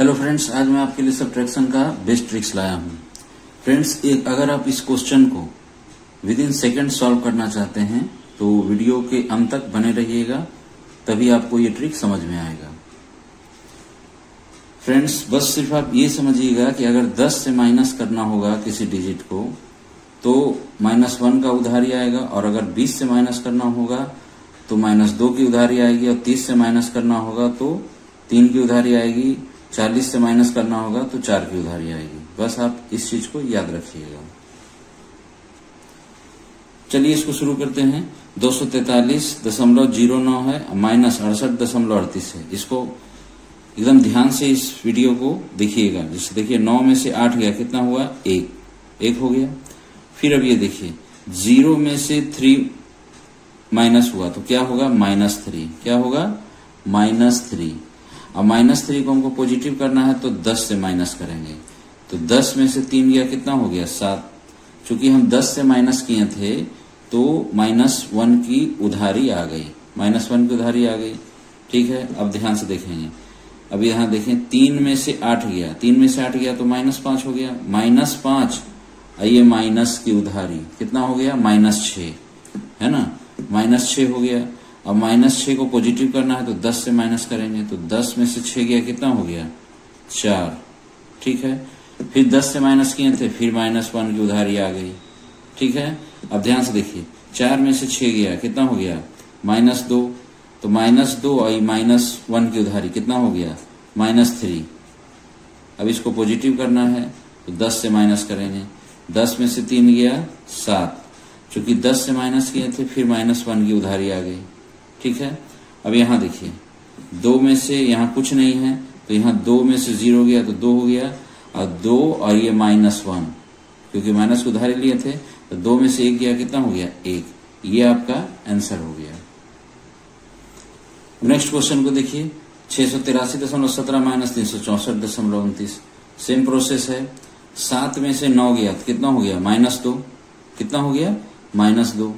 Hello friends, आज मैं आपके लिए सब्ट्रैक्शन का बेस्ट ट्रिक्स लाया हूं। फ्रेंड्स, अगर आप इस क्वेश्चन को विद इन सेकेंड सॉल्व करना चाहते हैं तो वीडियो के अंत तक बने रहिएगा, तभी आपको ये ट्रिक समझ में आएगा। फ्रेंड्स, बस सिर्फ आप ये समझिएगा कि अगर 10 से माइनस करना होगा किसी डिजिट को तो -1 का उधारी आएगा, और अगर 20 से माइनस करना होगा तो -2 की उधारी आएगी, और 30 से माइनस करना होगा तो 3 की उधारी आएगी, 40 से माइनस करना होगा तो 4 की उधारी आएगी। बस आप इस चीज को याद रखिएगा। चलिए इसको शुरू करते हैं। 243.09 है, -68.38 है। इसको एकदम ध्यान से इस वीडियो को देखिएगा। जैसे देखिए 9 में से 8 गया, कितना हुआ? 1 हो गया। फिर अब ये देखिए 0 में से 3 माइनस हुआ तो क्या होगा? -3। क्या होगा? -3। अब -3 को हमको पॉजिटिव करना है तो 10 से माइनस करेंगे, तो 10 में से 3 गया, कितना हो गया? 7। चूंकि हम 10 से माइनस किए थे तो -1 की उधारी आ गई, -1 की उधारी आ गई। ठीक है, अब ध्यान से देखेंगे। अब यहां देखें 3 में से 8 गया, 3 में से 8 गया तो -5 हो गया, -5। ये माइनस की उधारी कितना हो गया? -6 है ना, -6 हो गया। अब -6 को पॉजिटिव करना है तो 10 से माइनस करेंगे, तो 10 में से 6 गया, कितना हो गया? 4। ठीक है, फिर 10 से माइनस किए थे, फिर -1 की उधारी आ गई। ठीक है, अब ध्यान से देखिए 4 में से 6 गया, कितना हो गया? -2। तो -2 और -1 की उधारी कितना हो गया? -3। अब इसको पॉजिटिव करना है तो 10 से माइनस करेंगे, 10 में से 3 गया, 7। चूंकि 10 से माइनस किए थे फिर -1 की उधारी आ गई। ठीक है, अब यहां देखिए 2 में से यहां कुछ नहीं है तो यहां 2 में से 0 गया तो 2 हो गया, और 2 और ये -1, क्योंकि माइनस की उधारी लिए थे तो 2 में से 1 गया, कितना हो गया? 1। ये आपका आंसर हो गया। नेक्स्ट क्वेश्चन को देखिए 683.17 - 364.29। सेम प्रोसेस है। 7 में से 9 गया तो कितना हो गया? -2। कितना हो गया? -2।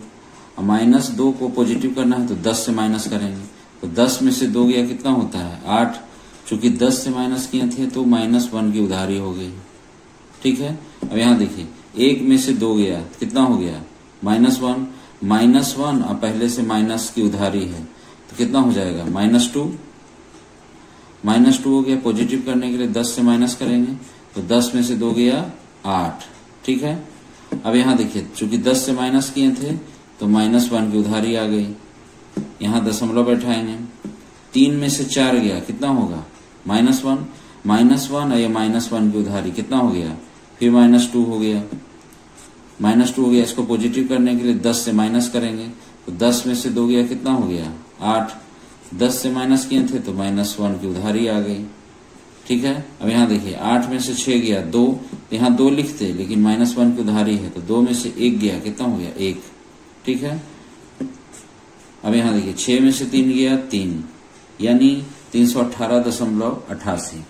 -2 को पॉजिटिव करना है तो 10 से माइनस करेंगे, तो 10 में से 2 गया, कितना होता है? 8। चूंकि 10 से माइनस किए थे तो -1 की उधारी हो गई। ठीक है, अब यहां देखिए 1 में से 2 गया, कितना हो गया? -1। -1 और पहले से माइनस की उधारी है तो कितना हो जाएगा? -2। -2 हो गया। पॉजिटिव करने के लिए 10 से माइनस करेंगे तो 10 में से 2 गया, 8। ठीक है, अब यहां देखिए चूंकि 10 से माइनस किए थे तो -1 की उधारी आ गई, यहां दशमलव बैठाएंगे। 3 में से 4 गया, कितना होगा? -1। -1 और ये -1 की उधारी कितना हो गया? फिर -2 हो गया, -2 हो गया। इसको पॉजिटिव करने के लिए 10 से माइनस करेंगे तो 10 में से 2 गया, कितना हो गया? 8। 10 से माइनस किए थे तो -1 की उधारी आ गई। ठीक है, अब यहां देखिए 8 में से 6 गया, 2। यहां 2 लिखते लेकिन -1 की उधारी है तो 2 में से 1 गया, कितना हो गया? 1। ठीक है, अब यहां देखिए 6 में से 3 गया, 3, यानी 318.88।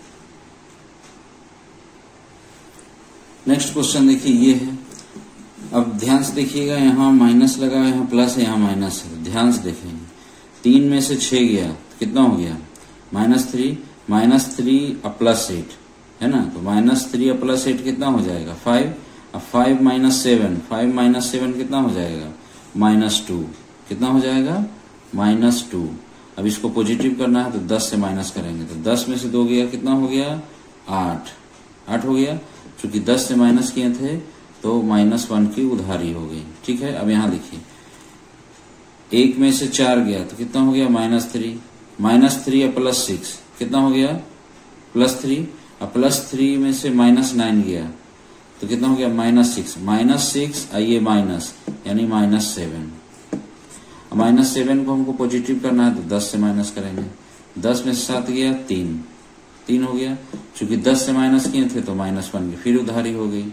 नेक्स्ट क्वेश्चन देखिए ये है। अब ध्यान से देखिएगा, यहां माइनस लगा है, यहां प्लस है, यहां माइनस है। ध्यान से देखेंगे 3 में से 6 गया तो कितना हो गया? -3। -3 और +8 है ना, तो -3 और +8 कितना हो जाएगा? 5। अब 5 - 7 कितना हो जाएगा? -2। कितना हो जाएगा? -2। अब इसको पॉजिटिव करना है तो 10 से माइनस करेंगे, तो 10 में से 2 गया, कितना हो गया? 8 हो गया। चूंकि 10 से माइनस किए थे तो -1 की उधारी हो गई। ठीक है, अब यहां देखिए 1 में से 4 गया तो कितना हो गया? -3। -3 और +6 कितना हो गया? +3। और +3 में से -9 गया तो कितना हो गया? -6। -6 और ये माइनस, यानी -7। -7 को हमको पॉजिटिव करना है तो 10 से माइनस करेंगे, 10 में से 7 गया, 3 हो गया। चूंकि 10 से माइनस किए थे तो -1 की फिर उधारी हो गई।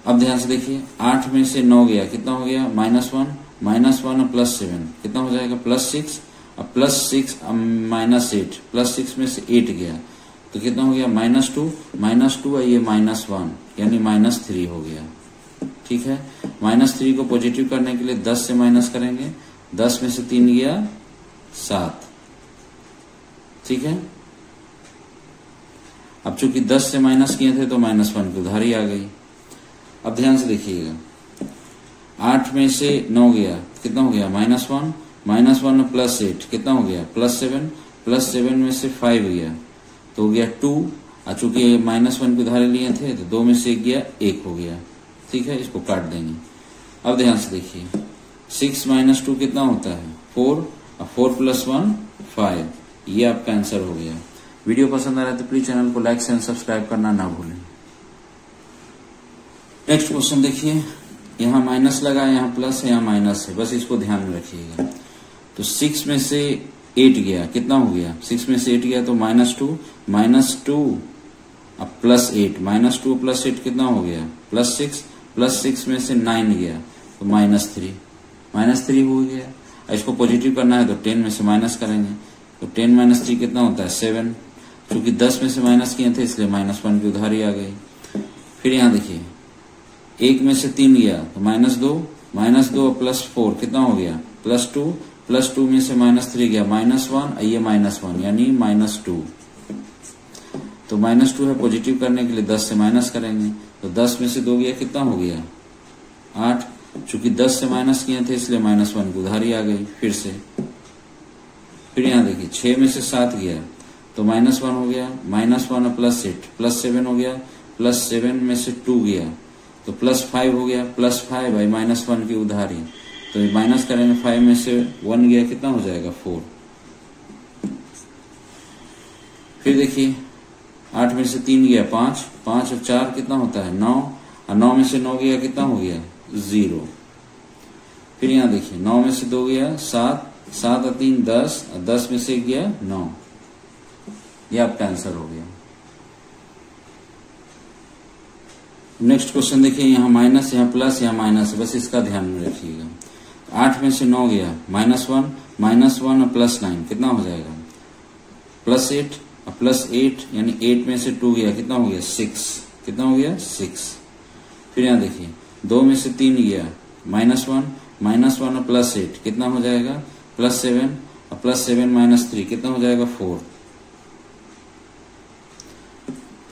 अब ध्यान से देखिए 8 में से 9 गया, कितना हो गया? -1 और +7 कितना हो जाएगा? +6। और +6 -8, +6 में से 8 गया तो कितना हो गया? -2 और ये -1, यानी -3 हो गया। ठीक है, -3 को पॉजिटिव करने के लिए 10 से माइनस करेंगे, 10 में से 3 गया, 7। ठीक है, अब चूंकि 10 से माइनस किए थे तो -1 की उधारी आ गई। अब ध्यान से देखिएगा, 8 में से 9 गया, कितना हो गया -1, -1 में +8 कितना हो गया +7, +7 में से 5 गया तो हो गया 2, और चूंकि -1 की उधारी लिए थे तो 2 में से 1 गया, 1 हो गया। ठीक है, इसको काट देंगे। अब ध्यान से देखिए, 6 - 2 कितना होता है 4, और 4 + 1 5, ये आपका आंसर हो गया। वीडियो पसंद आ रहा है तो प्लीज चैनल को लाइक एंड सब्सक्राइब करना ना भूलें। नेक्स्ट क्वेश्चन देखिए, यहाँ माइनस लगा, यहाँ प्लस है, यहाँ माइनस है, बस इसको ध्यान में रखिएगा। तो 6 में से 8 गया, कितना हो गया 6 में से 8 गया तो -2 अब +8, -2 + 8 कितना हो गया +6 में से 9 गया तो -3 हो गया। इसको पॉजिटिव करना है तो 10 में से माइनस करेंगे तो 10 - 3 कितना होता है 7, क्योंकि 10 में से माइनस किए थे इसलिए -1 की उधारी आ गई। फिर यहाँ देखिए, 1 में से 3 गया तो -2 + 4 कितना हो गया +2 में से -3 गया -1, ये -1 यानी -2, तो -2 है, पॉजिटिव करने के लिए 10 से माइनस करेंगे तो 10 में से 2 गया, कितना हो गया 8, चूंकि 10 से माइनस किए थे इसलिए -1 की उधारी आ गई फिर से। फिर यहाँ देखिए, 6 में से 7 गया तो -1 हो गया, -1 + 8 +7 हो गया, +7 में से 2 गया तो +5 हो गया, +5 भाई -1 की उधारी, तो माइनस करेंगे, 5 में से 1 गया, कितना हो जाएगा 4। फिर देखिए, 8 में से 3 गया 5 और 4 कितना होता है 9, और 9 में से 9 गया, कितना हो गया 0। फिर यहाँ देखिए, 9 में से 2 गया 7 और 3 10, और 10 में से 1 गया 9, ये आपका आंसर हो गया। नेक्स्ट क्वेश्चन देखिए, यहाँ माइनस, यहाँ प्लस, यहाँ माइनस है, बस इसका ध्यान में रखिएगा। 8 में से 9 गया -1 और +9 कितना हो जाएगा +8 और +8 यानी 8 में से 2 गया, कितना हो गया 6, कितना हो गया 6। फिर यहाँ देखिए, 2 में से 3 गया -1 और +8 कितना हो जाएगा +7 और +7 - 3 कितना हो जाएगा 4।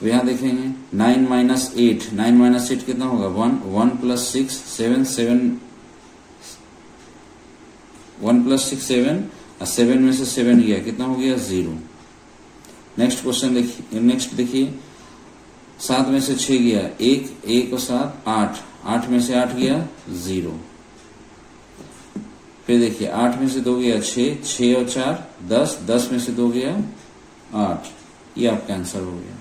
तो यहाँ देखेंगे 9 - 8 कितना होगा 1 + 6 7 1 + 6 7, और 7 में से 7 गया, कितना हो गया 0। नेक्स्ट क्वेश्चन देखिए, नेक्स्ट देखिए, 7 में से 6 गया 1 और 7 8 में से 8 गया 0। फिर देखिए, 8 में से 2 गया 6 और 4 10 में से 2 गया 8, ये आपका आंसर हो गया।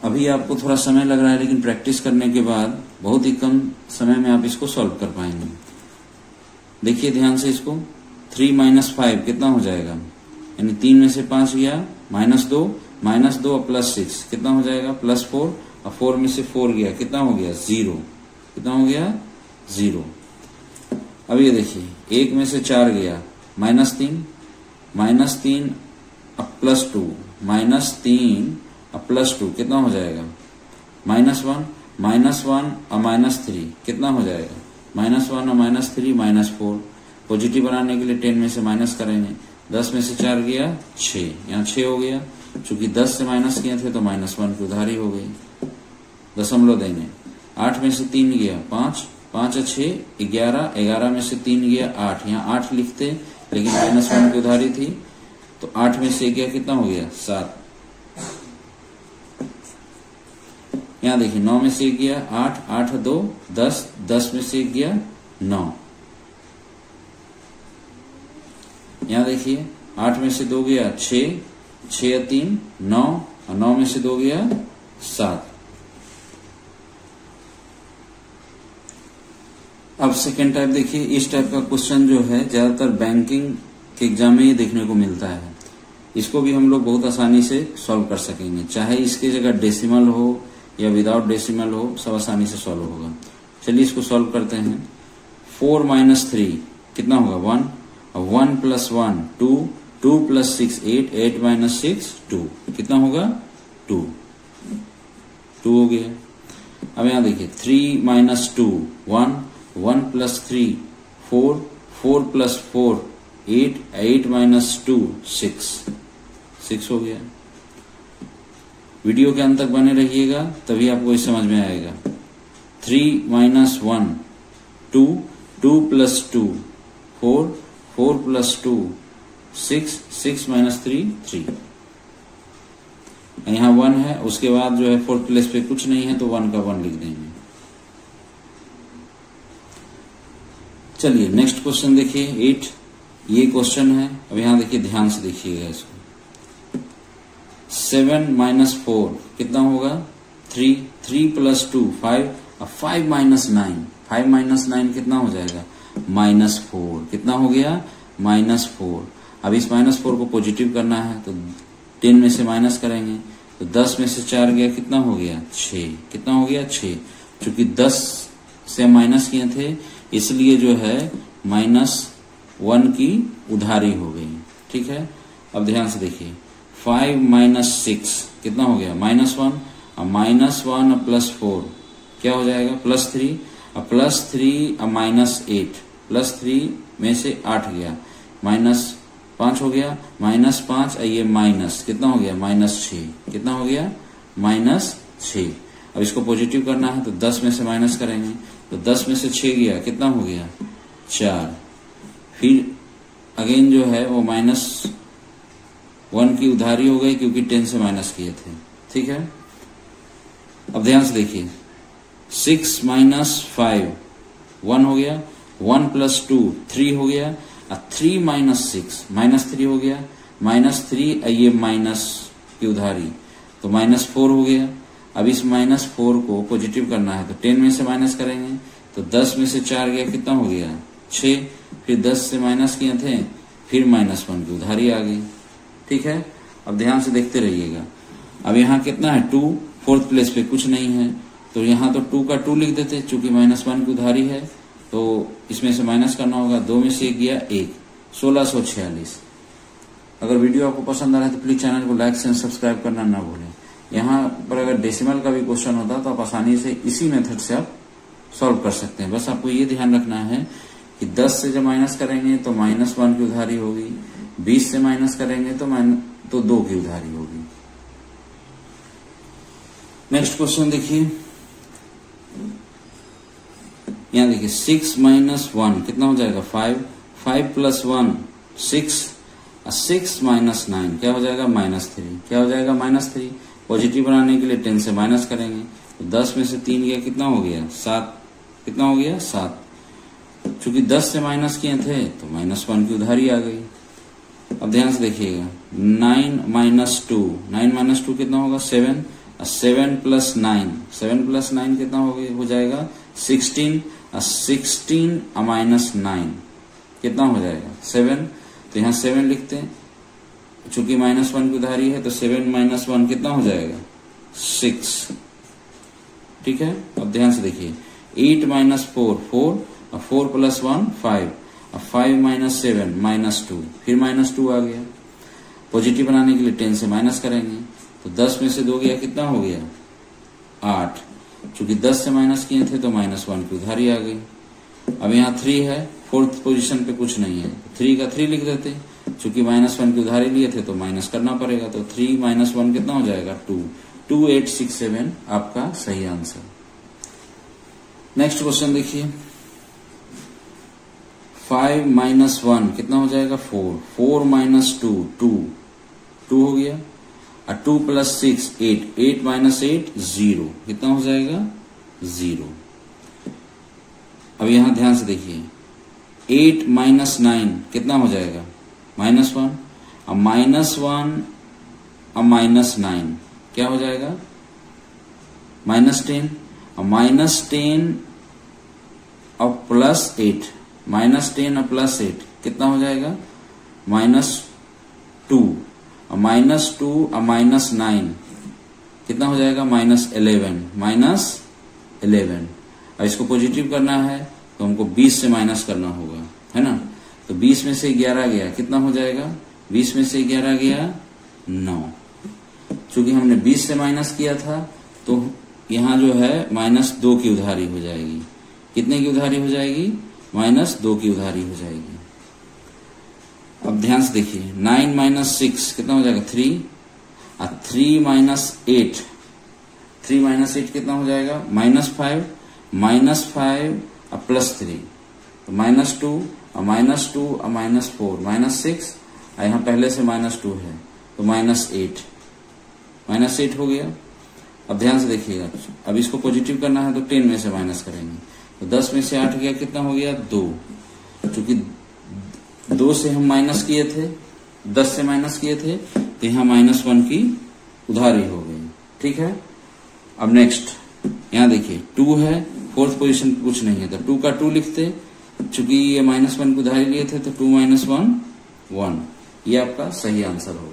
अभी आपको थोड़ा समय लग रहा है, लेकिन प्रैक्टिस करने के बाद बहुत ही कम समय में आप इसको सॉल्व कर पाएंगे। देखिए ध्यान से इसको, 3 - 5 कितना हो जाएगा, यानी 3 में से 5 गया -2 और +6 कितना हो जाएगा +4, और 4 में से 4 गया, कितना हो गया 0, कितना हो गया 0। अब ये देखिए, 1 में से 4 गया -3 और +2 -3 और +2 कितना हो जाएगा -1 और -3 कितना हो जाएगा -1 और -3 -4। पॉजिटिव बनाने के लिए 10 में से माइनस करेंगे, 10 में से 4 गया 6, यहाँ 6 हो गया, चूंकि 10 से माइनस किए थे तो -1 की उधारी हो गई, दशमलव देंगे। 8 में से 3 गया 5 और 6 11 में से 3 गया 8, यहाँ 8 लिखते लेकिन -1 की उधारी थी तो 8 में से गया, कितना हो गया 7। यहाँ देखिए, 9 में से गया 8 और 2 10 में से गया 9। यहाँ देखिए, 8 में से 2 गया 6 और 3 9, और 9 में से 2 गया 7। अब सेकेंड टाइप देखिए, इस टाइप का क्वेश्चन जो है ज्यादातर बैंकिंग के एग्जाम में ही देखने को मिलता है। इसको भी हम लोग बहुत आसानी से सॉल्व कर सकेंगे, चाहे इसकी जगह डेसिमल हो या विदाउट डेसिमल हो, सब आसानी से सॉल्व होगा। चलिए इसको सॉल्व करते हैं। 4 - 3 कितना होगा 1, और 1 + 1 2 + 6 8 - 6 2 कितना होगा 2 हो गया। अब यहाँ देखिए, 3 - 2 1 + 3 4 + 4 8 - 2 6, 6 हो गया। वीडियो के अंत तक बने रहिएगा, तभी आपको ये समझ में आएगा। 3 - 1 2, 2 + 2 4, 4 + 2 6, 6 - 3 3। यहाँ 1 है, उसके बाद जो है 4th प्लेस पे कुछ नहीं है तो 1 का 1 लिख देंगे। चलिए नेक्स्ट क्वेश्चन देखिए 8। ये क्वेश्चन है, अब यहां देखिए, ध्यान से देखिएगा इसको। 7 - 4 कितना होगा? 3, 3 + 2 5, अब 5 - 9, 5 - 9 कितना हो जाएगा? -4। कितना हो गया? -4। अब इस -4 को पॉजिटिव करना है तो 10 में से माइनस करेंगे तो 10 में से 4 गया, कितना हो गया? 6। कितना हो गया? 6। चूंकि 10 से माइनस किए थे इसलिए जो है -1 की उधारी हो गई। ठीक है, अब ध्यान से देखिए। 5 - 6 कितना हो गया? -1। अब -1 + 4 क्या हो जाएगा? +3। अब +3 अब -8, +3 में से 8 गया, -5 हो गया, -5 ये माइनस कितना हो गया? -6। कितना हो गया? -6। अब इसको पॉजिटिव करना है तो 10 में से माइनस करेंगे तो 10 में से 6 गया, कितना हो गया? 4। फिर अगेन जो है वो -1 की उधारी हो गई क्योंकि 10 से माइनस किए थे। ठीक है, अब ध्यान से देखिए। 6 - 5 1 हो गया, 1 + 2 3 हो गया, 3 - 6 -3 हो गया, -3 ये माइनस की उधारी तो -4 हो गया। अब इस -4 को पॉजिटिव करना है तो 10 में से माइनस करेंगे तो 10 में से 4 गया, कितना हो गया? 6। फिर 10 से माइनस किए थे, फिर -1 की उधारी आ गई। ठीक है, अब ध्यान से देखते रहिएगा। अब यहाँ कितना है? 2, 4th प्लेस पे कुछ नहीं है तो यहाँ तो 2 का 2 लिख देते, चूंकि -1 की उधारी है तो इसमें से माइनस करना होगा। 2 में से 1 गया 1, 1646। अगर वीडियो आपको पसंद आ रहा है तो प्लीज चैनल को लाइक एंड सब्सक्राइब करना ना भूलें। यहाँ पर अगर डेसिमल का भी क्वेश्चन होता तो आप आसानी से इसी मेथड से आप सॉल्व कर सकते हैं। बस आपको ये ध्यान रखना है कि 10 से जब माइनस करेंगे तो -1 की उधारी होगी, 20 से माइनस करेंगे तो 2 की उधारी होगी। नेक्स्ट क्वेश्चन देखिए, यहाँ देखिए 6 - 1 कितना हो जाएगा? 5, 5 + 1 6, 6 - 9 क्या हो जाएगा? -3। क्या हो जाएगा? -3। पॉजिटिव बनाने के लिए 10 से माइनस करेंगे तो 10 में से 3 गया, कितना हो गया? 7। कितना हो गया? 7। चूंकि 10 से माइनस किए थे तो -1 की उधारी आ गई। अब ध्यान से देखिएगा। 9 - 2 9 - 2 कितना होगा? 7। 7 + 9 7 + 9 कितना हो जाएगा? 16। 16 -9 कितना हो जाएगा? 7। तो यहाँ 7 लिखते हैं, चूंकि -1 की उधारी है तो 7 - 1 कितना हो जाएगा? 6। ठीक है, अब ध्यान से देखिए। 8 - 4 4, 4 + 1 5, 5 - 7 -2, फिर -2 आ गया। पॉजिटिव बनाने के लिए 10 से माइनस करेंगे तो 10 में से 2 गया, कितना हो गया? 8। चूंकि 10 से माइनस किए थे तो -1 की उधारी आ गई। अब यहाँ 3 है, 4th पोजीशन पे कुछ नहीं है, 3 का 3 लिख देते। चूंकि -1 की उधारी लिए थे तो माइनस करना पड़ेगा तो 3 - 1 कितना हो जाएगा? 2। 2867 आपका सही आंसर। नेक्स्ट क्वेश्चन देखिए। 5 - 1 कितना हो जाएगा? 4। 4 - 2 2 हो गया। 2 + 6 8, 8 - 8 0 कितना हो जाएगा? 0। अब यहां ध्यान से देखिए। 8 - 9 कितना हो जाएगा? -1। अब -1 अब -9 क्या हो जाएगा? -10। अब -10 अब +8, -10 और +8 कितना हो जाएगा? -2। और -2 और -9 कितना हो जाएगा? -11 -11। अब इसको पॉजिटिव करना है तो हमको 20 से माइनस करना होगा, है ना? तो 20 में से 11 गया, कितना हो जाएगा? 20 में से 11 गया 9। चूंकि हमने 20 से माइनस किया था तो यहाँ जो है -2 की उधारी हो जाएगी। कितने की उधारी हो जाएगी? -2 की उधारी हो जाएगी। अब ध्यान से देखिए 9 माइनस 6 कितना हो जाएगा 3 और 3 माइनस 8 कितना हो जाएगा -5 और +3 तो -2 और -2 और -4 -6 और यहाँ पहले से -2 है तो -8 हो गया। अब ध्यान से देखिएगा, अब इसको पॉजिटिव करना है तो 10 में से माइनस करेंगे तो 10 में से 8 गया कितना हो गया 2। क्योंकि 2 से हम माइनस किए थे, 10 से माइनस किए थे तो यहाँ -1 की उधारी हो गई। ठीक है, अब नेक्स्ट यहाँ देखिए 2 है, फोर्थ पोजीशन पे कुछ नहीं है तो 2 का 2 लिखते, चूंकि ये -1 की उधारी लिए थे तो 2 - 1 1, ये आपका सही आंसर हो गया।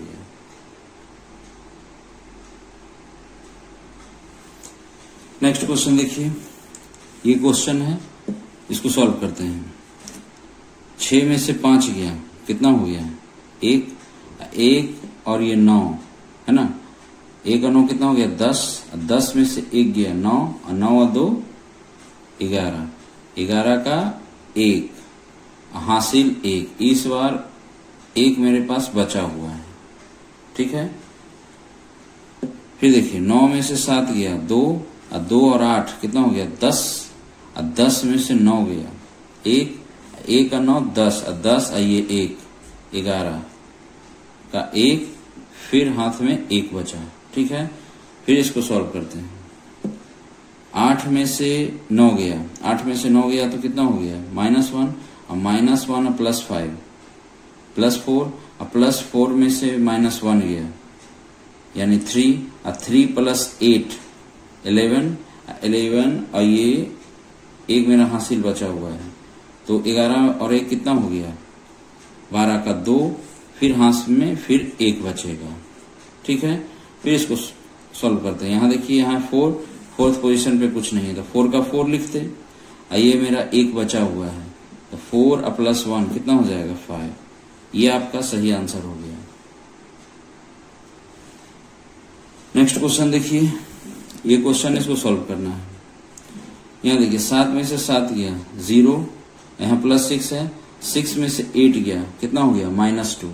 नेक्स्ट क्वेश्चन देखिए, ये क्वेश्चन है, इसको सॉल्व करते हैं। 6 में से 5 गया कितना हो गया 1 और ये 9 है ना, 1 और 9 कितना हो गया 10 में से 1 गया 9 और 9 और 2 11 का 1 हासिल 1, इस बार 1 मेरे पास बचा हुआ है। ठीक है, फिर देखिए 9 में से 7 गया 2 और 8 कितना हो गया 10 और 10 में से 9 गया 1 और 9 10 और 10 और ये 1 11 का 1, फिर हाथ में 1 बचा। ठीक है, फिर इसको सॉल्व करते हैं। 8 में से 9 गया तो कितना हो गया -1 और -1 और +5 +4 और +4 में से -1 गया यानी 3 और 3 + 8 11 और ये 1 मेरा हासिल बचा हुआ है तो 11 और 1 कितना हो गया 12 का 2, फिर हाथ में फिर 1 बचेगा। ठीक है, फिर इसको सॉल्व करते हैं। यहाँ देखिए यहाँ 4th पोजीशन पे कुछ नहीं है तो 4 का 4 लिखते, ये मेरा 1 बचा हुआ है तो 4 और +1 कितना हो जाएगा 5, ये आपका सही आंसर हो गया। नेक्स्ट क्वेश्चन देखिए, ये क्वेश्चन इसको सॉल्व करना है। यहाँ देखिए 7 में से 7 गया 0, यहाँ +6 है, 6 में से 8 गया कितना हो गया -2,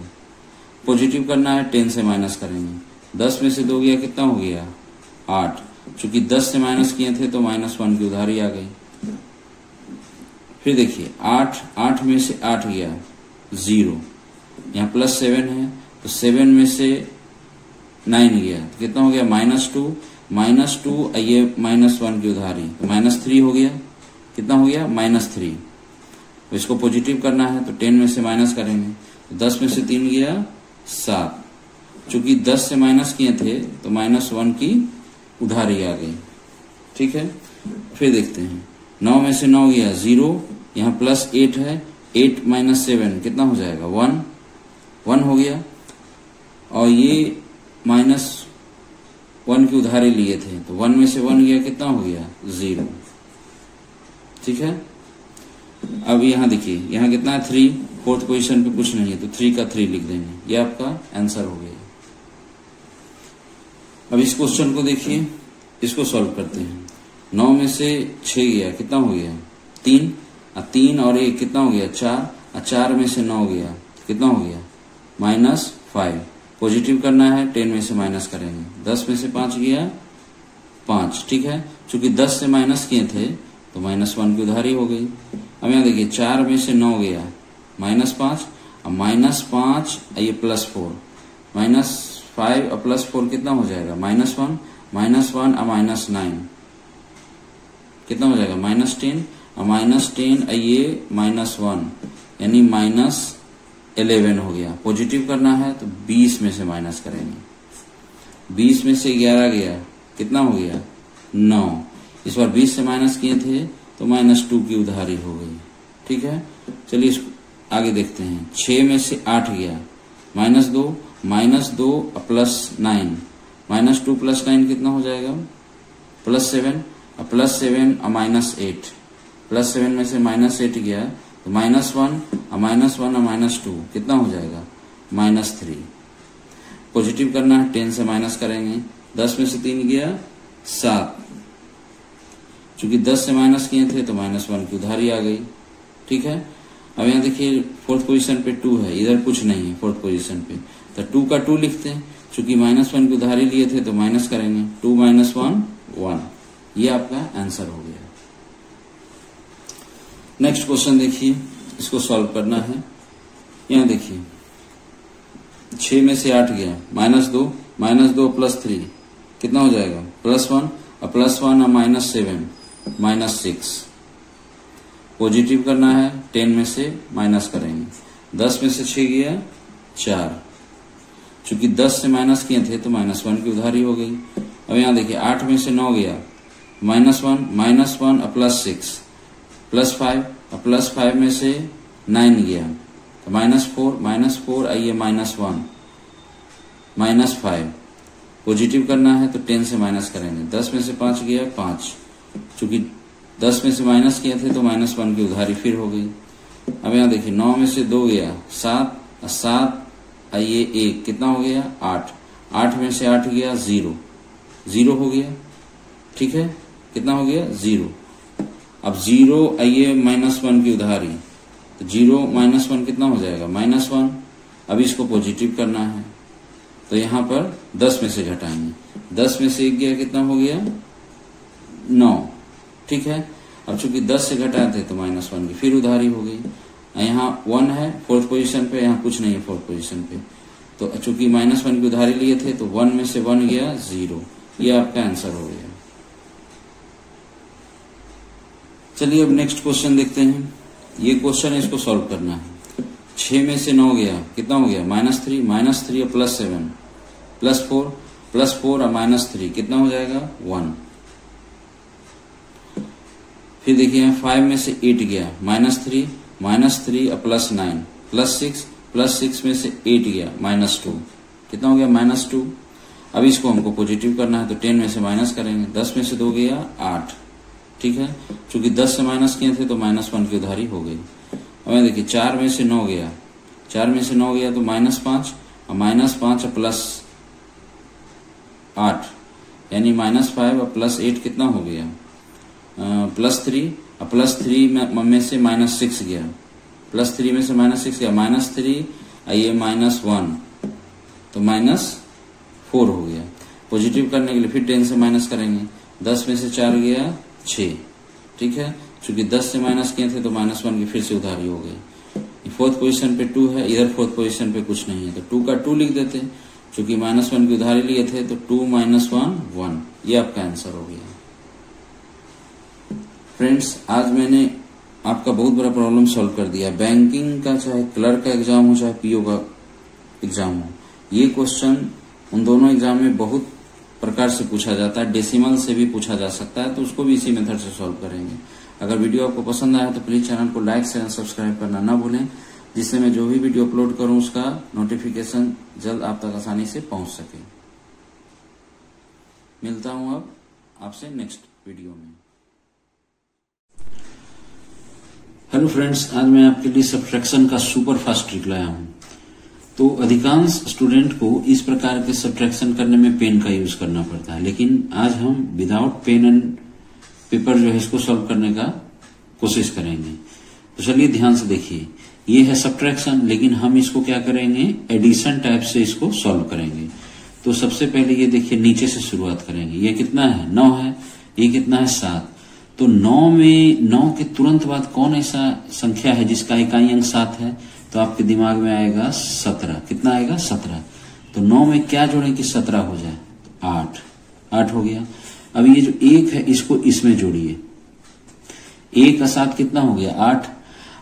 पॉजिटिव करना है 10 से माइनस करेंगे, 10 में से 2 गया कितना हो गया 8, चूंकि 10 से माइनस किए थे तो -1 की उधारी आ गई। फिर देखिए 8 में से 8 गया 0, यहाँ +7 है तो 7 में से 9 गया तो कितना हो गया -2 ये -1 की उधारी तो -3 हो गया, कितना हो गया -3। तो इसको पॉजिटिव करना है तो 10 में से माइनस करेंगे तो 10 में से 3 गया 7, चूंकि 10 से माइनस किए थे तो -1 की उधारी आ गई। ठीक है, फिर देखते हैं 9 में से 9 गया 0, यहाँ +8 है, 8 - 7 कितना हो जाएगा 1 हो गया, और ये -1 की उधारी लिए थे तो 1 में से 1 गया कितना हो गया 0। ठीक है, अब यहाँ देखिए यहाँ कितना है 3, 4th पोजीशन पे कुछ नहीं है तो 3 का 3 लिख देंगे, ये आपका आंसर हो गया। अब इस क्वेश्चन को देखिए, इसको सॉल्व करते हैं। 9 में से 6 गया कितना हो गया 3 और 1 कितना हो गया 4 और 4 में से 9 गया कितना हो गया -5, पॉजिटिव करना है 10 में से माइनस करेंगे, 10 में से 5 गया 5। ठीक है, चूंकि 10 से माइनस किए थे तो -1 की उधारी हो गई। अब यहाँ देखिए 4 में से 9 गया -5 और -5 ये +4, -5 और +4 कितना हो जाएगा -1 और -9 कितना हो जाएगा -10 और -10 ये -1 यानी -11 हो गया। पॉजिटिव करना है तो 20 में से माइनस करेंगे, 20 में से 11 गया कितना हो गया 9, इस बार 20 से माइनस किए थे तो -2 की उधारी हो गई। ठीक है, चलिए इसको आगे देखते हैं। 6 में से 8 गया -2 और +9, -2 + 9 कितना हो जाएगा +7 और +7 और -8, +7 में से -8 गया तो -1 और -2 कितना हो जाएगा -3, पॉजिटिव करना है 10 से माइनस करेंगे, 10 में से 3 गया 7, चूंकि 10 से माइनस किए थे तो -1 की उधारी आ गई। ठीक है, अब यहाँ देखिए फोर्थ पोजीशन पे 2 है, इधर कुछ नहीं है फोर्थ पोजीशन पे, तो 2 का 2 लिखते हैं। चूंकि -1 की उधारी लिए थे तो माइनस करेंगे, 2 - 1 1, ये आपका आंसर हो गया। नेक्स्ट क्वेश्चन देखिए, इसको सॉल्व करना है। यहाँ देखिए 6 में से 8 गया, -2 + 3 कितना हो जाएगा, +1 और +1 और -7 -6। पॉजिटिव करना है, 10 में से माइनस करेंगे, 10 में से 6 गया 4, चूंकि 10 से माइनस किए थे तो -1 की उधारी हो गई। अब यहाँ देखिए 8 में से 9 गया, -1 और +6 +5 और +5 में से 9 गया तो -4 आइए -1 -5। पॉजिटिव करना है तो 10 से माइनस करेंगे, 10 में से 5 गया 5, चूंकि 10 में से माइनस किए थे तो -1 की उधारी फिर हो गई। अब यहाँ देखिए 9 में से 2 गया 7 और 7 आइए 1 कितना हो गया 8, 8 में से 8 गया 0 हो गया, ठीक है, कितना हो गया 0। अब 0 आइए -1 की उधारी, तो 0 - 1 कितना हो जाएगा -1। अब इसको पॉजिटिव करना है तो यहाँ पर 10 में से घटाएंगे, 10 में से 1 गया कितना हो गया 9, ठीक है। अब चूंकि 10 से घटाए थे तो -1 की फिर उधारी हो गई। यहाँ 1 है फोर्थ पोजीशन पे, यहाँ कुछ नहीं है फोर्थ पोजीशन पे, तो चूंकि -1 की उधारी लिए थे तो 1 में से 1 गया 0, ये आपका आंसर हो गया। चलिए अब नेक्स्ट क्वेश्चन देखते हैं। ये क्वेश्चन है, इसको सॉल्व करना है। 6 में से 9 गया कितना हो गया -3 और +7 +4 और -3 कितना हो जाएगा 1। फिर देखिए 5 में से 8 गया, -3 और +9 +6 में से 8 गया -2 कितना हो गया -2। अब इसको हमको पॉजिटिव करना है तो 10 में से माइनस करेंगे, 10 में से 2 गया 8, ठीक है, चूंकि 10 से माइनस किए थे तो -1 की उधारी हो गई। अब देखिए 4 में से 9 गया, 4 में से 9 गया तो -5 और -5 और +8 यानी -5 और +8 कितना हो गया +3 और +3 में से -6 गया, +3 में से -6 गया, -3 आइए -1 तो -4 हो गया। पॉजिटिव करने के लिए फिर 10 से माइनस करेंगे, 10 में से 4 गया 6, ठीक है, चूंकि 10 से माइनस किए थे तो -1 की फिर से उधारी हो गई। फोर्थ पोजीशन पे 2 है, इधर फोर्थ पोजीशन पे कुछ नहीं है तो 2 का 2 लिख देते हैं, चूंकि -1 की उधारी लिए थे तो 2 - 1 1, ये आपका आंसर हो गया। फ्रेंड्स, आज मैंने आपका बहुत बड़ा प्रॉब्लम सॉल्व कर दिया। बैंकिंग का चाहे क्लर्क का एग्जाम हो चाहे पीओ का एग्जाम हो, ये क्वेश्चन उन दोनों एग्जाम में बहुत प्रकार से पूछा जाता है, डेसिमल से भी पूछा जा सकता है, तो उसको भी इसी मेथड से सॉल्व करेंगे। अगर वीडियो आपको पसंद आया तो प्लीज चैनल को लाइक शेयर सब्सक्राइब करना ना भूलें, जिससे मैं जो भी वीडियो अपलोड करूं उसका नोटिफिकेशन जल्द आप तक आसानी से पहुंच सके। मिलता हूं अब आपसे नेक्स्ट वीडियो में। हेलो फ्रेंड्स, आज मैं आपके लिए सब्ट्रैक्शन का सुपर फास्ट ट्रिक लाया हूं। तो अधिकांश स्टूडेंट को इस प्रकार के सब्ट्रैक्शन करने में पेन का यूज करना पड़ता है, लेकिन आज हम विदाउट पेन एंड पेपर जो है इसको सॉल्व करने का कोशिश करेंगे। तो चलिए ध्यान से देखिए, ये है सब्ट्रैक्शन, लेकिन हम इसको क्या करेंगे एडिशन टाइप से इसको सॉल्व करेंगे। तो सबसे पहले ये देखिए नीचे से शुरुआत करेंगे। ये कितना है 9 है, ये कितना है 7। तो 9 में 9 के तुरंत बाद कौन ऐसा संख्या है जिसका इकाई अंक 7 है, तो आपके दिमाग में आएगा 17। कितना आएगा 17। तो 9 में क्या जोड़ें कि 17 हो जाए, 8 हो गया। अब ये जो 1 है इसको इसमें जोड़िए, 1 और 7 कितना हो गया 8।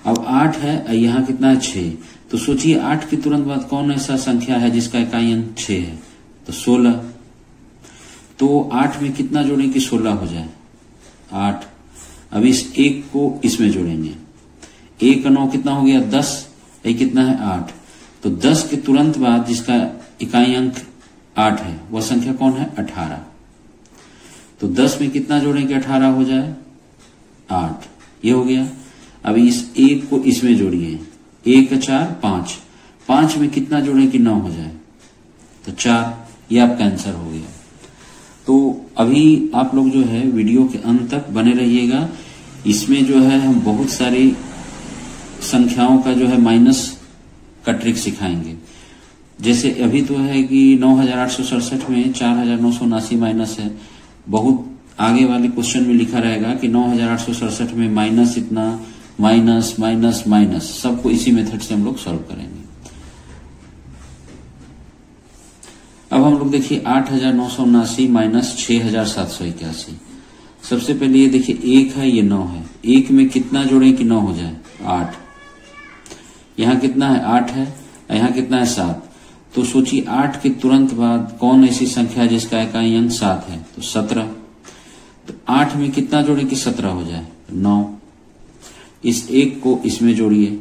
अब 8 है, यहाँ कितना है 6। तो सोचिए 8 के तुरंत बाद कौन ऐसा संख्या है जिसका इकाई अंक 6 है, तो 16। तो 8 में कितना जोड़ें कि 16 हो जाए 8। अब इस 1 को इसमें जोड़ेंगे, 1 और 9 कितना हो गया 10, ये कितना है 8। तो 10 के तुरंत बाद जिसका इकाई अंक 8 है वह संख्या कौन है 18। तो 10 में कितना जोड़ें कि 18 हो जाए 8, ये हो गया। अब इस 1 को इसमें जोड़िए, 1 और 4 5, 5 में कितना जोड़ें कि 9 हो जाए, तो 4, ये आपका आंसर हो गया। तो अभी आप लोग जो है वीडियो के अंत तक बने रहिएगा, इसमें जो है हम बहुत सारी संख्याओं का जो है माइनस का ट्रिक सिखाएंगे। जैसे अभी तो है कि 9867 में 4979 माइनस है, बहुत आगे वाले क्वेश्चन में लिखा रहेगा कि 9867 में माइनस इतना, माइनस माइनस माइनस, सबको इसी मेथड से हम लोग सॉल्व करेंगे। अब हम लोग देखिए 8979 माइनस 6781। सबसे पहले ये देखिए 1 है, ये 9 है, 1 में कितना जोड़े कि 9 हो जाए? 8। यहां कितना है? 8 है, यहां कितना है? 7। तो सोचिए 8 के तुरंत बाद कौन ऐसी संख्या है जिसका इकाई अंक 7 है? तो 17। तो 8 में कितना जोड़े कि 17 हो जाए? 9। इस 1 को इसमें जोड़िए,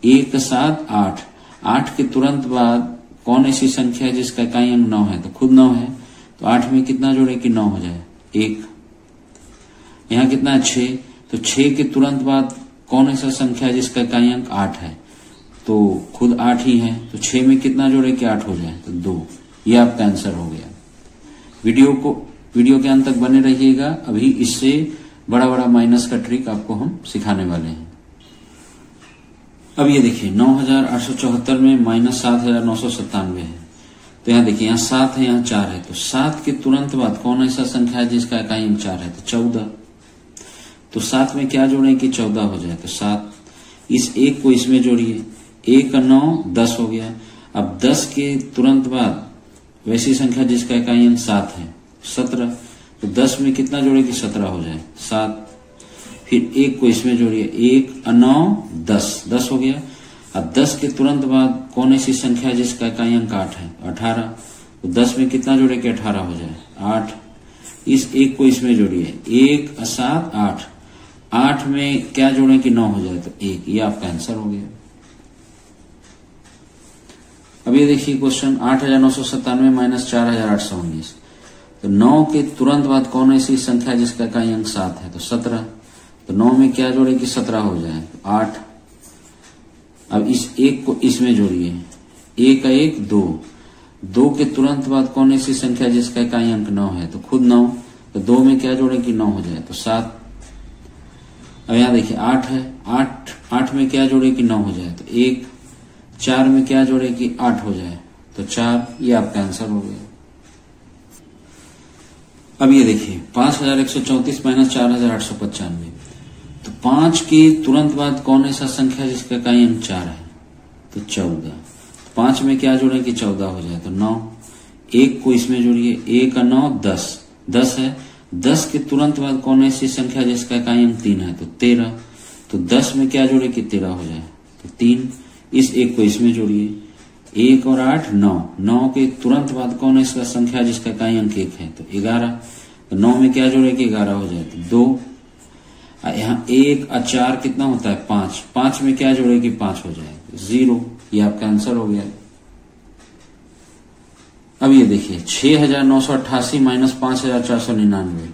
1 7 8। 8 के तुरंत बाद कौन ऐसी संख्या है जिसका इकाई अंक 9 है? तो खुद 9 है। तो 8 में कितना जोड़े कि 9 हो जाए? 1। यहां कितना है? 6। तो 6 के तुरंत बाद कौन ऐसा संख्या है जिसका इकाई अंक 8 है? तो खुद 8 ही है। तो 6 में कितना जोड़े कि 8 हो जाए? तो 2। ये आपका आंसर हो गया। वीडियो के अंत तक बने रहिएगा, अभी इससे बड़ा बड़ा माइनस का ट्रिक आपको हम सिखाने वाले हैं। अब ये देखिए 9874 में माइनस 7997 है। तो यहाँ देखिए, यहाँ 7 है, यहाँ 4 है। तो 7 के तुरंत बाद कौन ऐसा संख्या है जिसका इकाई अंक 4 है? तो 14। तो 7 में क्या जोड़े कि 14 हो जाए? तो 7। इस 1 को इसमें जोड़िए, 1 9 10 हो गया। अब 10 के तुरंत बाद वैसी संख्या जिसका इकाई अंक 7 है, 17। तो 10 में कितना जोड़े कि 17 हो जाए? 7। फिर 1 को इसमें जोड़िए, 1 9 10 10 हो गया। अब 10 के तुरंत बाद कौन ऐसी संख्या है जिसका इकाई अंक 8 है? 18। तो 10 में कितना जोड़े कि 18 हो जाए? 8। इस 1 को इसमें जोड़िए, 1 7 8। 8 में क्या जोड़े कि 9 हो जाए? तो 1। ये आपका आंसर हो गया। अब ये देखिए क्वेश्चन 8997 माइनस 4819। तो 9 के तुरंत बाद कौन ऐसी संख्या है जिसका इकाई अंक 7 है? तो 17। तो 9 में क्या जोड़े कि 17 हो जाए? तो 8। अब इस 1 को इसमें जोड़िए, 1 1 2। 2 के तुरंत बाद कौन ऐसी संख्या जिसका इकाई अंक 9 है? तो खुद 9। तो 2 में क्या जोड़े कि 9 हो जाए? तो 7। अब यहां देखिए 8 है, 8 में क्या जोड़े कि 9 हो जाए? तो 1। 4 में क्या जोड़े कि 8 हो जाए? तो 4। ये आपका आंसर हो गया। अब ये देखिए 5134 माइनस 4895। तो 5 के तुरंत बाद कौन ऐसा संख्या जिसका इकाई अंक 4 है? तो 14। 5 में क्या जोड़े कि 14 हो जाए? तो 9। 1 को इसमें जोड़िए, 1 9 10 10 है। 10 के तुरंत बाद कौन ऐसी संख्या जिसका इकाई अंक 3 है? तो 13। तो 10 में क्या जोड़े कि 13 हो जाए? तो 3। इस 1 को इसमें जोड़िए, 1 और 8 9। 9 के तुरंत बाद कौन ऐसा संख्या जिसका इकाई अंक 1 है? तो 11। तो 9 में क्या जोड़े कि 11 हो जाए? तो 2। यहाँ 1 और 4 कितना होता है? 5। 5 में क्या जोड़े कि 5 हो जाए? 0। ये आपका आंसर हो गया। अब ये देखिए 6988 माइनस 5499।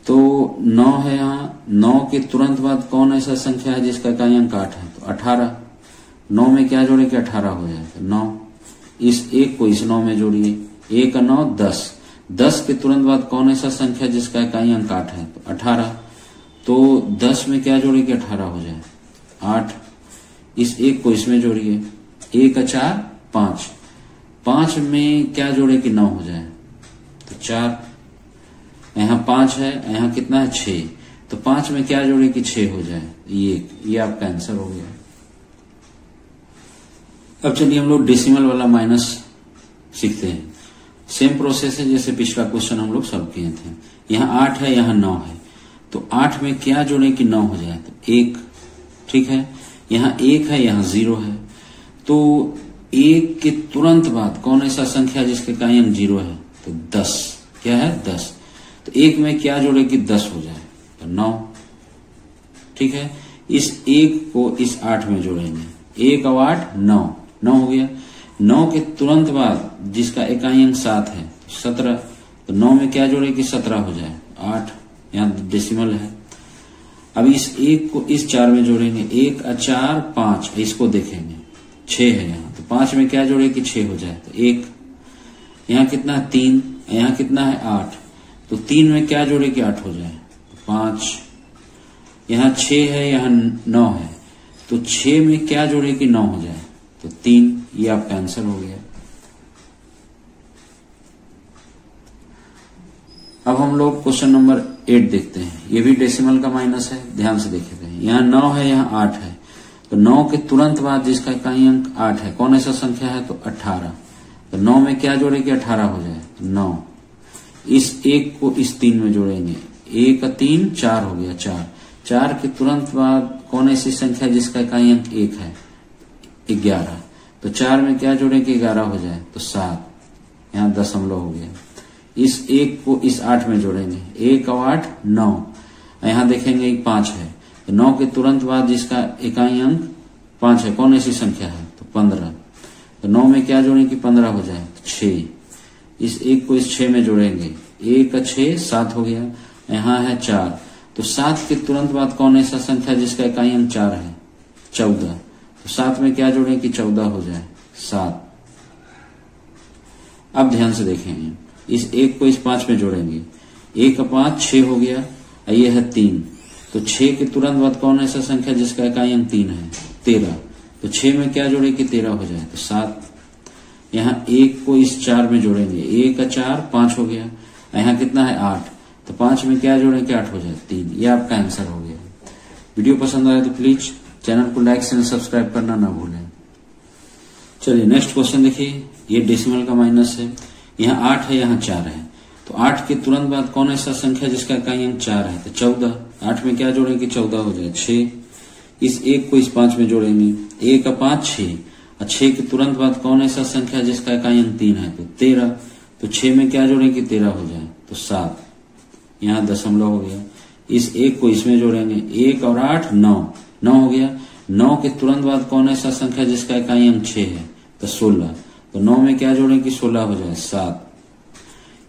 तो 9 है, यहाँ 9 के तुरंत बाद कौन ऐसा संख्या है जिसका इकाई अंक 8 है? तो 18। 9 में क्या जोड़े कि 18 हो जाए? तो 9। इस 1 को इस 9 में जोड़िए, 1 9 10 10 के तुरंत बाद कौन ऐसा संख्या जिसका इकाई अंक 8 है? तो 18। तो 10 में क्या जोड़े कि 18 हो जाए? 8। इस 1 को इसमें जोड़िए, 1 4 5। 5 में क्या जोड़े कि 9 हो जाए? तो 4। यहाँ 5 है, यहाँ कितना है? 6। तो 5 में क्या जोड़े कि 6 हो जाए? ये आपका आंसर हो गया। अब चलिए हम लोग डेसिमल वाला माइनस सीखते हैं। सेम प्रोसेस है जैसे पिछला क्वेश्चन हम लोग सॉल्व किए थे। यहाँ 8 है, यहाँ 9 है। तो 8 में क्या जोड़े कि 9 हो जाए? तो 1। ठीक है, यहाँ 1 है, यहाँ 0 है। तो 1 के तुरंत बाद कौन ऐसा संख्या जिसके इकाई अंक 0 है? तो 10। क्या है? 10। तो 1 में क्या जोड़े कि 10 हो जाए? तो 9। ठीक है, इस 1 को इस 8 में जोड़ेंगे, 1 और 8 9 9 हो गया। 9 के तुरंत बाद जिसका इकाई अंक 7 है 17। तो 9 में क्या जोड़े कि 17 हो जाए? 8। यहाँ डेसिमल है। अब इस 1 को इस 4 में जोड़ेंगे, 1 और 4 5। इसको देखेंगे, 6 है यहाँ। तो 5 में क्या जोड़े कि 6 हो जाए? तो 1। यहाँ कितना है? 3। यहाँ कितना है? 8। तो 3 में क्या जोड़े कि 8 हो जाए? तो 5। यहाँ 6 है, यहाँ 9 है। तो 6 में क्या जोड़े कि 9 हो जाए, तो 3, ये आपका आंसर हो गया। अब हम लोग क्वेश्चन नंबर 8 देखते हैं। ये भी डेसिमल का माइनस है, ध्यान से देखते हैं। यहाँ 9 है, यहाँ 8 है, तो 9 के तुरंत बाद जिसका इकाई अंक 8 है, कौन ऐसा संख्या है, तो 18। तो 9 में क्या जोड़े कि 18 हो जाए, तो 9। इस 1 को इस 3 में जोड़ेंगे, 1 3 4 हो गया, 4। 4 के तुरंत बाद कौन ऐसी संख्या जिसका इकाई अंक 1 है, 11। तो 4 में क्या जोड़े कि 11 हो जाए, तो 7। यहाँ दशमलव हो गया। इस 1 को इस 8 में जोड़ेंगे, 1 और 8 9। यहाँ देखेंगे 1 5 है, तो 9 के तुरंत बाद जिसका इकाई अंक 5 है, कौन ऐसी संख्या है, तो 15। तो 9 में क्या जोड़ें कि 15 हो जाए, तो 6। इस 1 को इस 6 में जोड़ेंगे, 1 6 7 हो गया। यहाँ है 4, तो 7 के तुरंत बाद कौन ऐसा संख्या जिसका इकाई अंक 4 है, 14। तो 7 में क्या जोड़ें कि 14 हो जाए, 7। अब ध्यान से देखेंगे, इस 1 को इस 5 में जोड़ेंगे, 1 5 6 हो गया, ये है 3। तो 6 के तुरंत बाद कौन ऐसा संख्या जिसका इकाई अंक 3 है, 13। तो 6 में क्या जोड़े कि 13 हो जाए, तो 7। यहाँ 1 को इस 4 में जोड़ेंगे, 1 4 5 हो गया। यहाँ कितना है 8, तो 5 में क्या जोड़े कि 8 हो जाए, 3। ये आपका आंसर हो गया। वीडियो पसंद आया तो प्लीज चैनल को लाइक एंड सब्सक्राइब करना ना भूलें। चलिए नेक्स्ट क्वेश्चन देखिए। ये डेसिमल का माइनस है, यहाँ 8 है, यहाँ 4 है। तो 8 के तुरंत बाद कौन ऐसा संख्या जिसका इकाई अंक 4 है, तो 14। 8 में क्या जोड़ें कि 14 हो जाए, 6। इस 1 को इस 5 में जोड़ेंगे, 1 5 6। और 6 के तुरंत बाद कौन ऐसा संख्या जिसका इकाई अंक 3 है, तो 13। तो 6 में क्या जोड़ें कि 13 हो जाए, तो 7। यहाँ दशमलव हो गया। इस 1 को इसमें जोड़ेंगे, 1 और 8 9 9 हो गया। 9 के तुरंत बाद कौन ऐसा संख्या जिसका इकाई अंक 6 है, तो 16। तो 9 में क्या जोड़ें कि 16 हो जाए, 7।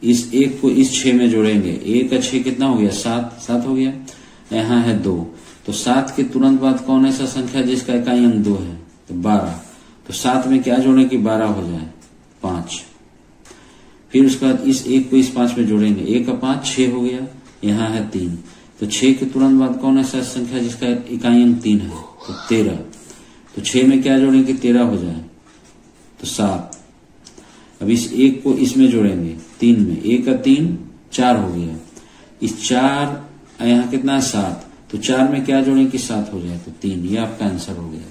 इस 1 को इस 6 में जोड़ेंगे, 1 6 कितना हो गया, 7 7 हो गया। यहाँ है 2। तो 7 के तुरंत बाद कौन ऐसा संख्या जिसका इकाई अंक 2 है, तो 12। तो 7 में क्या जोड़ें कि 12 हो जाए, 5। फिर उसके बाद इस 1 को इस 5 में जोड़ेंगे, 1 5 6 हो गया। यहाँ है 3। तो 6 के तुरंत बाद कौन ऐसा संख्या जिसका इकाई अंक 3 है, तो 13। तो 6 में क्या जोड़ें कि 13 हो जाए, तो 7। अब इस 1 को इसमें जोड़ेंगे, 3 में, 1 3 4 हो गया। इस 4 यहाँ कितना है, 7। तो 4 में क्या जोड़ें कि 7 हो जाए, तो 3। ये आपका आंसर हो गया।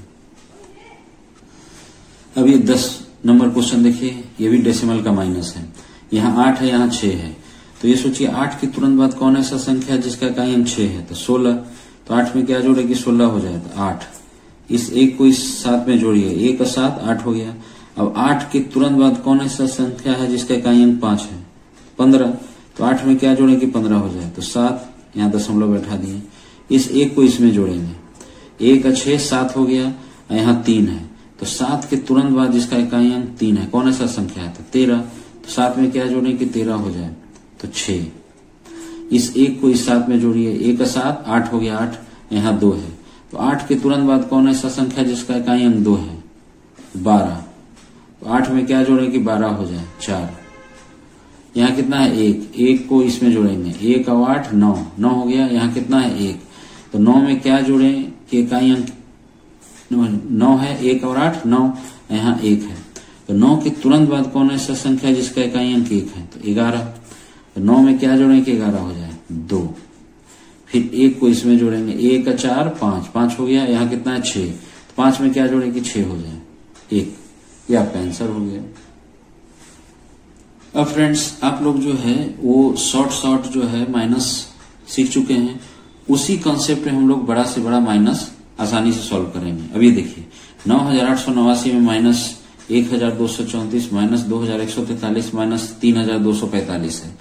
अब ये 10 नंबर क्वेश्चन देखिए। ये भी डेसिमल का माइनस है, यहाँ 8 है, यहाँ 6 है। तो ये सोचिए 8 के तुरंत बाद कौन ऐसा संख्या जिसका इकाई अंक 6 है, तो 16। तो 8 में क्या जोड़े कि 16 हो जाए, तो 8। इस 1 को इस 7 में जोड़िए, 1 7 8 हो गया। अब 8 के तुरंत बाद कौन ऐसा संख्या है जिसका इकाई अंक 5 है, 15। तो 8 में क्या जोड़े कि 15 हो जाए, तो 7। यहाँ दशमलव बैठा दिए। इस 1 को इसमें जोड़ेंगे, 1 6 7 हो गया। यहाँ 3 है। तो 7 के तुरंत बाद जिसका इकाई अंक 3 है, कौन ऐसा संख्या है, तो 13। तो 7 में क्या जोड़े कि 13 हो जाए, तो 6। इस 1 को इस 7 में जोड़िए, 1 7 8 हो गया, 8। यहाँ 2 है। तो 8 के तुरंत बाद कौन ऐसा संख्या जिसका इकाई अंक 2 है, 12। तो 8 में क्या जोड़े कि 12 हो जाए, 4। यहाँ कितना है, 1 को इसमें जोड़ेंगे, 1 और 8 9 9 हो गया। यहाँ कितना है, 1। तो 9 में क्या जोड़े कि इकाई अंक 9 है, 1 और 8 9। यहाँ 1 है। तो 9 के तुरंत बाद कौन ऐसा संख्या जिसका इकाई अंक 1 है, तो 11। तो 9 में क्या जोड़ें कि 11 हो जाए, 2। फिर 1 को इसमें जोड़ेंगे, 1 4 5 5 हो गया। यहाँ कितना है, 6। तो 5 में क्या जोड़े कि 6 हो जाए, 1। ये आपका आंसर हो गया। अब फ्रेंड्स आप लोग जो है वो शॉर्ट जो है माइनस सीख चुके हैं। उसी कॉन्सेप्ट में हम लोग बड़ा से बड़ा माइनस आसानी से सॉल्व करेंगे। अब ये देखिए 9889 में माइनस 1234 माइनस 2143 माइनस 3245 है।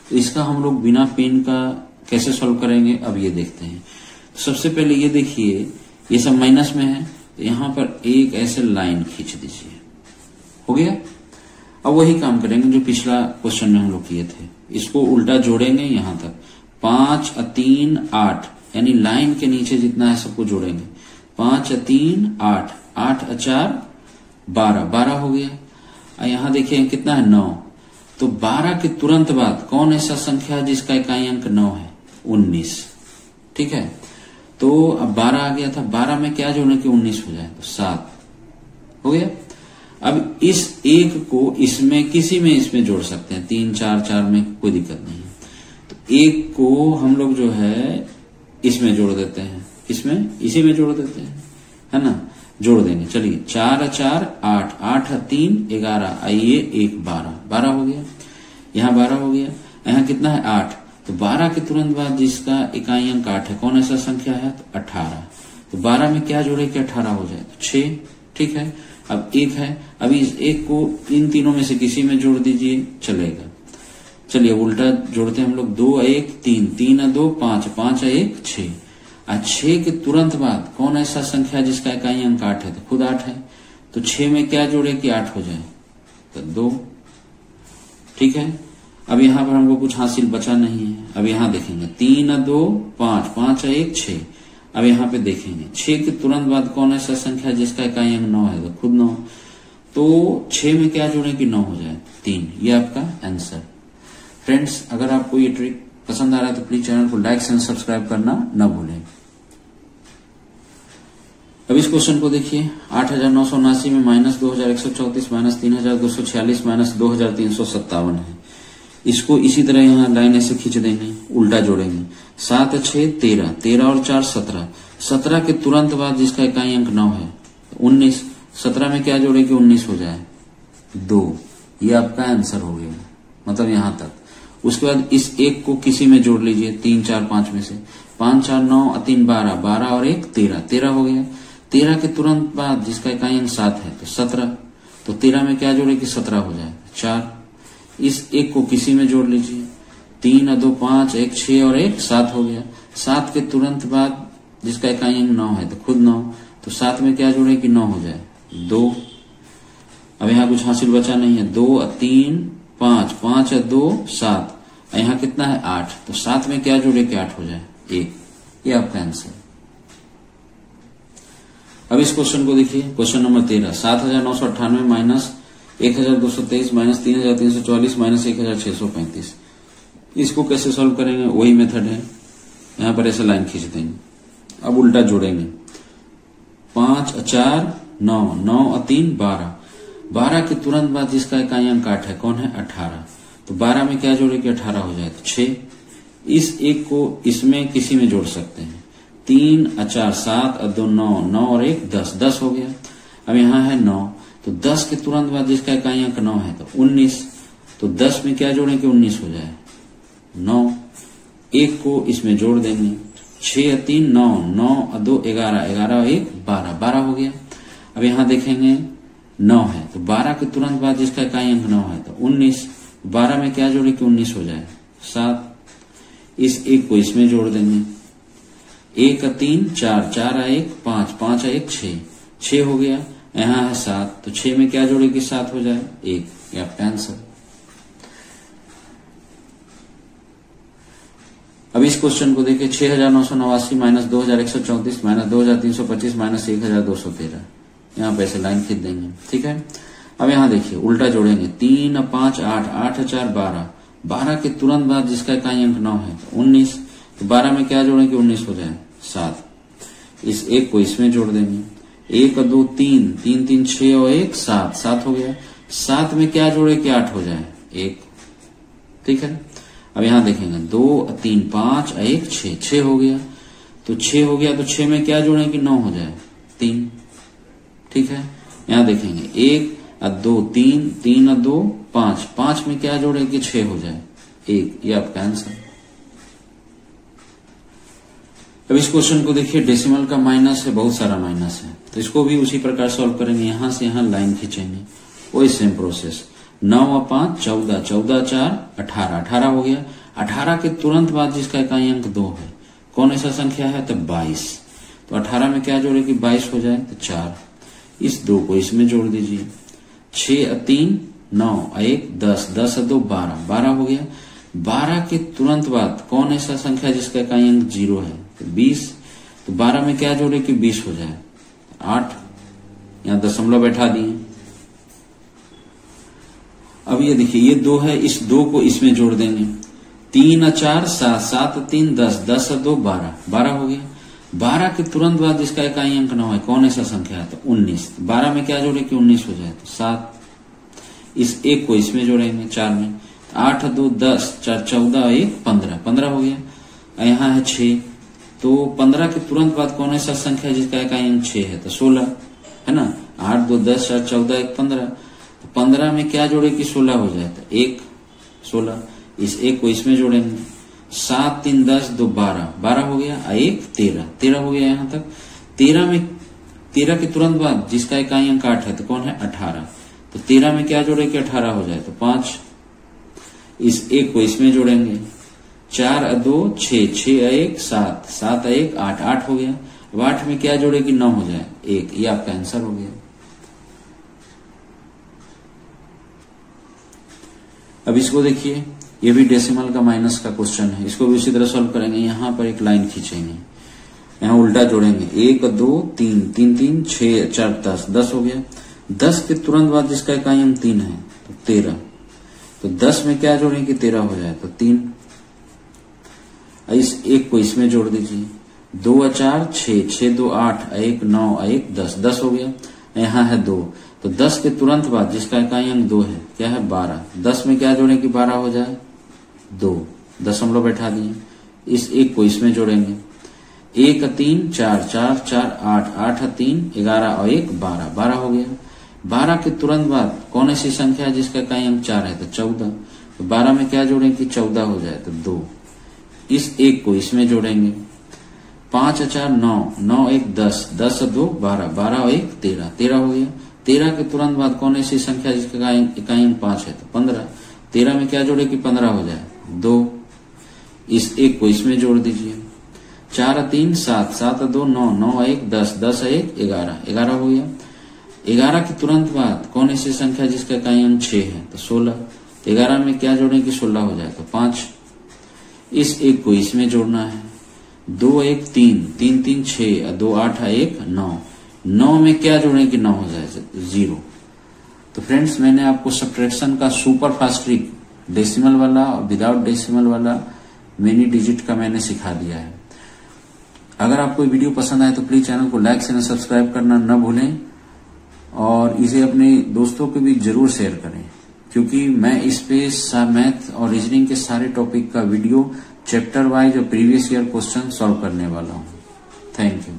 तो इसका हम लोग बिना पेन का कैसे सॉल्व करेंगे, अब ये देखते हैं। तो सबसे पहले ये देखिए, ये सब माइनस में है, तो यहाँ पर एक ऐसे लाइन खींच दीजिए, हो गया। अब वही काम करेंगे जो पिछला क्वेश्चन में हम लोग किए थे। इसको उल्टा जोड़ेंगे यहां तक, 5 3 8, यानी लाइन के नीचे जितना है सबको जोड़ेंगे। 5 3 8 8 4 12 12 हो गया। और यहां देखिए कितना है, 9। तो 12 के तुरंत बाद कौन ऐसा संख्या जिसका इकाई अंक 9 है, 19। ठीक है। तो अब 12 आ गया था, 12 में क्या जोड़े कि 19 हो जाए, तो 7 हो गया। अब इस 1 को इसमें किसी में इसमें जोड़ सकते हैं, 3 4 4 में कोई दिक्कत नहीं है। तो 1 को हम लोग जो है इसमें जोड़ देते हैं, इसमें इसी में जोड़ देते हैं, है ना, जोड़ देंगे। चलिए 4 4 8 8 3 11, आइए 1 12, 12 हो गया, यहाँ 12 हो गया, यहाँ कितना है 8। तो 12 के तुरंत बाद जिसका इकाई अंक 8 है, कौन ऐसा संख्या है, तो 18। तो 12 में क्या जोड़े कि 18 हो जाए, तो 6। ठीक है, अब 1 है, अभी इस 1 को इन तीनों में से किसी में जोड़ दीजिए, चलेगा। चलिए उल्टा जोड़ते हैं हम लोग, 2 1 3 3 2 5 5 1 6। 6 के तुरंत बाद कौन ऐसा संख्या जिसका इकाई अंक 8 है, तो खुद 8 है। तो 6 में क्या जोड़े कि 8 हो जाए, तो 2। ठीक है, अब यहाँ पर हमको कुछ हासिल बचा नहीं है। अब यहाँ देखेंगे 3 2 5 5 1 6। अब यहाँ पे देखेंगे 6 के तुरंत बाद कौन ऐसा संख्या जिसका इकाई अंक 9 है, तो खुद 9। तो 6 में क्या जोड़े कि 9 हो जाए, 3। ये आपका आंसर। फ्रेंड्स, अगर आपको ये ट्रिक पसंद आ रहा है तो प्लीज चैनल को लाइक एंड सब्सक्राइब करना न भूलें। अब इस क्वेश्चन को देखिए, 8979 में -2134 -3246 -2357 है। इसको इसी तरह यहाँ लाइन ऐसे खींच देंगे, उल्टा जोड़ेंगे। 7 6 13, 13 और 4 17, 17 के तुरंत बाद जिसका इकाई अंक 9 है, 19। 17 में क्या जोड़े कि 19 हो जाए, 2। ये आपका आंसर हो गया, मतलब यहां तक। उसके बाद इस 1 को किसी में जोड़ लीजिए, 3 4 5 में से। 5 4 9 3 12, 12 और 1 13, 13 हो गया। 13 के तुरंत बाद जिसका इकाई अंक 7 है, तो 17। तो 13 में क्या जोड़े कि 17 हो जाए, 4। इस 1 को किसी में जोड़ लीजिए, 3 2 5 1 6 और 1 7 हो गया। 7 के तुरंत बाद जिसका इकाई अंक 9 है, तो खुद 9। तो 7 में क्या जोड़े कि 9 हो जाए, 2। अब यहाँ कुछ हासिल बचा नहीं है, 2 3 5 5 2 7, यहाँ कितना है 8। तो 7 में क्या जोड़े कि 8 हो जाए, 1। ये आपका आंसर। अब इस क्वेश्चन को देखिए, question number 13, 7998 minus 1223 minus 3344 minus 1635। इसको कैसे सॉल्व करेंगे, वही मेथड है। यहां पर ऐसे लाइन खींच देंगे, अब उल्टा जोड़ेंगे। 5 4 9 9 3 12, 12 के तुरंत बाद जिसका इकाई अंक 8 है, कौन है, 18। तो 12 में क्या जोड़े कि 18 हो जाए, तो 6। इस 1 को इसमें किसी में जोड़ सकते हैं, 3 4 7 2 9 9 और 1 10, 10 हो गया। अब यहाँ है 9, तो 10 के तुरंत बाद जिसका इकाई अंक 9 है, तो 19। तो 10 में क्या जोड़े कि 19 हो जाए, 9। 1 को इसमें जोड़ देंगे, 6 3 9 9 2 11 11 1 12, 12 हो गया। अब यहाँ देखेंगे 9 है, तो 12 के तुरंत बाद जिसका इकाई अंक 9 है, तो 19। 12 में क्या जोड़े कि 19 हो जाए, 7। इस 1 को इसमें जोड़ देंगे, 1 3 4 4 1 5 5 1 6, 6 हो गया। यहाँ है 7, तो 6 में क्या जोड़े कि 7 हो जाए, 1। ये आपका आंसर। अब इस क्वेश्चन को देखिए, 6989 माइनस 2134 माइनस 2325 माइनस 1213। यहाँ पे ऐसे लाइन खींच देंगे, ठीक है। अब यहाँ देखिए उल्टा जोड़ेंगे, 3 5 8 8 4 12, 12 के तुरंत बाद जिसका इकाई अंक 9 है, 19। तो 12 में क्या जोड़ें कि 19 हो जाए, 7। इस 1 को इसमें जोड़ देंगे, 1 2 3 3 3 6 और 1 7, 7 हो गया। 7 में क्या जोड़े कि 8 हो जाए, 1। ठीक है, अब यहां देखेंगे 2 3 5 1 6, 6 हो गया। तो 6 हो गया, तो 6 में क्या जोड़े कि 9 हो जाए, 3। ठीक है, यहां देखेंगे 1 2 3 3 2 5, 5 में क्या जोड़े कि 6 हो जाए, 1। ये आपका आंसर। अब इस क्वेश्चन को देखिए, डेसिमल का माइनस है, बहुत सारा माइनस है, तो इसको भी उसी प्रकार सॉल्व करेंगे। यहां से यहां लाइन खींचेंगे, वही सेम प्रोसेस। 9 5 14, 14 4 18, 18 हो गया। 18 के तुरंत बाद जिसका इकाई अंक 2 है, कौन ऐसा संख्या है, तो 22। तो 18 में क्या जोड़े कि 22 हो जाए, तो 4। इस 2 को इसमें जोड़ दीजिए, 6 3 9 1 10, 10 2 12, 12 हो गया। 12 के तुरंत बाद कौन ऐसा संख्या जिसका इकाई अंक 0 है, तो 20। तो 12 में क्या जोड़े कि 20 हो जाए, 8। यहां दशमलव बैठा दिए। अब ये देखिए, ये 2 है, इस 2 को इसमें जोड़ देंगे, 3 4 7 7 3 10, 10 2 12, 12 हो गया। 12 के तुरंत बाद जिसका इकाई अंक 9 है, कौन ऐसा संख्या है? तो 19। 12 में क्या जोड़े कि 19 हो जाए? तो 7। इस 1 को इसमें जोड़ेंगे 4 में, 8 2 10, 4 14, 1 15, 15 हो गया। यहाँ है 6, तो 15 के तुरंत बाद कौन ऐसा संख्या है जिसका इकाई अंक 6 है? तो 16 है ना। 8 2 10, 4 14, 1 15, तो 15 में क्या जोड़े कि 16 हो जाए? तो 1 16। इस 1 को इसमें जोड़ेंगे, 7 3 10, 2 12, 12 हो गया। 1 13, 13 हो गया यहाँ तक। 13 के तुरंत बाद जिसका इकाई अंक 8 है, तो कौन है? 18। तो 13 में क्या जोड़े कि 18 हो जाए? तो 5। इस 1 को इसमें जोड़ेंगे, 4 2 6, 6 1 7, 7 1 8, 8 हो गया। अब 8 में क्या जोड़े कि 9 हो जाए? 1। ये आपका आंसर हो गया। अब इसको देखिए, ये भी डेसिमल का माइनस का क्वेश्चन है। इसको भी उसी तरह सॉल्व करेंगे। यहां पर एक लाइन खींचेंगे, यहां उल्टा जोड़ेंगे, 1 2 3, 3 3 6 4 10, 10 हो गया। 10 के तुरंत बाद जिसका इकाई अंक 3 है, तो 13। तो 10 में क्या जोड़ें कि 13 हो जाए? तो 3। इस 1 को इसमें जोड़ दीजिए, 2 4 6, 6 2 8, 1 9, 1 10, 10 हो गया। यहाँ है 2, तो 10 के तुरंत बाद जिसका इकाई अंक 2 है, क्या है? 12। 10 में क्या जोड़ें कि 12 हो जाए? 2, दशमलव बैठा दिए। इस 1 को इसमें जोड़ेंगे, 1 3 4 4 4 8, 8 3 11 और 1 12, 12 हो गया। 12 के तुरंत बाद कौन ऐसी संख्या है जिसका इकाई अंक 4 है? तो 14। तो 12 में क्या जोड़ें कि 14 हो जाए? तो 2। इस 1 को इसमें जोड़ेंगे, 5 4 9, 9 1 10, 10 2 12, 12 और 1 13, 13 हो गया। 13 के तुरंत बाद कौन ऐसी संख्या जिसका इकाई अंक 5 है? तो 15। 13 में क्या जोड़े कि 15 हो जाए? 2। इस 1 को इसमें जोड़ दीजिए, 4 3 7, 7 2 9, 9 1 10, 10 1 11, 11 हो गया। 11 के तुरंत बाद कौन ऐसी संख्या जिसका इकाई अंक 6 है? तो 16। 11 में क्या जोड़े कि 16 हो जाए? तो 5। इस 1 को इसमें जोड़ना है, 2 1 3, 3 3 6, 2 8 1 9, 9 में क्या जोड़े कि 9 हो जाए? 0। तो फ्रेंड्स, मैंने आपको सब्ट्रैक्शन का सुपर फास्ट ट्रिक, डेसिमल वाला और विदाउट डेसिमल वाला मिनी डिजिट का मैंने सिखा दिया है। अगर आपको वीडियो पसंद आए तो प्लीज चैनल को लाइक शेयर सब्सक्राइब करना न भूलें, और इसे अपने दोस्तों को भी जरूर शेयर करें, क्योंकि मैं इस पे मैथ और रीजनिंग के सारे टॉपिक का वीडियो चैप्टर वाइज और प्रीवियस ईयर क्वेश्चन सॉल्व करने वाला हूं। Thank you.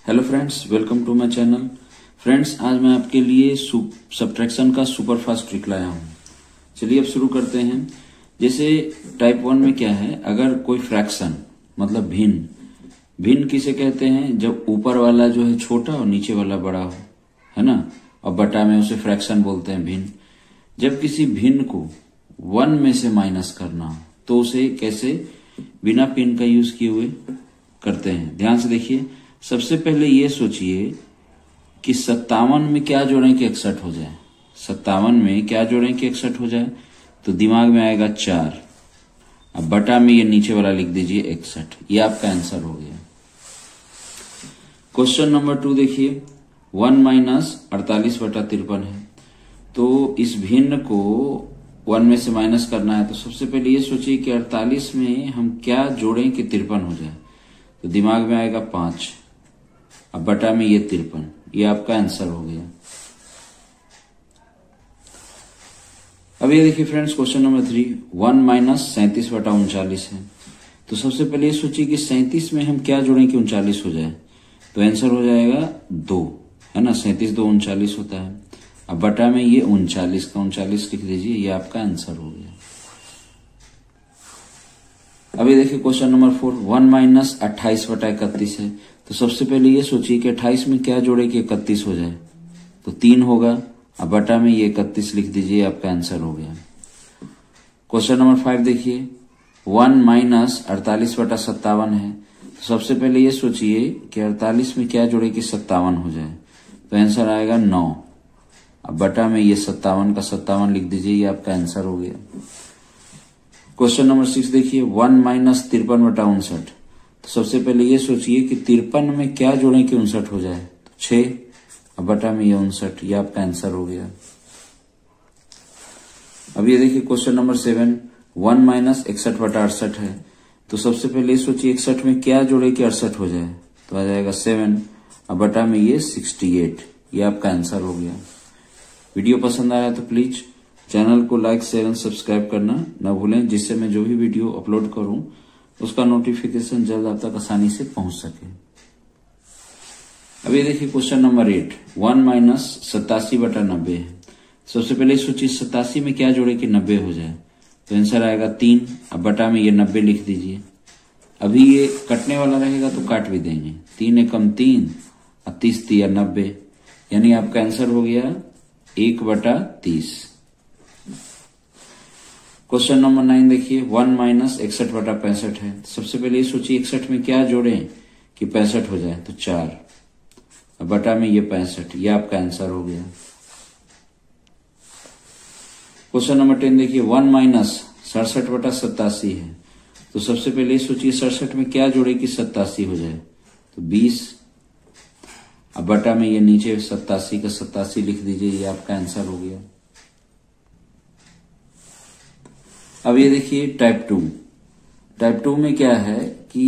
Hello friends, welcome to my channel. Friends, आज मैं आपके लिए सब्ट्रैक्शन का सुपर फास्ट ट्रिक लाया हूं। चलिए अब शुरू करते हैं। जैसे टाइप 1 में क्या है, अगर कोई फ्रैक्शन मतलब भिन्न किसे कहते हैं? जब ऊपर वाला जो है छोटा और नीचे वाला बड़ा हो, है ना, और बटा में उसे फ्रैक्शन बोलते हैं भिन्न। जब किसी भिन्न को 1 में से माइनस करना हो तो उसे कैसे बिना पिन का यूज किए हुए करते हैं? ध्यान से देखिए। सबसे पहले ये सोचिए कि 57 में क्या जोड़ें कि 61 हो जाए? 57 में क्या जोड़ें कि 61 हो जाए? तो दिमाग में आएगा 4। अब बटा में ये नीचे वाला लिख दीजिए 61। ये आपका आंसर हो गया। क्वेश्चन नंबर 2 देखिए, 1 माइनस 48 बटा 53 है। तो इस भिन्न को 1 में से माइनस करना है, तो सबसे पहले ये सोचिए कि 48 में हम क्या जोड़ें कि 53 हो जाए? तो दिमाग में आएगा 5। अब बटा में ये 53। ये आपका आंसर हो गया। अब ये देखिए फ्रेंड्स, क्वेश्चन नंबर 3, 1 माइनस 37 बटा 39 है। तो सबसे पहले ये सोचिए कि 37 में हम क्या जोड़ें कि 39 हो जाए? तो आंसर हो जाएगा 2, है ना। 37 2 39 होता है। अब बटा में ये 39 का 39 लिख दीजिए। ये आपका आंसर हो गया। अब ये देखिए क्वेश्चन नंबर 4, 1 माइनस 28 बटा 31 है। तो सबसे पहले ये सोचिए कि 28 में क्या जोड़े कि 31 हो जाए? तो 3 होगा। अब बटा में ये 31 लिख दीजिए। आपका आंसर हो गया। क्वेश्चन नंबर 5 देखिए, 1 माइनस 48 बटा 57 है। तो सबसे पहले ये सोचिए कि 48 में क्या जोड़े कि 57 हो जाए? तो आंसर आएगा 9। अब बटा में ये 57 का 57 लिख दीजिए। ये आपका आंसर हो गया। क्वेश्चन नंबर 6 देखिए, 1 माइनस 53 बटा 59। तो सबसे पहले ये सोचिए कि 53 में क्या जोड़ें कि 59 हो जाए? तो 6। अब बटा में ये 59। ये आपका आंसर हो गया। अब ये देखिए क्वेश्चन नंबर 7, 1 माइनस 61 बटा 68 है। तो सबसे पहले सोचिए 61 में क्या जोड़े कि 68 हो जाए, तो आ जाएगा 7 अब बटा में ये 68। ये आपका आंसर हो गया। वीडियो पसंद आया तो प्लीज चैनल को लाइक शेयर एंड सब्सक्राइब करना न भूलें, जिससे मैं जो भी वीडियो अपलोड करूं उसका नोटिफिकेशन जल्द आप तक आसानी से पहुंच सके। अब ये देखिए क्वेश्चन नंबर 8, 1 माइनस 87 बटा 90 है। सबसे पहले सोचिए 87 में क्या जोड़े कि 90 हो जाए, तो आंसर आएगा 3 अब बटा में ये 90 लिख दीजिए। अभी ये कटने वाला रहेगा तो काट भी देंगे, 3 एकम 3 और 30 दिया 90, यानी आपका आंसर हो गया 1 बटा 30। क्वेश्चन नंबर 9 देखिए 1 माइनस 61 बटा 65 है। सबसे पहले ये सोचिए 61 में क्या जोड़े कि 65 हो जाए, तो 4 अब बटा में ये 65, ये आपका आंसर हो गया। क्वेश्चन नंबर 10 देखिए 1 माइनस 67 बटा 87 है। तो सबसे पहले सोचिए 67 में क्या जोड़े कि 87 हो जाए, तो 20 अब बटा में ये नीचे 87 का 87 लिख दीजिए, ये आपका आंसर हो गया। अब ये देखिए टाइप 2 में क्या है कि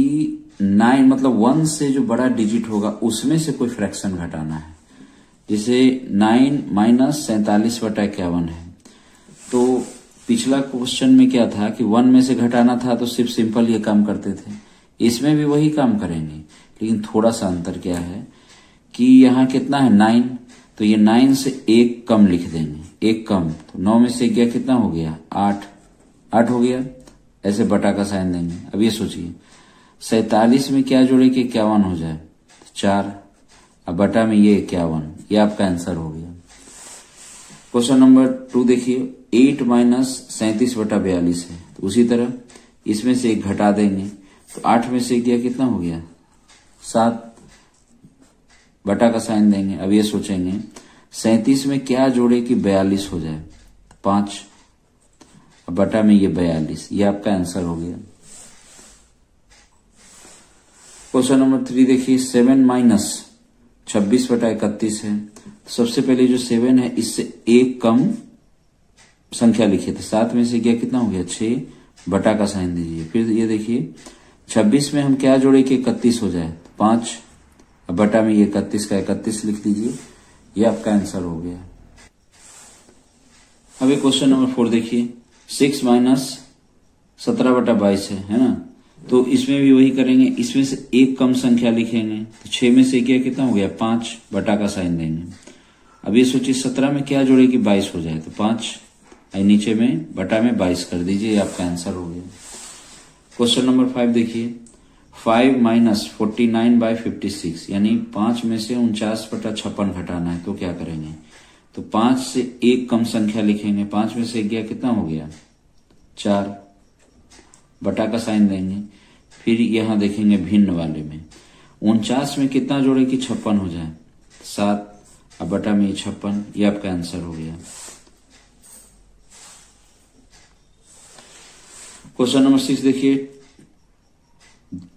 9 मतलब 1 से जो बड़ा डिजिट होगा उसमें से कोई फ्रैक्शन घटाना है। जैसे 9 माइनस 47 बटा 51 है। तो पिछला क्वेश्चन में क्या था कि 1 में से घटाना था तो सिर्फ सिंपल ये काम करते थे, इसमें भी वही काम करेंगे, लेकिन थोड़ा सा अंतर क्या है कि यहाँ कितना है 9, तो ये 9 से 1 कम लिख देंगे, 1 कम, तो 9 में से गया कितना हो गया 8 हो गया, ऐसे बटा का साइन देंगे। अब ये सोचिए 47 में क्या जोड़े कि 51 हो जाए, तो 4 अब बटा में ये 51, ये आपका आंसर हो गया। क्वेश्चन नंबर 2 देखिए 8 माइनस 37 बटा 42 है। तो उसी तरह इसमें से 1 घटा देंगे, तो 8 में से गया कितना हो गया 7 बटा का साइन देंगे। अब ये सोचेंगे 37 में क्या जोड़े कि 42 हो जाए, 5 अब बटा में ये 42, ये आपका आंसर हो गया। क्वेश्चन नंबर 3 देखिए 7 माइनस 26 बटा 31 है। सबसे पहले जो 7 है इससे 1 कम संख्या लिखिए, तो 7 में से गया कितना हो गया 6 बटा का साइन दीजिए। फिर ये देखिए 26 में हम क्या जोड़े कि 31 हो जाए, तो 5 अब बटा में ये 31 का 31 लिख दीजिए, ये आपका आंसर हो गया। अब क्वेश्चन नंबर 4 देखिए 6 माइनस 17 बटा 22 है ना। तो इसमें भी वही करेंगे, इसमें से 1 कम संख्या लिखेंगे, तो 6 में से गया कितना हो गया 5 बटा का साइन देंगे। अब ये सोचिए 17 में क्या जोड़े कि 22 हो जाए, तो 5 नीचे में बटा में 22 कर दीजिए, ये आपका आंसर हो गया। क्वेश्चन नंबर 5 देखिए 5 माइनस 49 बाई 56, यानी 5 में से 49 बटा 56 घटाना है, तो क्या करेंगे, तो 5 से 1 कम संख्या लिखेंगे, 5 में से गया कितना हो गया 4 बटा का साइन देंगे। फिर यहां देखेंगे भिन्न वाले में 49 में कितना जोड़े कि 56 हो जाए, 7 अब बटा में 56, ये आपका आंसर हो गया। क्वेश्चन नंबर 6 देखिए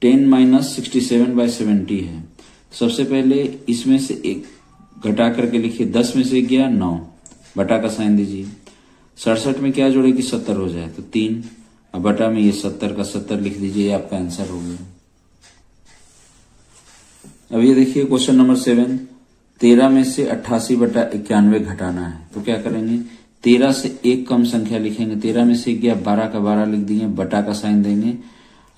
10 माइनस 67 बाई 70 है। सबसे पहले इसमें से 1 घटा करके लिखिए, 10 में से गया 9 बटा का साइन दीजिए। 67 में क्या जोड़े कि 70 हो जाए, तो 3 अब बटा में ये 70 का 70 लिख दीजिए, ये आपका आंसर हो गया। अब ये देखिए क्वेश्चन नंबर 7 13 में से 88 बटा 91 घटाना है, तो क्या करेंगे 13 से 1 कम संख्या लिखेंगे, 13 में से गया 12 का 12 लिख दिए, बटा का साइन देंगे।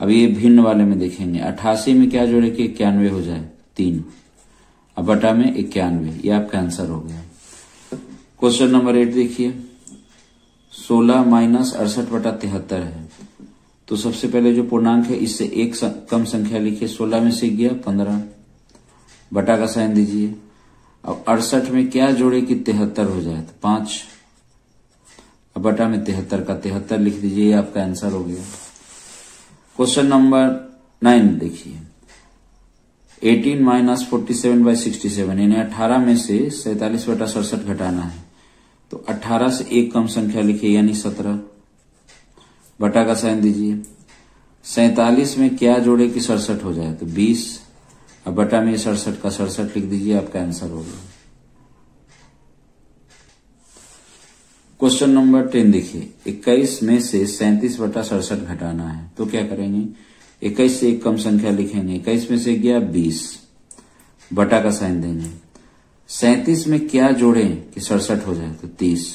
अब ये भिन्न वाले में देखेंगे 88 में क्या जोड़े कि 91 हो जाए, 3 अब बटा में 91, ये आपका आंसर हो गया। क्वेश्चन नंबर 8 देखिए 16 माइनस 68 बटा 73 है। तो सबसे पहले जो पूर्णांक है इससे 1 कम संख्या लिखिए, 16 में से गया 15 बटा का साइन दीजिए। अब 68 में क्या जोड़े कि 73 हो जाए, तो 5 अब बटा में 73 का 73 लिख दीजिए, ये आपका आंसर हो गया। क्वेश्चन नंबर 9 देखिए 18 माइनस 47 बाई 67, यानी 18 में से 47 बटा 67 घटाना है, तो 18 से 1 कम संख्या लिखिए, यानी 17 बटा का साइन दीजिए। 47 में क्या जोड़े कि 67 हो जाए, तो 20 अब बटा में 67 का 67 लिख दीजिए, आपका आंसर हो गया। क्वेश्चन नंबर 10 देखिए 21 में से 37 बटा 67 घटाना है, तो क्या करेंगे 21 से एक कम संख्या लिखेंगे, 21 में से गया 20, बटा का साइन देंगे। 37 में क्या जोड़ें कि 67 हो जाए, तो 30,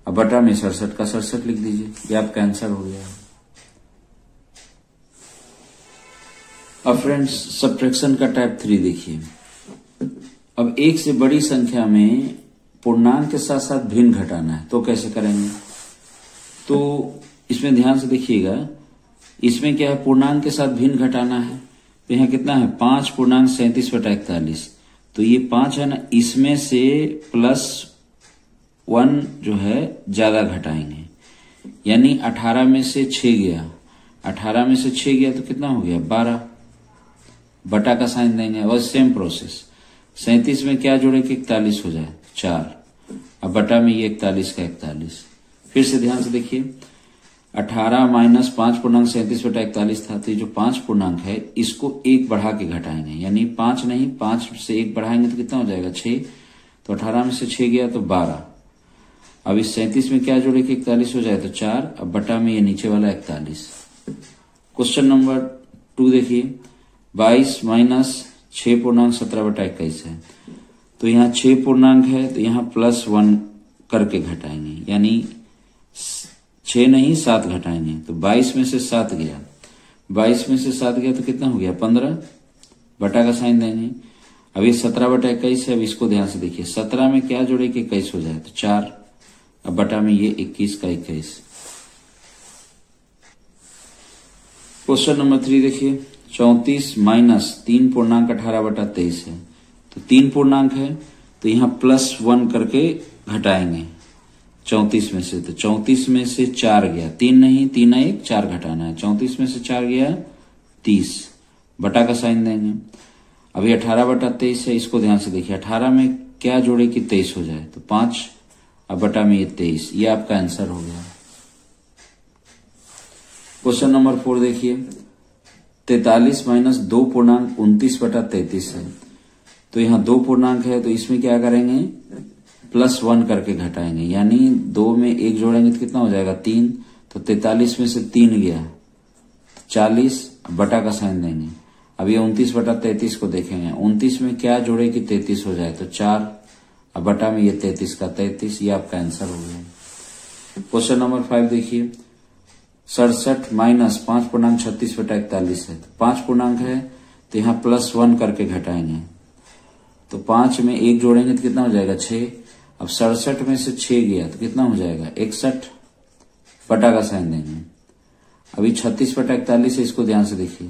अब बटा में 67 का 67 लिख दीजिए, ये आपका आंसर हो गया। अब फ्रेंड्स सब्ट्रैक्शन का टाइप 3 देखिए। अब एक से बड़ी संख्या में पूर्णांक के साथ साथ भिन्न घटाना है, तो कैसे करेंगे? तो इसमें ध्यान से देखिएगा, इसमें क्या है, पूर्णांक के साथ भिन्न घटाना है। तो यहाँ कितना है, 5 पूर्णांक 37/41, तो ये 5 है ना, इसमें से +1 जो है ज्यादा घटाएंगे, यानी 18 में से 6 गया, 18 में से 6 गया तो कितना हो गया, 12, बटा का साइन देंगे। और सेम प्रोसेस 37 में क्या जोड़े कि 41 हो जाए, 4, अब बटा में ये 41 का 41। फिर से ध्यान से देखिए, 18 माइनस 5 पूर्णांक 37/41 था, तो ये जो 5 पूर्णांक है इसको 1 बढ़ा के घटाएंगे, यानी 5 नहीं, 5 से 1 बढ़ाएंगे तो कितना हो जाएगा, 6, तो 18 में से 6 गया तो 12। अब इस 37 में क्या जोड़े कि 41 हो जाए तो 4, अब बटा में ये नीचे वाला 41। क्वेश्चन नंबर 2 देखिए, 22 माइनस 6 पूर्णांक 17/21 है, तो यहाँ 6 पूर्णांक है तो यहाँ +1 करके घटाएंगे, यानी 6 नहीं 7 घटाएंगे, तो 22 में से 7 गया, 22 में से 7 गया तो कितना हो गया, 15, बटा का साइन देंगे। अब ये 17/21 है, अब इसको ध्यान से देखिए, 17 में क्या जोड़े कि 21 हो जाए तो 4, अब बटा में ये 21 का 21। क्वेश्चन नंबर 3 देखिए, 34 माइनस 3 पूर्णांक 18/23 है, तो 3 पूर्णांक है तो यहाँ +1 करके घटाएंगे 34 में से, तो 34 में से 4 गया, 3 नहीं, 3 1 4 घटाना है, 34 में से 4 गया 30, बटा का साइन देंगे। अभी 18/23 है, इसको ध्यान से देखिए, 18 में क्या जोड़े कि 23 हो जाए तो 5, अब बटा में ये 23, ये आपका आंसर हो गया। क्वेश्चन नंबर 4 देखिए, 43 माइनस 2 पूर्णांक 29/33 है, तो यहाँ 2 पूर्णांक है तो इसमें क्या करेंगे, +1 करके घटाएंगे, यानी 2 में 1 जोड़ेंगे तो कितना हो जाएगा, 3, तो 43 में से 3 गया 40, बटा का साइन देंगे। अब ये 29/33 को देखेंगे, 29 में क्या जोड़े कि 33 हो जाए तो 4, अब बटा में ये 33 का 33, ये आपका आंसर हो गया। क्वेश्चन नंबर 5 देखिए, 67 माइनस 5 पूर्णांक 36/41 है, तो 5 पूर्णांक है तो यहाँ +1 करके घटाएंगे, तो 5 में 1 जोड़ेंगे तो कितना हो जाएगा, 6, अब 67 में से 6 गया तो कितना हो जाएगा, 61, बटा का साइन देंगे। अभी 36/41 है, इसको ध्यान से देखिए,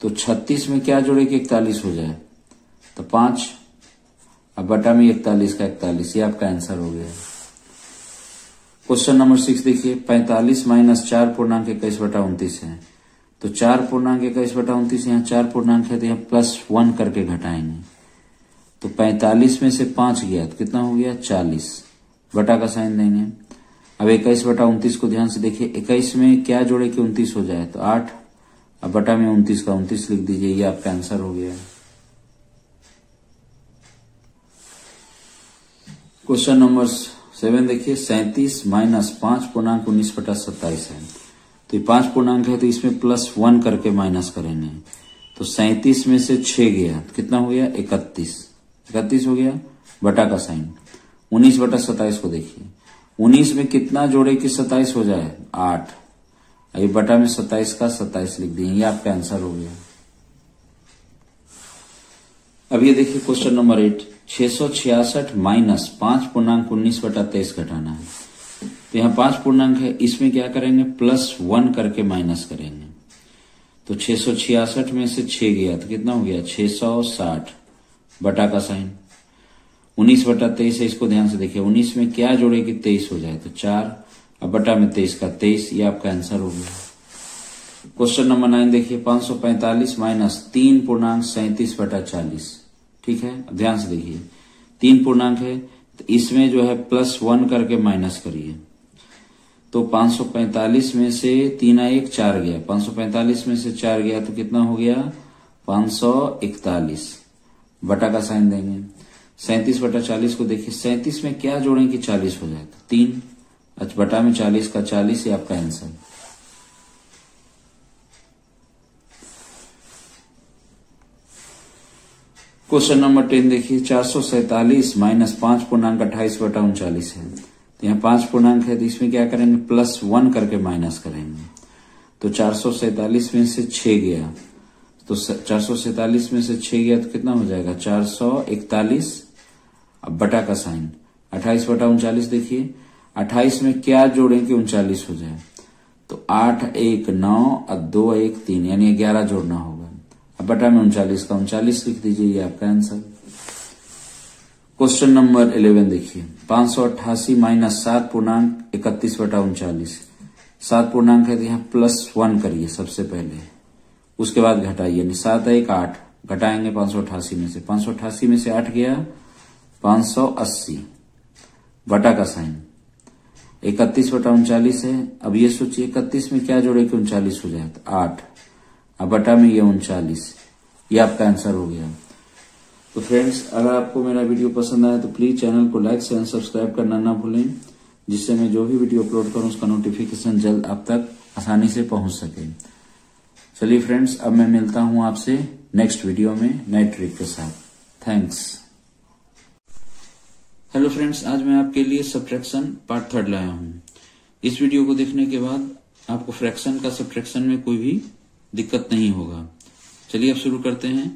तो 36 में क्या जोड़े कि 41 हो जाए तो 5, अब बटा में 41 का 41, ये आपका आंसर हो गया। क्वेश्चन नंबर 6 देखिए, 45 माइनस 4 पूर्णांक 21/29 है, तो 4 पूर्णांक 21/29, यहाँ 4 पूर्णांक है तो यहाँ +1 करके घटाएंगे, तो 45 में से 5 गया तो कितना हो गया, 40, बटा का साइन देंगे। अब 21/29 को ध्यान से देखिए, 21 में क्या जोड़े कि 29 हो जाए तो 8, अब बटा में 29 का 29 लिख दीजिए, ये आपका आंसर हो गया। क्वेश्चन नंबर 7 देखिए, 37 माइनस 5 पूर्णांक 19/27 है, तो ये 5 पूर्णांक है तो इसमें +1 करके माइनस करेंगे, तो 37 में से 6 गया तो कितना हो गया, 31 हो गया, बटा का साइन। 19/27 को देखिए, 19 में कितना जोड़े कि 27 हो जाए, 8, अभी बटा में 27 का 27 लिख दिए, ये आपका आंसर हो गया। अब ये देखिए क्वेश्चन नंबर 8, 666 माइनस 5 पूर्णांक 19/23 घटाना है, तो यहाँ 5 पूर्णांक है, इसमें क्या करेंगे, +1 करके माइनस करेंगे, तो 666 में से 6 गया तो कितना हो गया, 660, बटा का साइन। 19/23 है, इसको ध्यान से देखिए, 19 में क्या जोड़े कि 23 हो जाए तो 4, अब बटा में 23 का 23, ये आपका आंसर हो गया। क्वेश्चन नंबर 9 देखिए, 545 माइनस 3 पूर्णांक 37/40, ठीक है, अब ध्यान से देखिए, 3 पूर्णांक है तो इसमें जो है +1 करके माइनस करिए, तो 545 में से 3 1 4 गया, 545 में से 4 गया तो कितना हो गया, 541, बटा का साइन देंगे। 37/40 को देखिए, 37 में क्या जोड़ें कि 40 हो जाए तो 3, बटा में 40 का 40, ये आपका आंसर। क्वेश्चन नंबर 10 देखिए, 447 माइनस 5.28/39 है। तो यहाँ 5 पूर्णांक है, तो इसमें क्या करेंगे, +1 करके माइनस करेंगे। तो 447 में से 6 गया, तो 447 में से 6 गया तो कितना हो जाएगा, 441। अब बटा का साइन, 28/39 देखिए, 28 में क्या जोड़ें कि 39 हो जाए, तो 8 1 9 और 2 1 3 यानी 11 जोड़ना होगा। अब बटा में 39 का 39 लिख दीजिए, ये आपका आंसर। क्वेश्चन नंबर 11 देखिए, 588 माइनस 7.31/39। 7 पूर्णांक है तो यहाँ +1 करिए सबसे पहले, उसके बाद घटाइए, यानी 7 1 8 घटाएंगे 588 में से, 588 में से 8 गया 580, बटा का साइन, 31/39 है। अब ये सोचिए 31 में क्या जोड़े कि 39 हो जाए, तो 8, अब बटा में ये 39, ये आपका आंसर हो गया। तो फ्रेंड्स, अगर आपको मेरा वीडियो पसंद आया तो प्लीज चैनल को लाइक शेयर सब्सक्राइब करना ना भूलें, जिससे मैं जो भी वीडियो अपलोड करूं उसका नोटिफिकेशन जल्द आप तक आसानी से पहुंच सके। चलिए फ्रेंड्स, अब मैं मिलता हूं आपसे नेक्स्ट वीडियो में नए ट्रिक के साथ। थैंक्स। हेलो फ्रेंड्स, आज मैं आपके लिए सब्ट्रैक्शन पार्ट 3 लाया हूं। इस वीडियो को देखने के बाद आपको फ्रैक्शन का सब्ट्रैक्शन में कोई भी दिक्कत नहीं होगा। चलिए अब शुरू करते हैं।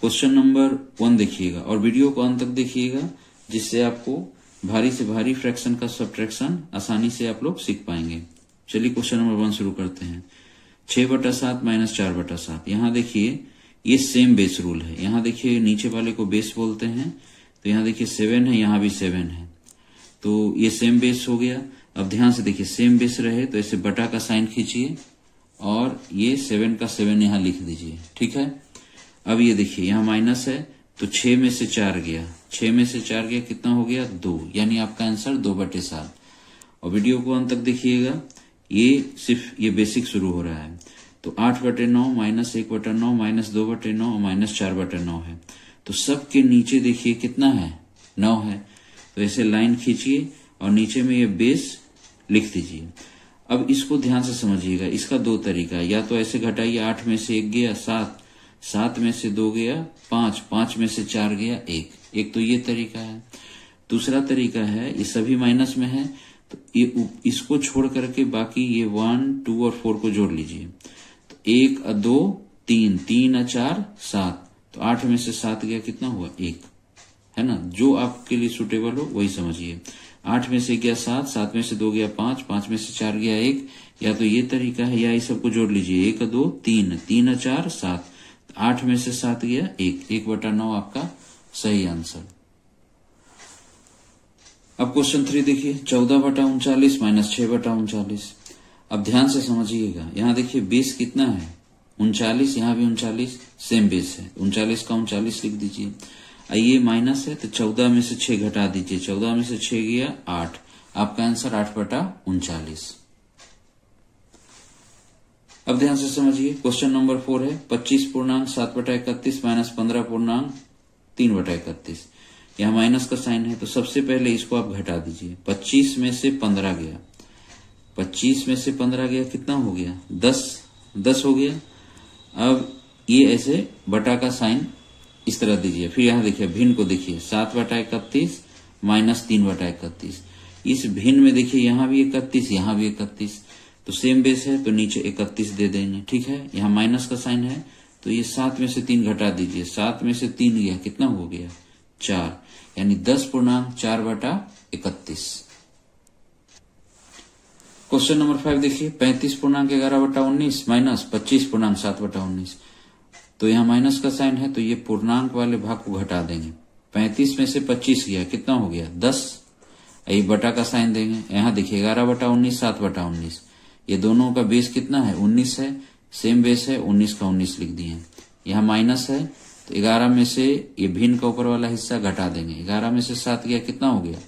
क्वेश्चन नंबर 1 देखिएगा और वीडियो को अंत तक देखिएगा, जिससे आपको भारी से भारी फ्रैक्शन का सब्ट्रैक्शन आसानी से आप लोग सीख पाएंगे। चलिए क्वेश्चन नंबर 1 शुरू करते हैं। 6/7 माइनस 4/7। यहाँ देखिए ये सेम बेस रूल है। यहाँ देखिए नीचे वाले को बेस बोलते हैं, तो यहाँ देखिए 7 है, यहाँ भी 7 है, तो ये सेम बेस हो गया। अब ध्यान से देखिए, सेम बेस रहे तो ऐसे बटा का साइन खींचिए और ये 7 का 7 यहाँ लिख दीजिए, ठीक है। अब ये देखिए यहाँ माइनस है, तो 6 में से 4 गया, 6 में से 4 गया, कितना हो गया 2, यानी आपका आंसर 2/7। और वीडियो को अंत तक देखिएगा, ये सिर्फ ये बेसिक शुरू हो रहा है। तो 8/9 माइनस 1/9 माइनस 2/9 और माइनस 4/9 है। तो सबके नीचे देखिए कितना है, 9 है, तो ऐसे लाइन खींचिए और नीचे में ये बेस लिख दीजिए। अब इसको ध्यान से समझिएगा, इसका 2 तरीका है, या तो ऐसे घटाइए, 8 में से 1 गया 7, 7 में से 2 गया 5, 5 में से 4 गया 1, एक तो ये तरीका है। दूसरा तरीका है, ये सभी माइनस में है, तो ये इसको छोड़ करके बाकी ये 1 2 और 4 को जोड़ लीजिए। तो 1 और 2 3, 3 और 4 7, तो 8 में से 7 गया, कितना हुआ 1, है ना। जो आपके लिए सुटेबल हो वही समझिए। 8 में से गया 7, 7 में से 2 गया 5, 5 में से 4 गया 1, या तो ये तरीका है या इस सबको जोड़ लीजिए, 1 2 3, 3 4 7, 8 में से 7 गया 1, 1/9 आपका सही आंसर। अब क्वेश्चन 3 देखिए, 14/39 माइनस 6/39। अब ध्यान से समझिएगा, यहाँ देखिए बेस कितना है 39, यहाँ भी 39 सेम बेस है, 39 का 39 लिख दीजिए। ये माइनस है तो 14 में से 6 घटा दीजिए, 14 में से 6 गया 8, आपका आंसर 8/39। अब ध्यान से समझिए, क्वेश्चन नंबर 4 है, 25.7/31 माइनस 15.3/31। यहाँ माइनस का साइन है, तो सबसे पहले इसको आप घटा दीजिए। 25 में से 15 गया, 25 में से 15 गया, कितना हो गया 10 हो गया। अब ये ऐसे बटा का साइन इस तरह दीजिए। फिर यहाँ देखिए भिन्न को देखिए, 7/31 माइनस 3/31। इस भिन्न में देखिए यहाँ भी 31, यहाँ भी 31, तो सेम बेस है तो नीचे 31 दे देंगे, ठीक है। यहाँ माइनस का साइन है, तो ये 7 में से 3 घटा दीजिए, 7 में से 3 गया, कितना हो गया 4, यानी 10.4/31। क्वेश्चन नंबर 5 देखिए, 35.11/19 माइनस 25.7/19। तो यहाँ माइनस का साइन है, तो ये पूर्णांक वाले भाग को घटा देंगे। 35 में से 25 गया, कितना हो गया 10, ये बटा का साइन देंगे। यहाँ देखिए 11/19 7/19, ये दोनों का बेस कितना है 19 है, सेम बेस है, 19 का 19 लिख दिए। यहाँ माइनस है, तो 11 में से ये भिन्न का ऊपर वाला हिस्सा घटा देंगे, 11 में से 7 गया, कितना हो गया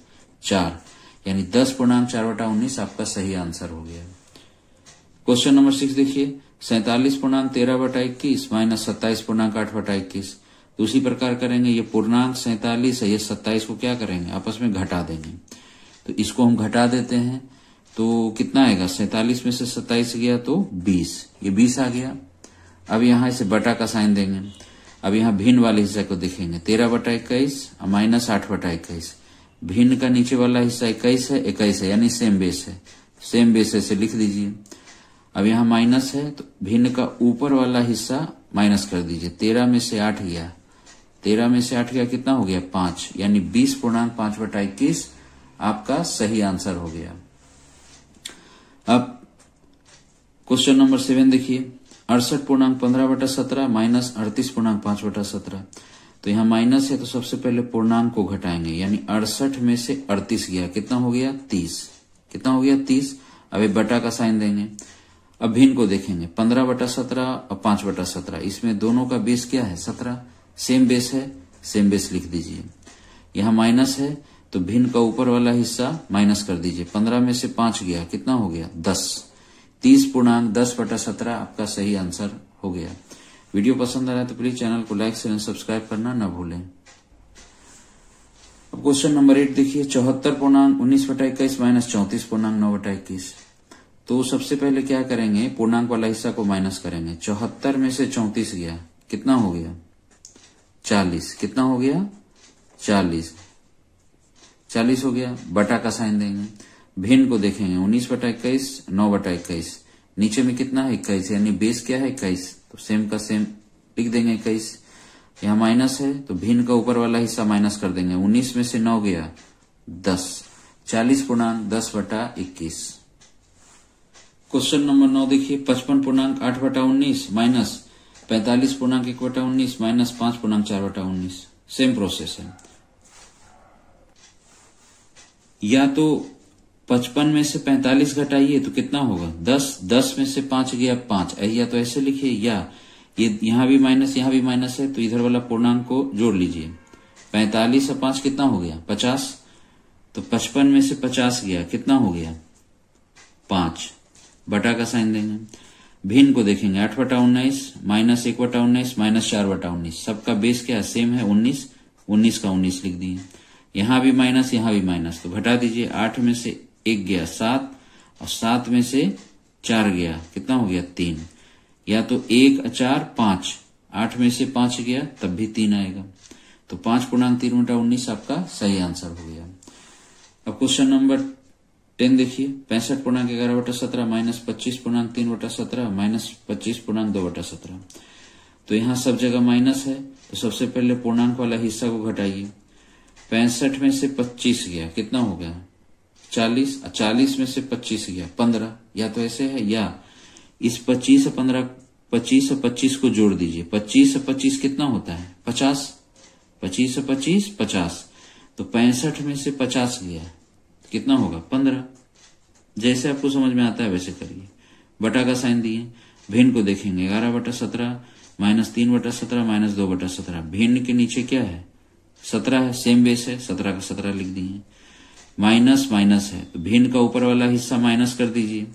4, यानी 10.4/19 आपका सही आंसर हो गया। क्वेश्चन नंबर 6 देखिए, 47.13/21 माइनस 27.8/21। तो उसी प्रकार करेंगे, ये पूर्णांक 47 है, ये 27 को क्या करेंगे आपस में घटा देंगे। तो इसको हम घटा देते हैं, तो कितना आएगा 47 में से 27 गया तो 20, ये 20 आ गया। अब यहाँ इसे बटा का साइन देंगे। अब यहाँ भिन्न वाले हिस्से को देखेंगे 13/21 और -8/21। भिन्न का नीचे वाला हिस्सा 21 है, 21 है, यानी सेम बेस है। सेम बेस से लिख दीजिए। अब यहाँ माइनस है तो भिन्न का ऊपर वाला हिस्सा माइनस कर दीजिए। 13 में से 8 गया, 13 में से 8 गया, कितना हो गया 5, यानी 20.5/21 आपका सही आंसर हो गया। अब क्वेश्चन नंबर 7 देखिए, 68.15/17 माइनस 38.5/17। तो यहाँ माइनस है तो सबसे पहले पूर्णांक को घटाएंगे, यानी 68 में से 38 गया, कितना हो गया 30, कितना हो गया 30। अब एक बटा का साइन देंगे। अब भिन्न को देखेंगे 15/17 और 5/17, इसमें दोनों का बेस क्या है 17, सेम बेस है, सेम बेस लिख दीजिए। यहाँ माइनस है तो भिन्न का ऊपर वाला हिस्सा माइनस कर दीजिए। 15 में से 5 गया, कितना हो गया 10, 30.10/17 आपका सही आंसर हो गया। वीडियो पसंद आया तो प्लीज चैनल को लाइक शेयर सब्सक्राइब करना न भूलें। अब क्वेश्चन नंबर 8 देखिए, 74.19/21 माइनस 34.9/21। तो सबसे पहले क्या करेंगे, पूर्णांक वाला हिस्सा को माइनस करेंगे। 74 में से 34 गया, कितना हो गया 40, कितना हो गया 40 हो गया। बटा का साइन देंगे। भिन्न को देखेंगे 19/21 9/21, नीचे में कितना है 21, यानी बेस क्या है 21, तो सेम का सेम लिख देंगे 21। यहाँ माइनस है तो भिन्न का ऊपर वाला हिस्सा माइनस कर देंगे। 19 में से 9 गया 10, 40.10/21। क्वेश्चन नंबर 9 देखिए, 55.8/19 माइनस 45.1/19 माइनस 5.4/19। सेम प्रोसेस है। या तो 55 में से 45 घटाइए तो कितना होगा 10, 10 में से 5 गया 5, या तो ऐसे लिखिए, या ये यहां भी माइनस यहां भी माइनस है तो इधर वाला पूर्णांक को जोड़ लीजिए। 45 और 5 कितना हो गया 50, तो 55 में से 50 गया, कितना हो गया 5, बटा का साइन देंगे। भिन्न को देखेंगे 8/19 माइनस 1/19 माइनस 4/19, सबका बेस क्या है सेम है 19, 19 का 19 लिख दिए। यहां भी माइनस यहां भी माइनस, तो घटा दीजिए। 8 में से 1 गया 7 और 7 में से 4 गया, कितना हो गया 3, या तो 1 और 4 5, 8 में से 5 गया तब भी 3 आएगा। तो 5.3/19 आपका सही आंसर हो गया। अब क्वेश्चन नंबर 10 देखिए, 65.11/17 माइनस 25.3/17 माइनस 25.2/17। तो यहां सब जगह माइनस है तो सबसे पहले पूर्णांक वाला हिस्सा को घटाइए। 65 में से 25 गया, कितना हो गया 40, 40 में से 25 गया 15, या तो ऐसे है, या इस 25 और 15 25 और 25 को जोड़ दीजिए। 25 और 25 कितना होता है 50, 25 और 25 50, तो 65 में से 50 गया, कितना होगा 15। जैसे आपको समझ में आता है वैसे करिए। बटा का साइन दिए। भिन्न को देखेंगे 11/17 माइनस 3/17 माइनस 2/17। भिन्न के नीचे क्या है 17 है, सेम बेस है, 17 का 17 लिख दिए। माइनस माइनस है तो भिन्न का ऊपर वाला हिस्सा माइनस कर दीजिए।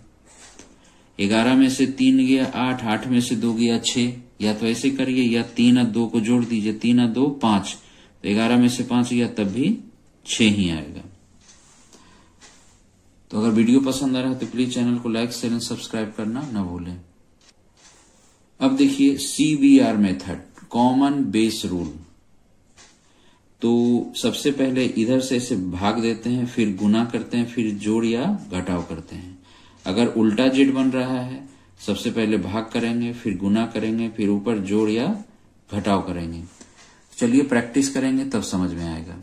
11 में से 3 गया 8, 8 में से 2 गया 6, या तो ऐसे करिए, या 3 और 2 को जोड़ दीजिए। 3 और 2 5, तो 11 में से 5 गया तब भी 6 ही आएगा। तो अगर वीडियो पसंद आ रहा है तो प्लीज चैनल को लाइक शेयर सब्सक्राइब करना न भूलें। अब देखिए CBR method, common base rule. तो सबसे पहले इधर से इसे भाग देते हैं, फिर गुना करते हैं, फिर जोड़ या घटाव करते हैं। अगर उल्टा जेड बन रहा है सबसे पहले भाग करेंगे, फिर गुना करेंगे, फिर ऊपर जोड़ या घटाव करेंगे। चलिए प्रैक्टिस करेंगे तब समझ में आएगा।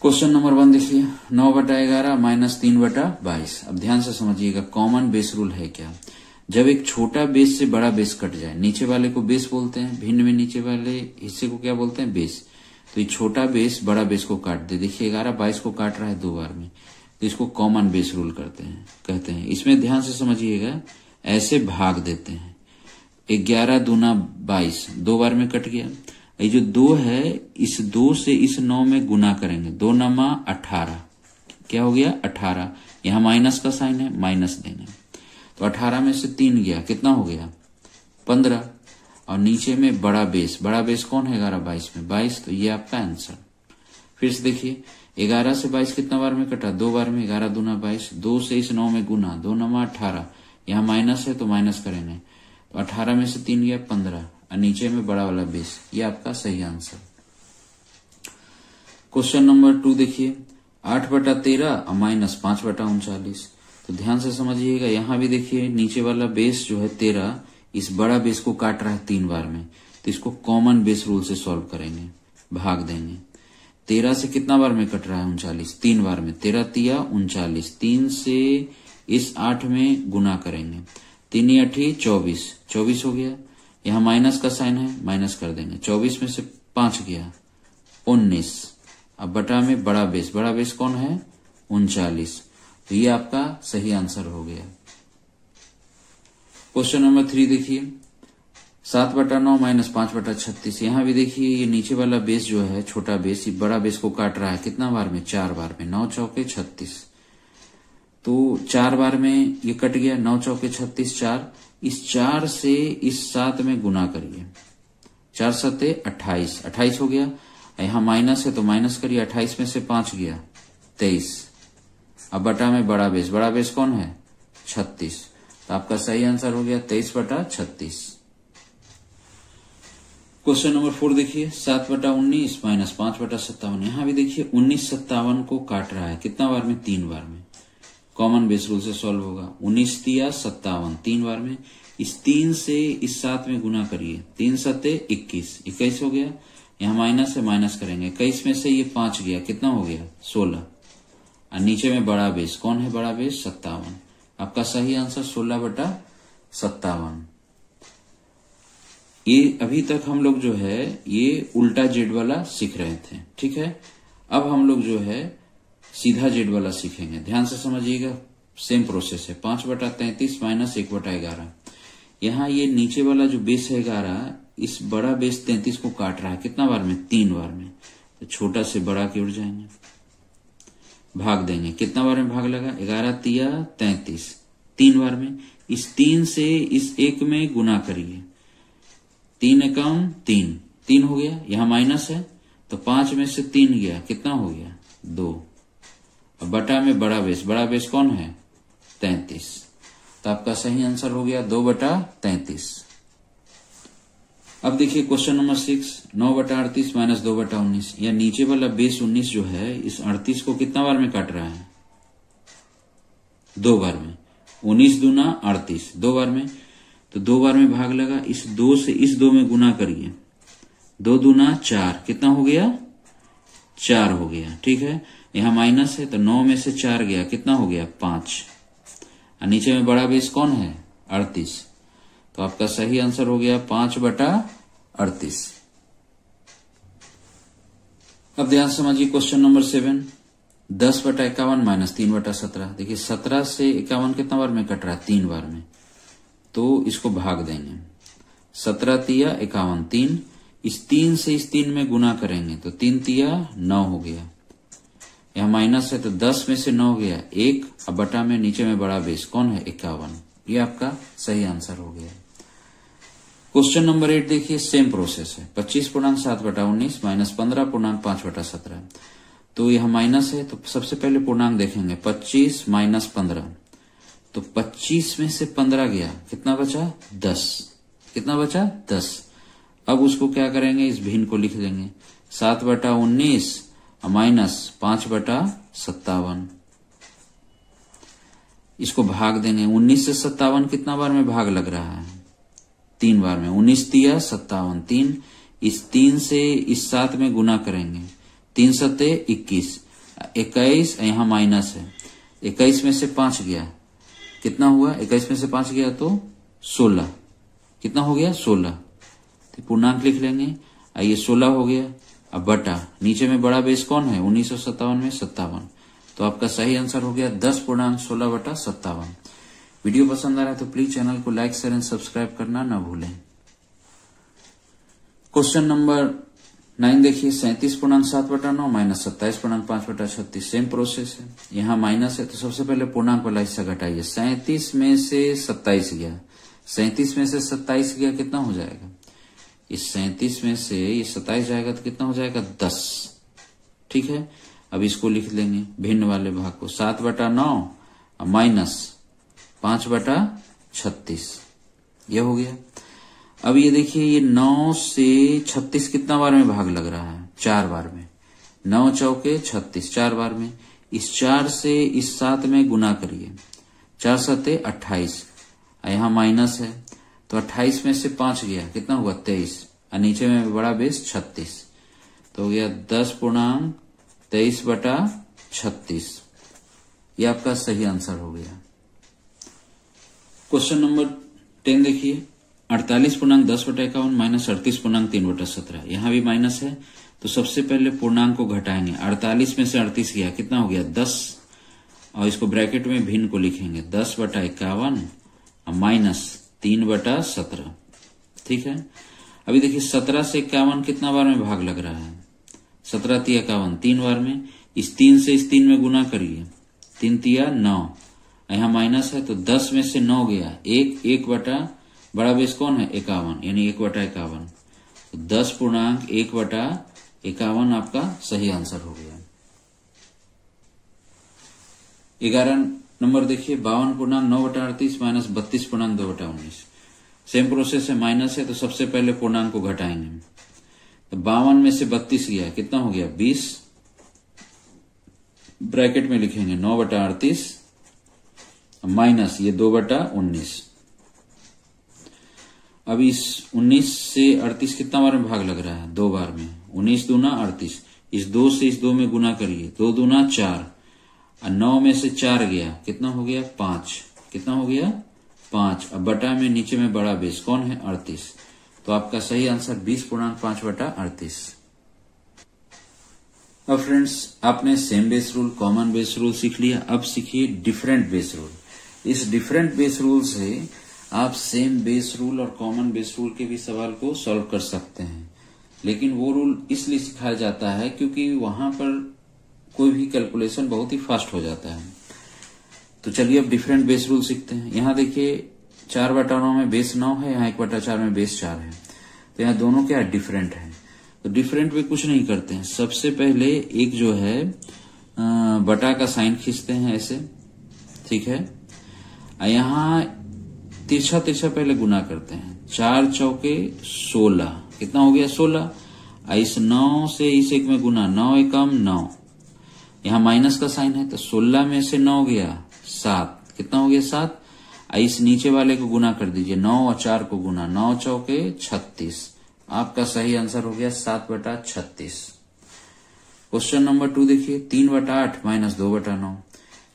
क्वेश्चन नंबर 1 देखिए, 9/11 माइनस 3/22। अब ध्यान से समझिएगा कॉमन बेस रूल है क्या। जब एक छोटा बेस से बड़ा बेस कट जाए, नीचे वाले को बेस बोलते हैं, भिन्न में नीचे वाले हिस्से को क्या बोलते हैं बेस। तो ये छोटा बेस बड़ा बेस को काट दे। देखिए 11/22 को काट रहा है 2 बार में, तो इसको कॉमन बेस रूल कहते हैं। इसमें ध्यान से समझिएगा, ऐसे भाग देते हैं। 11 दूना 22, 2 बार में कट गया। ये जो 2 है, इस 2 से इस 9 में गुना करेंगे। 2 9 18, क्या हो गया 18। यहां माइनस का साइन है, माइनस देंगे। तो 18 में से 3 गया, कितना हो गया 15, और नीचे में बड़ा बेस कौन है 11/22 में 22, तो ये आपका आंसर। फिर से देखिए 11 से 22 कितना बार में कटा 2 बार में। 11 दूना 22, 2 से इस 9 में गुना, 2 9 18, यहाँ माइनस है तो माइनस करेंगे। तो 18 में से 3 गया 15, और नीचे में बड़ा वाला बेस। ये आपका सही आंसर। क्वेश्चन नंबर 2 देखिए, 8/13 और -5/39। तो ध्यान से समझिएगा, यहां भी देखिए नीचे वाला बेस जो है 13 इस बड़ा बेस को काट रहा है 3 बार में, तो इसको कॉमन बेस रूल से सॉल्व करेंगे, भाग देंगे। 13 से कितना बार में कट रहा है 39, 3 बार में। 13 तिया 39, 3 से इस 8 में गुना करेंगे, 3 8 24, 24 हो गया। यहाँ माइनस का साइन है, माइनस कर देंगे। 24 में से 5 गया 19। अब बटा में बड़ा बेस कौन है 39। तो ये आपका सही आंसर हो गया। क्वेश्चन नंबर 3 देखिए, 7/9 -5/36। यहां भी देखिए ये नीचे वाला बेस जो है छोटा बेस, ये बड़ा बेस को काट रहा है कितना बार में 4 बार में। 9 चौके 36, तो 4 बार में ये कट गया। 9 चौके 36, 4। इस 4 से इस 7 में गुना करिए, 4 सते 28, 28 हो गया। यहां माइनस है तो माइनस करिए, 28 में से 5 गया 23। अब बटा में बड़ा बेस कौन है 36। तो आपका सही आंसर हो गया 23/36। क्वेश्चन नंबर 4 देखिए, 7/19 -5/57। यहां भी देखिए 19 57 को काट रहा है कितना बार में 3 बार में। कॉमन बेस रूल से सॉल्व होगा। 19 तिया 57, 3 बार में। इस 3 से इस 7 में गुना करिए, 3 सते 21, 21 हो गया। यहाँ माइनस है, माइनस करेंगे। 21 में से ये 5 गया कितना हो गया 16। और नीचे में बड़ा बेस कौन है, बड़ा बेस 57। आपका सही आंसर 16/57। ये अभी तक हम लोग जो है ये उल्टा जेड वाला सीख रहे थे, ठीक है। अब हम लोग जो है सीधा जेड वाला सीखेंगे। ध्यान से समझिएगा, सेम प्रोसेस है। 5/33 -1/11। यहाँ ये नीचे वाला जो बेस है 11, इस बड़ा बेस 33 को काट रहा है कितना बार में 3 बार में। तो छोटा से बड़ा की ओर जाएंगे, भाग देंगे। कितना बार में भाग लगा 11 तिया 33, 3 बार में। इस 3 से इस 1 में गुना करिए, 3 एकम 3, 3 हो गया। यहां माइनस है तो 5 में से 3 गया कितना हो गया 2। अब बटा में बड़ा बेस कौन है 33। तो आपका सही आंसर हो गया 2/33। अब देखिए क्वेश्चन नंबर 6, 9/38 -2/19। या नीचे वाला बेस 19 जो है इस 38 को कितना बार में काट रहा है 2 बार में। 19 दूना 38, 2 बार में। तो 2 बार में भाग लगा। इस 2 से इस 2 में गुना करिए, 2 दूना 4, कितना हो गया 4 हो गया, ठीक है। यहां माइनस है तो 9 में से 4 गया कितना हो गया 5। और नीचे में बड़ा बेस कौन है 38। तो आपका सही आंसर हो गया 5/38। अब ध्यान समझिए क्वेश्चन नंबर 7, 10/51 -3/17। देखिए 17 से 51 कितना बार में कट रहा है 3 बार में। तो इसको भाग देंगे, 17 तिया 51, 3। इस 3 से इस 3 में गुना करेंगे तो 3 तिया 9 हो गया। यहाँ माइनस है तो 10 में से 9 गया 1। अब बटा में नीचे में बड़ा बेस कौन है 51। ये आपका सही आंसर हो गया। क्वेश्चन नंबर 8 देखिए, सेम प्रोसेस है। 25.7/19 -15.5/17। तो यह माइनस है तो सबसे पहले पूर्णांक देखेंगे, 25 - 15। तो 25 में से 15 गया कितना बचा 10, कितना बचा 10। अब उसको क्या करेंगे, इस भिन्न को लिख देंगे, 7/19 -5/57। इसको भाग देंगे। 19 से 57 कितना बार में भाग लग रहा है 3 बार में। 19 तिया 57, 3। इस 3 से इस 7 में गुना करेंगे, 3 सते 21, 21। यहां माइनस है, 21 में से 5 गया कितना हुआ 21 में से 5 गया तो 16, कितना हो गया 16। तो पूर्णांक लिख लेंगे, ये 16 हो गया। अब बटा नीचे में बड़ा बेस कौन है 1957 में 57। तो आपका सही आंसर हो गया 10.16/57। वीडियो पसंद आ रहा है तो प्लीज चैनल को लाइक शेयर एंड सब्सक्राइब करना ना भूलें। क्वेश्चन नंबर 9 देखिए, 37.7/9 -27.5/36। सेम प्रोसेस है। यहाँ माइनस है तो सबसे पहले पूर्णांक वाला हिस्सा घटाइए। 37 में से 27 गया, 37 में से 27 गया कितना हो जाएगा, इस 37 में से ये 27 जाएगा तो कितना हो जाएगा 10, ठीक है। अब इसको लिख लेंगे भिन्न वाले भाग को, 7/9 -5/36। यह हो गया। अब ये देखिए, ये 9 से 36 कितना बार में भाग लग रहा है? 4 बार में। 9 चौके 36, 4 बार में। इस 4 से इस 7 में गुना करिए, 4 सते 28, यहाँ माइनस है तो 28 में से 5 गया, कितना हुआ? 23, और नीचे में बड़ा बेस 36, तो हो गया 10.23/36। ये आपका सही आंसर हो गया। क्वेश्चन नंबर 10 देखिए, 48.10/51 माइनस 38.3/17। यहाँ भी माइनस है तो सबसे पहले पूर्णांक को घटाएंगे। 48 में से 38 गया, कितना हो गया? 10, और इसको ब्रैकेट में भिन्न को लिखेंगे, 10/51 माइनस 3/17। ठीक है। अभी देखिए 17 से 51 कितना बार में भाग लग रहा है? 17 तिया 51, 3 बार में। इस 3 से इस 3 में गुना करिए, 3 तिया 9, यहाँ माइनस है तो 10 में से 9 गया, 1 बटा बड़ा बेस कौन है? 51, यानी 1/51, तो 10.1/51 आपका सही आंसर हो गया। 11 नंबर देखिए, 52.9/38 माइनस 32.2/19। सेम प्रोसेस है, माइनस है तो सबसे पहले पूर्णांक को घटाएंगे। तो 52 में से 32 गया, कितना हो गया? 20, ब्रैकेट में लिखेंगे 9/38 माइनस ये 2/19। अब इस 19 से 38 कितना बार में भाग लग रहा है? 2 बार में। 19 दूना 38, इस 2 से इस 2 में गुना करिए, 2 दूना 4, और 9 में से 4 गया, कितना हो गया? 5, कितना हो गया? 5। अब बटा में नीचे में बड़ा बेस कौन है? 38, तो आपका सही आंसर 20.5/38। अब फ्रेंड्स, आपने same base rule, common base rule सीख लिया। अब सीखिए डिफरेंट बेस रूल। इस डिफरेंट बेस रूल से आप सेम बेस रूल और कॉमन बेस रूल के भी सवाल को सॉल्व कर सकते हैं, लेकिन वो रूल इसलिए सिखाया जाता है क्योंकि वहां पर कोई भी कैलकुलेशन बहुत ही फास्ट हो जाता है। तो चलिए अब डिफरेंट बेस रूल सीखते हैं। यहाँ देखिए 4/9 में बेस 9 है, यहाँ 1/4 में बेस 4 है, तो यहाँ दोनों क्या डिफरेंट है। तो डिफरेंट में कुछ नहीं करते हैं, सबसे पहले एक जो है बटा का साइन खींचते हैं ऐसे, ठीक है। यहाँ तिरछा तिरछा पहले गुना करते हैं, 4 चौके 16, कितना हो गया? 16। इस 9 से इस 1 में गुना, 9 एकम 9, यहाँ माइनस का साइन है तो 16 में से 9 गया 7, कितना हो गया? 7। इस नीचे वाले को गुना कर दीजिए, 9 और 4 को गुना, 9 चौके 36। आपका सही आंसर हो गया 7/36। क्वेश्चन नंबर 2 देखिए, 3/8 माइनस 2/9।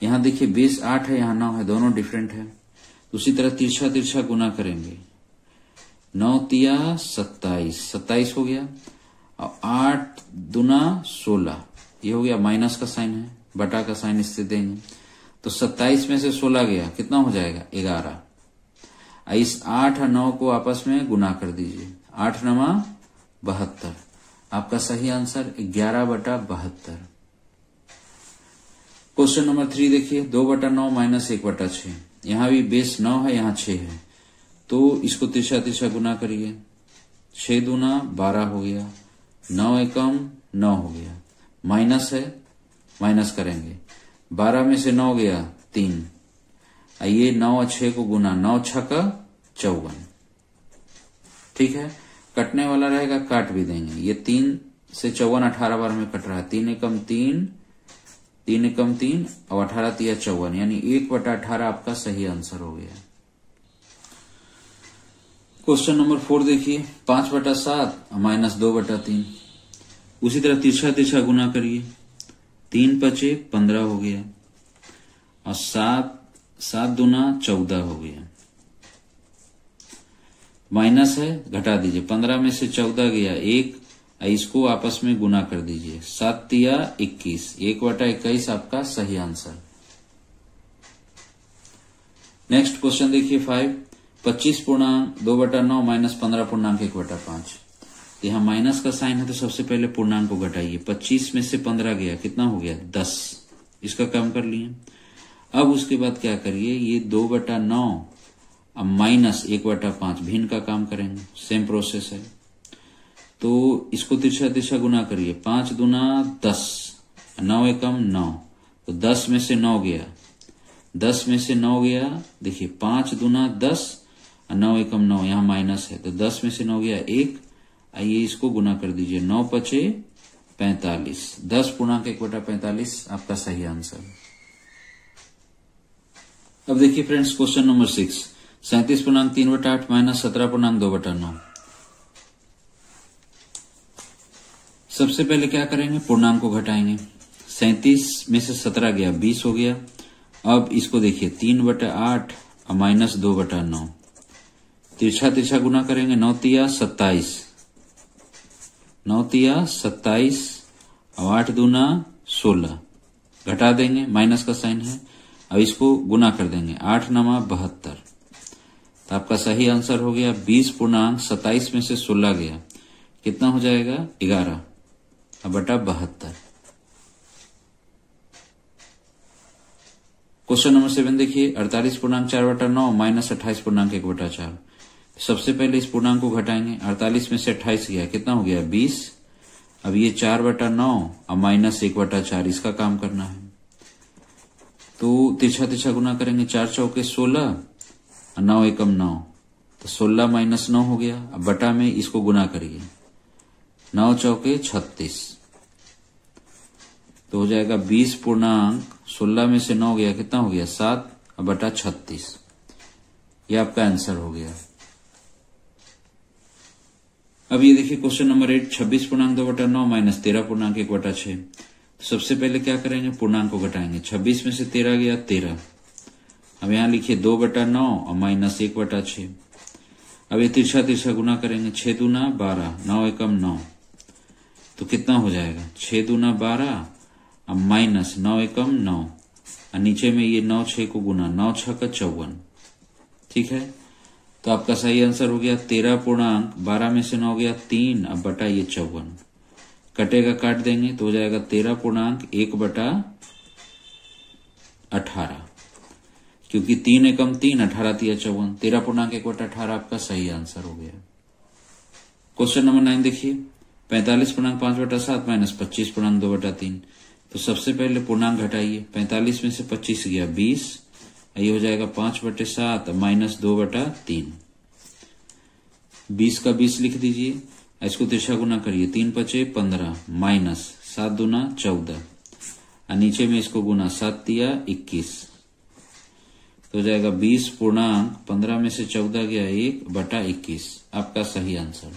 यहाँ देखिए बेस 8 है, यहाँ 9 है, दोनों डिफरेंट है। उसी तरह तिरछा तिरछा गुना करेंगे, 9 तिया 27, 27 हो गया, और 8 दूना 16, ये हो गया, माइनस का साइन है, बटा का साइन इससे देंगे, तो 27 में से 16 गया, कितना हो जाएगा? 11। इस 8 और 9 को आपस में गुना कर दीजिए, 8 9 72। आपका सही आंसर 11/72। क्वेश्चन नंबर 3 देखिए, 2/9 माइनस 1/6। यहाँ भी बेस 9 है, यहाँ 6 है, तो इसको तिरछा तिरछा गुना करिए, 6 दूना 12 हो गया, 9 एकम 9 हो गया, माइनस है, माइनस करेंगे, 12 में से 9 गया 3, ये 9 और 6 को गुना, 9 छक्का 54, ठीक है। कटने वाला रहेगा, काट भी देंगे, ये 3 से 54 18 बार में कट रहा है, 3 एकम 3, 3 एकम 3 और 18 तिया 54, यानी 1/18 आपका सही आंसर हो गया। क्वेश्चन नंबर 4 देखिए, 5/7 माइनस 2/3। उसी तरह तिरछा तिरछा गुना करिए, 3 5 15 हो गया, और 7 दूना 14 हो गया, माइनस है, घटा दीजिए, 15 में से 14 गया 1, इसको आपस में गुना कर दीजिए, 7 तिया 21, 1/21 आपका सही आंसर। नेक्स्ट क्वेश्चन देखिए 5, 25.2/9 माइनस 15.1/5। यहाँ माइनस का साइन है तो सबसे पहले पूर्णांक को घटाइए, 25 में से 15 गया, कितना हो गया? 10, इसका काम कर लिए। अब उसके बाद क्या करिए, ये 2/9 अब माइनस 1/5, भिन्न का काम करेंगे, सेम प्रोसेस है, तो इसको तिरछा तिरछा गुना करिए, 5 दूना 10, 9 एकम 9, तो 10 में से 9 गया, 10 में से 9 गया, देखिए 5 दूना 10, और 9 एकम 9, यहाँ माइनस है तो 10 में से 9 गया 1। आइए इसको गुना कर दीजिए, 9 पचे 45, 10.1/45 आपका सही आंसर। अब देखिए फ्रेंड्स क्वेश्चन नंबर 6, 37.3/8 माइनस 17.2/9। सबसे पहले क्या करेंगे, पूर्णांक को घटाएंगे। 37 में से 17 गया 20 हो गया। अब इसको देखिए 3/8 और माइनस 2/9, तिरछा तिरछा गुना करेंगे, 9 तिया 27, 9 तिया 27 और 8 दूना 16, घटा देंगे, माइनस का साइन है। अब इसको गुना कर देंगे, 8 नमा 72, तो आपका सही आंसर हो गया 20.27 में से 16 गया, कितना हो जाएगा 11 बटा 72। क्वेश्चन नंबर 7 देखिए, 48.4/9 माइनस 28.1/4। सबसे पहले इस पूर्णांक को घटाएंगे, 48 में से 28 गया, कितना हो गया 20। अब ये 4/9 और माइनस 1/4 इसका काम करना है, तो तिरछा तिरछा गुना करेंगे, 4 चौके 16 और 9 एकम 9, तो 16 माइनस 9 हो गया। अब बटा में इसको गुना करिए, 9 चौके 36, तो हो जाएगा 20.16 में से 9 गया, कितना हो गया 7 और बटा 36, ये आपका आंसर हो गया। अब ये देखिए क्वेश्चन नंबर 8, 26.2/9 माइनस 13.1/6। सबसे पहले क्या करेंगे, पूर्णांक को घटाएंगे। 26 में से 13 गया 13। अब यहां लिखिए 2/9 और माइनस 1/6। अब ये तिरछा तिरछा गुना करेंगे, 6 दूना 12, 9 एकम 9, तो कितना हो जाएगा 6 दूना 12 और माइनस 9 एकम 9, और नीचे में ये 9 6 को गुना, 9 6 का 54, ठीक है। तो आपका सही आंसर हो गया 13.12 में से 9 गया 3 अब बटा ये 54, कटेगा काट देंगे तो हो जाएगा 13.1/18, क्योंकि 3 एकम 3, 18 तिया 54, 13.1/18 आपका सही आंसर हो गया। क्वेश्चन नंबर 9 देखिए, 45.5/7 माइनस 25.2/3। तो सबसे पहले पूर्णांक घटाइए, 45 में से 25 गया 20, ये हो जाएगा 5/7 माइनस 2/3, 20 का 20 लिख दीजिए, इसको तिरछा गुना करिए, 3 पचे 15 माइनस 7 दूना 14, और नीचे में इसको गुना, 7 तिया 21, तो हो जाएगा 20.15 में से 14 गया 1/21, आपका सही आंसर।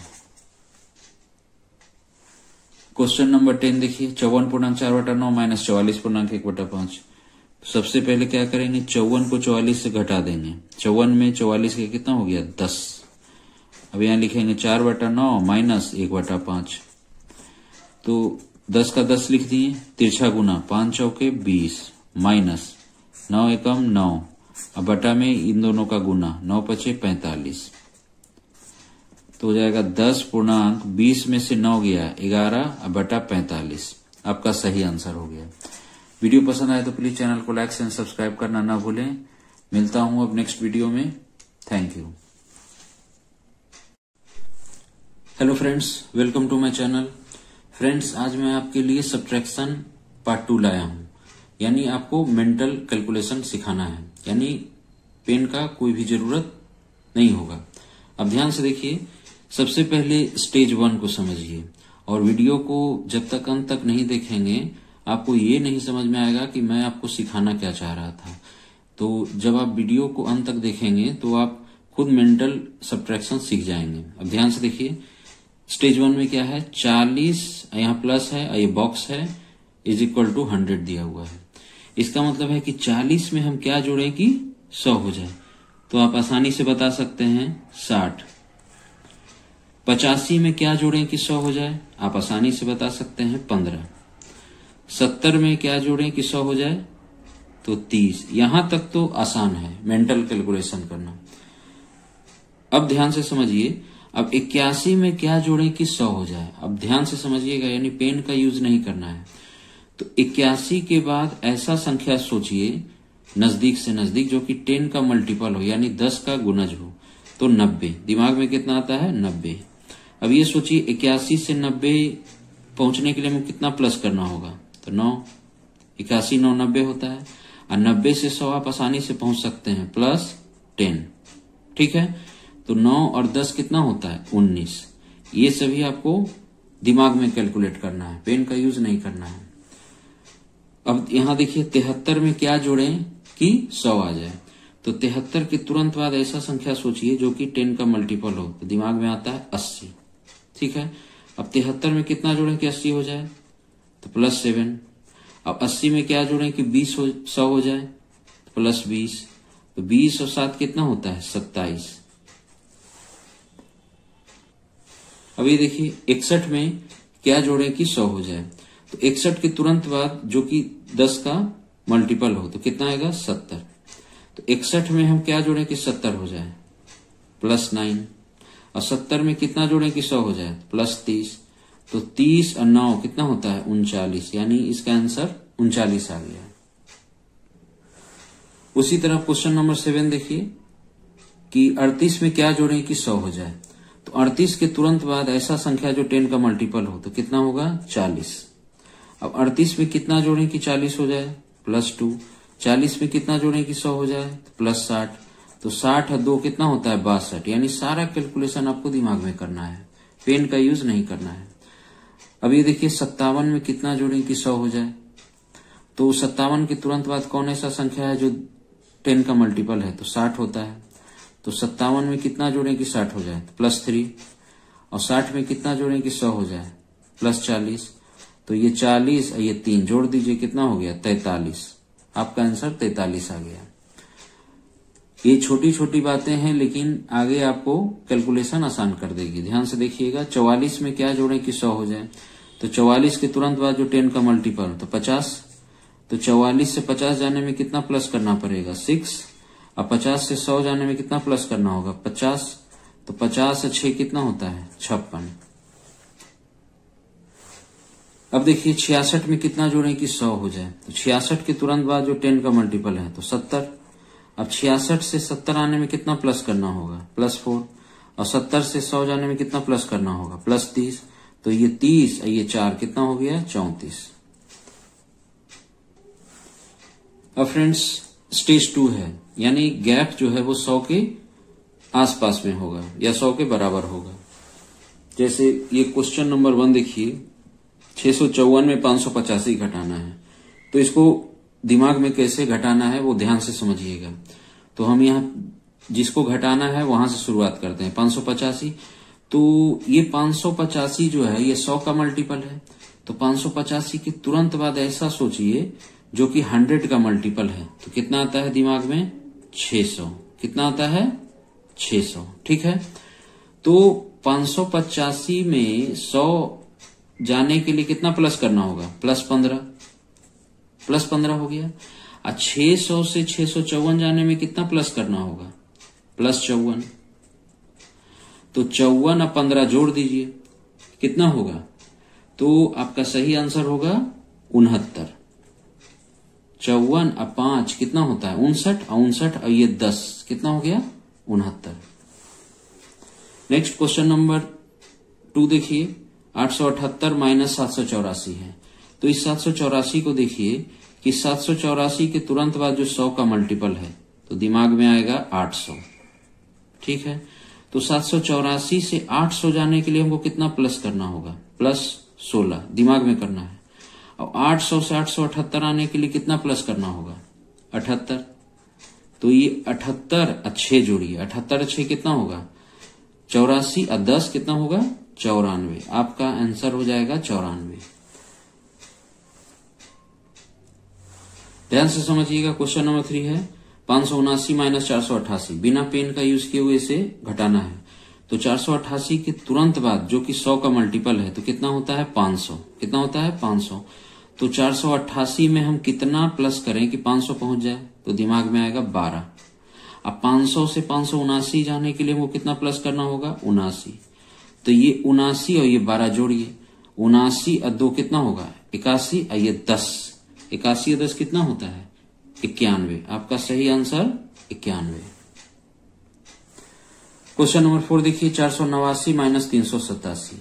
क्वेश्चन नंबर 10 देखिए, 54.4/9 माइनस 44.1/5। सबसे पहले क्या करेंगे, 54 को 44 से घटा देंगे, 54 में 44 के कितना हो गया 10। अब यहां लिखेंगे 4/9 माइनस 1/5, तो 10 का 10 लिख दिए, तिरछा गुना, 5 चौके 20 माइनस 9 एकम 9, अब बटा में इन दोनों का गुना, 9 पचे 45, तो हो जाएगा 10.20 में से 9 गया 11 अब बटा 45, आपका सही आंसर हो गया। वीडियो पसंद आए तो प्लीज चैनल को लाइक एंड सब्सक्राइब करना ना भूलें। मिलता हूं अब नेक्स्ट वीडियो में। Thank you. Hello friends, welcome to my channel. Friends, आज मैं आपके लिए सब्ट्रैक्शन पार्ट 2 लाया हूं, यानी आपको मेंटल कैलकुलेशन सिखाना है, यानी पेन का कोई भी जरूरत नहीं होगा। अब ध्यान से देखिए, सबसे पहले स्टेज 1 को समझिए, और वीडियो को जब तक अंत तक नहीं देखेंगे आपको ये नहीं समझ में आएगा कि मैं आपको सिखाना क्या चाह रहा था। तो जब आप वीडियो को अंत तक देखेंगे तो आप खुद मेंटल सब्ट्रैक्शन सीख जाएंगे। अब ध्यान से देखिए, स्टेज 1 में क्या है, 40 यहाँ प्लस है, ये बॉक्स है, इज इक्वल टू 100 दिया हुआ है। इसका मतलब है कि 40 में हम क्या जोड़ें कि 100 हो जाए, तो आप आसानी से बता सकते हैं 60। 85 में क्या जोड़ें कि 100 हो जाए, आप आसानी से बता सकते हैं 15। 70 में क्या जोड़ें कि 100 हो जाए, तो 30। यहां तक तो आसान है मेंटल कैलकुलेशन करना। अब ध्यान से समझिए, अब 81 में क्या जोड़ें कि 100 हो जाए। अब ध्यान से समझिएगा, यानी पेन का यूज नहीं करना है। तो 81 के बाद ऐसा संख्या सोचिए नजदीक से नजदीक जो कि 10 का मल्टीपल हो, यानी 10 का गुणज हो, तो 90। दिमाग में कितना आता है, 90। अब ये सोचिए 81 से 90 पहुंचने के लिए हमें कितना प्लस करना होगा, तो 9। 81 9 90 होता है, और 90 से 100 आप आसानी से पहुंच सकते हैं प्लस 10, ठीक है। तो 9 और 10 कितना होता है 19। ये सभी आपको दिमाग में कैलकुलेट करना है, पेन का यूज नहीं करना है। अब यहां देखिए 73 में क्या जोड़ें कि 100 आ जाए। तो 73 के तुरंत बाद ऐसा संख्या सोचिए जो कि 10 का मल्टीपल हो, तो दिमाग में आता है 80। ठीक है, अब 73 में कितना जोड़ें कि 80 हो जाए, तो +7। अब 80 में क्या जोड़ें कि 100 हो जाए, तो +20। तो 20 और 7 कितना होता है 27। अब ये देखिए 61 में क्या जोड़ें कि 100 हो जाए, तो 61 के तुरंत बाद जो कि 10 का मल्टीपल हो तो कितना आएगा 70। तो 61 में हम क्या जोड़ें कि 70 हो जाए, +9। और 70 में कितना जोड़ें कि 100 हो जाए, +30। तो 30 और 9 कितना होता है 39, यानी इसका आंसर 39 आ गया। उसी तरह क्वेश्चन नंबर 7 देखिए कि 38 में क्या जोड़ें कि 100 हो जाए। तो 38 के तुरंत बाद ऐसा संख्या जो 10 का मल्टीपल हो तो कितना होगा 40। अब 38 में कितना जोड़ें कि 40 हो जाए, +2। 40 में कितना जोड़ें कि 100 हो जाए, तो +60। तो 60 और 2 कितना होता है 62, यानी सारा कैलकुलेशन आपको दिमाग में करना है, पेन का यूज नहीं करना है। अब ये देखिए 57 में कितना जोड़ें कि 100 हो जाए। तो 57 के तुरंत बाद कौन ऐसा संख्या है जो 10 का मल्टीपल है, तो 60 होता है। तो 57 में कितना जोड़ें कि 60 हो जाए, तो +3। और 60 में कितना जोड़ें कि 100 हो जाए, +40। तो ये 40 और ये 3 जोड़ दीजिए, कितना हो गया 43। आपका आंसर 43 आ गया। ये छोटी छोटी बातें हैं लेकिन आगे आपको कैलकुलेशन आसान कर देगी। ध्यान से देखिएगा 44 में क्या जोड़ें कि 100 हो जाए। तो 44 के तुरंत बाद जो 10 का मल्टीपल तो 50। तो 44 से 50 जाने में कितना प्लस करना पड़ेगा 6। अब 50 से 100 जाने में कितना प्लस करना होगा 50। तो 50 से 6 कितना होता है 56। अब देखिए 66 में कितना जोड़ें कि 100 हो जाए। तो 66 के तुरंत बाद जो 10 का मल्टीपल है तो 70। अब 66 से 70 आने में कितना प्लस करना होगा +4। और 70 से 100 जाने में कितना प्लस करना होगा +30। तो ये 30 और ये 4 कितना हो गया 34। अब फ्रेंड्स स्टेज 2 है, यानी गैप जो है वो 100 के आसपास में होगा या 100 के बराबर होगा। जैसे ये क्वेश्चन नंबर 1 देखिए 654 में 585 घटाना है। तो इसको दिमाग में कैसे घटाना है वो ध्यान से समझिएगा। तो हम यहाँ जिसको घटाना है वहां से शुरुआत करते हैं 585। तो ये 585 जो है ये 100 का मल्टीपल है। तो 585 के तुरंत बाद ऐसा सोचिए जो कि 100 का मल्टीपल है। तो कितना आता है दिमाग में 600। कितना आता है 600। ठीक है, तो 585 में 100 जाने के लिए कितना प्लस करना होगा +15। +15 हो गया। 600 से 654 जाने में कितना प्लस करना होगा +54। तो 54 और 15 जोड़ दीजिए, कितना होगा। तो आपका सही आंसर होगा 69। 54 और 5 कितना होता है 59। और 59 और ये 10 कितना हो गया 69। नेक्स्ट क्वेश्चन नंबर 2 देखिए 878 माइनस 784 है। तो इस 784 को देखिए कि 784 के तुरंत बाद जो 100 का मल्टीपल है तो दिमाग में आएगा 800। ठीक है, तो 784 से 800 जाने के लिए हमको कितना प्लस करना होगा +16 दिमाग में करना है। और 800 से 878 आने के लिए कितना प्लस करना होगा 78। तो ये 78 और 6 जोड़िए, 78 और 6 कितना होगा 84 और 10 कितना होगा 94। आपका आंसर हो जाएगा 94। ध्यान से समझिएगा क्वेश्चन नंबर 3 है 579 माइनस 488। बिना पेन का यूज किए हुए इसे घटाना है। तो 488 के तुरंत बाद जो कि 100 का मल्टीपल है तो कितना होता है 500। कितना होता है 500। तो 488 में हम कितना प्लस करें कि 500 पहुंच जाए। तो दिमाग में आएगा 12। अब 500 से 579 जाने के लिए हमको कितना प्लस करना होगा 79। तो ये 79 और ये 12 जोड़िए, 79 और 2 कितना होगा 81 और ये 10, 81 और 10 कितना होता है 91। आपका सही आंसर 91। क्वेश्चन नंबर 4 देखिए 489 माइनस 387।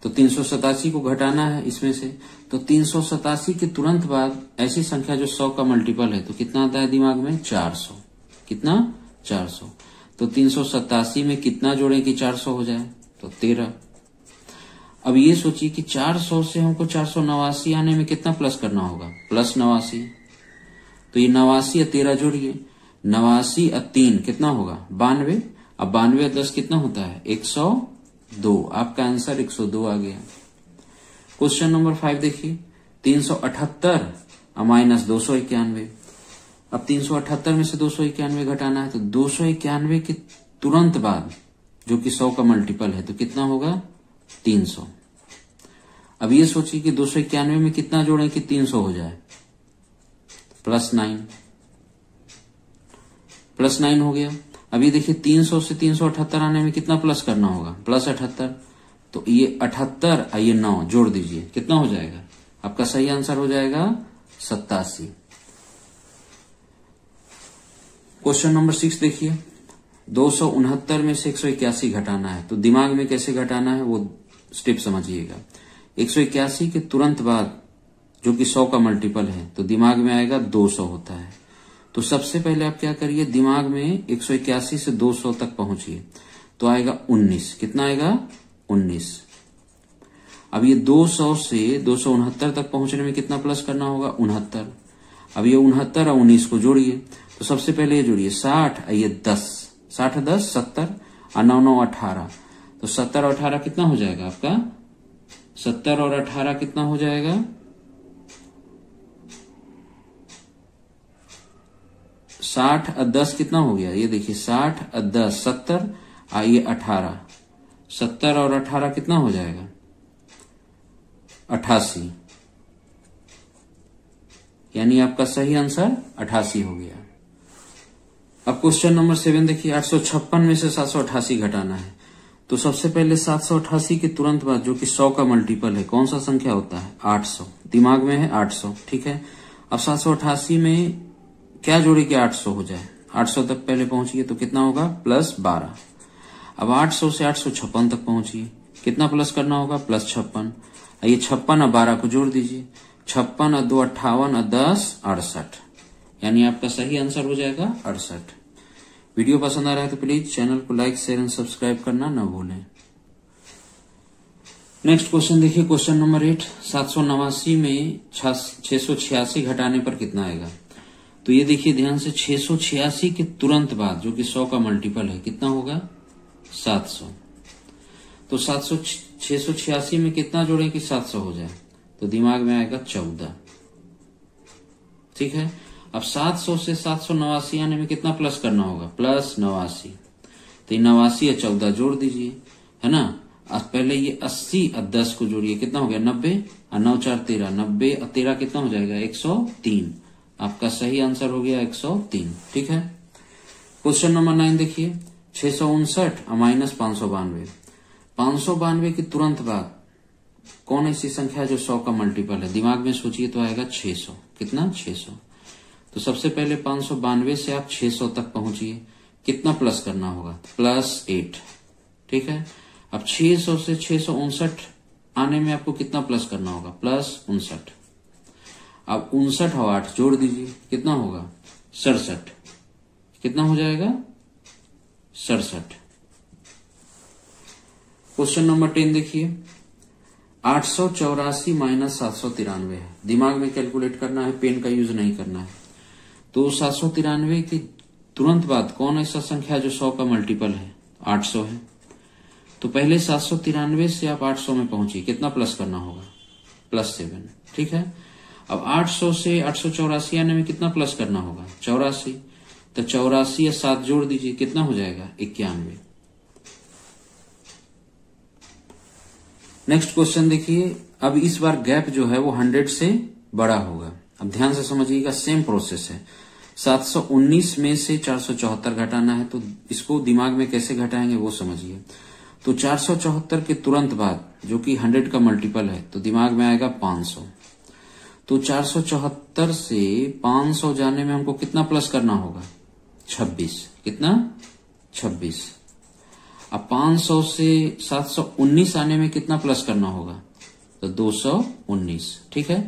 तो 387 को घटाना है इसमें से। तो 387 के तुरंत बाद ऐसी संख्या जो 100 का मल्टीपल है तो कितना आता है दिमाग में 400। कितना 400। तो 387 में कितना जोड़े कि 400 हो जाए, तो 13। अब ये सोचिए कि 400 से हमको 489 आने में कितना प्लस करना होगा, प्लस 89। तो ये 89 और 13 जोड़िए, 89 और 3 कितना होगा 92। अब 92 और 10 कितना होता है 102। आपका आंसर 102 आ गया। क्वेश्चन नंबर 5 देखिए, 378 और माइनस 291। अब 378 में से 291 घटाना है, तो 291 के तुरंत बाद जो कि 100 का मल्टीपल है तो कितना होगा 300। अब ये सोचिए कि 291 में कितना जोड़े कि 300 हो जाए, +9, +9 हो गया। अब ये देखिए 300 से 378 आने में कितना प्लस करना होगा, +78। तो ये 78 और ये 9 जोड़ दीजिए, कितना हो जाएगा, आपका सही आंसर हो जाएगा 87। क्वेश्चन नंबर 6 देखिए, 269 में से 181 घटाना है। तो दिमाग में कैसे घटाना है वो स्टेप समझिएगा। 181 के तुरंत बाद जो कि 100 का मल्टीपल है तो दिमाग में आएगा 200 होता है। तो सबसे पहले आप क्या करिए, दिमाग में 181 से 200 तक पहुंचिए, तो आएगा 19। कितना आएगा 19। अब ये 200 से 269 तक पहुंचने में कितना प्लस करना होगा 69। अब ये 69 और 19 को जोड़िए, तो सबसे पहले ये जोड़िए 60 और ये 10, 60 10 70 और 9 9 18। तो 70 और 18 कितना हो जाएगा आपका, 70 और 18 कितना हो जाएगा 60 और 10 कितना हो गया, ये देखिए 60 और 10 70 और ये 18, 70 और 18 कितना हो जाएगा 88। यानी आपका सही आंसर 88 हो गया। अब क्वेश्चन नंबर 7 देखिए, 856 में से 788 घटाना है। तो सबसे पहले 788 के तुरंत बाद जो कि 100 का मल्टीपल है कौन सा संख्या होता है 800। दिमाग में है 800, ठीक है। अब 788 में क्या जोड़े कि 800 हो जाए, 800 तक पहले पहुंचिए तो कितना होगा +12। अब 800 से 856 तक पहुंचिए, कितना प्लस करना होगा +56। ये 56 और 12 को जोड़ दीजिए, 56 और 2 58 और 10 68। यानी आपका सही आंसर हो जाएगा 68। वीडियो पसंद आ रहा है तो प्लीज चैनल को लाइक शेयर एंड सब्सक्राइब करना ना भूलें। नेक्स्ट क्वेश्चन देखिए, क्वेश्चन नंबर 8, 789 में 686 घटाने पर कितना आएगा। तो ये देखिए ध्यान से, 686 के तुरंत बाद जो कि 100 का मल्टीपल है कितना होगा 700। तो 686 में कितना जोड़े कि 700 हो जाए, तो दिमाग में आएगा 14, ठीक है। अब 700 से 789 आने में कितना प्लस करना होगा, +89। तो 89 और 14 जोड़ दीजिए, है ना। आज पहले ये 80 और 10 को जोड़िए, कितना हो गया 90 और 9 4 13, 90 और 13 कितना हो जाएगा 103। आपका सही आंसर हो गया 103, ठीक है। क्वेश्चन नंबर 9 देखिए, 659 और माइनस 592। 592 के तुरंत बाद कौन ऐसी संख्या जो 100 का मल्टीपल है, दिमाग में सोचिए तो आएगा 600। कितना 600। तो सबसे पहले 592 से आप 600 तक पहुंचिए, कितना प्लस करना होगा +8, ठीक है। अब 600 से 659 आने में आपको कितना प्लस करना होगा +59। अब 59 और 8 जोड़ दीजिए, कितना होगा 67। कितना हो जाएगा 67। क्वेश्चन नंबर 10 देखिए, 884 माइनस 793 है। दिमाग में कैलकुलेट करना है, पेन का यूज नहीं करना है। तो 793 के तुरंत बाद कौन ऐसा संख्या जो 100 का मल्टीपल है 800 है। तो पहले 793 से आप 800 में पहुंचिए, कितना प्लस करना होगा +7, ठीक है। अब 800 से 884 आने में कितना प्लस करना होगा 84। तो 84 या 7 जोड़ दीजिए, कितना हो जाएगा 91। नेक्स्ट क्वेश्चन देखिए, अब इस बार गैप जो है वो 100 से बड़ा होगा। अब ध्यान से समझिएगा, सेम प्रोसेस है। 719 में से 474 घटाना है, तो इसको दिमाग में कैसे घटाएंगे वो समझिए। तो 474 के तुरंत बाद जो कि 100 का मल्टीपल है तो दिमाग में आएगा 500। तो 474 से 500 जाने में हमको कितना प्लस करना होगा 26। कितना 26। अब 500 से 719 आने में कितना प्लस करना होगा, तो 219, ठीक है।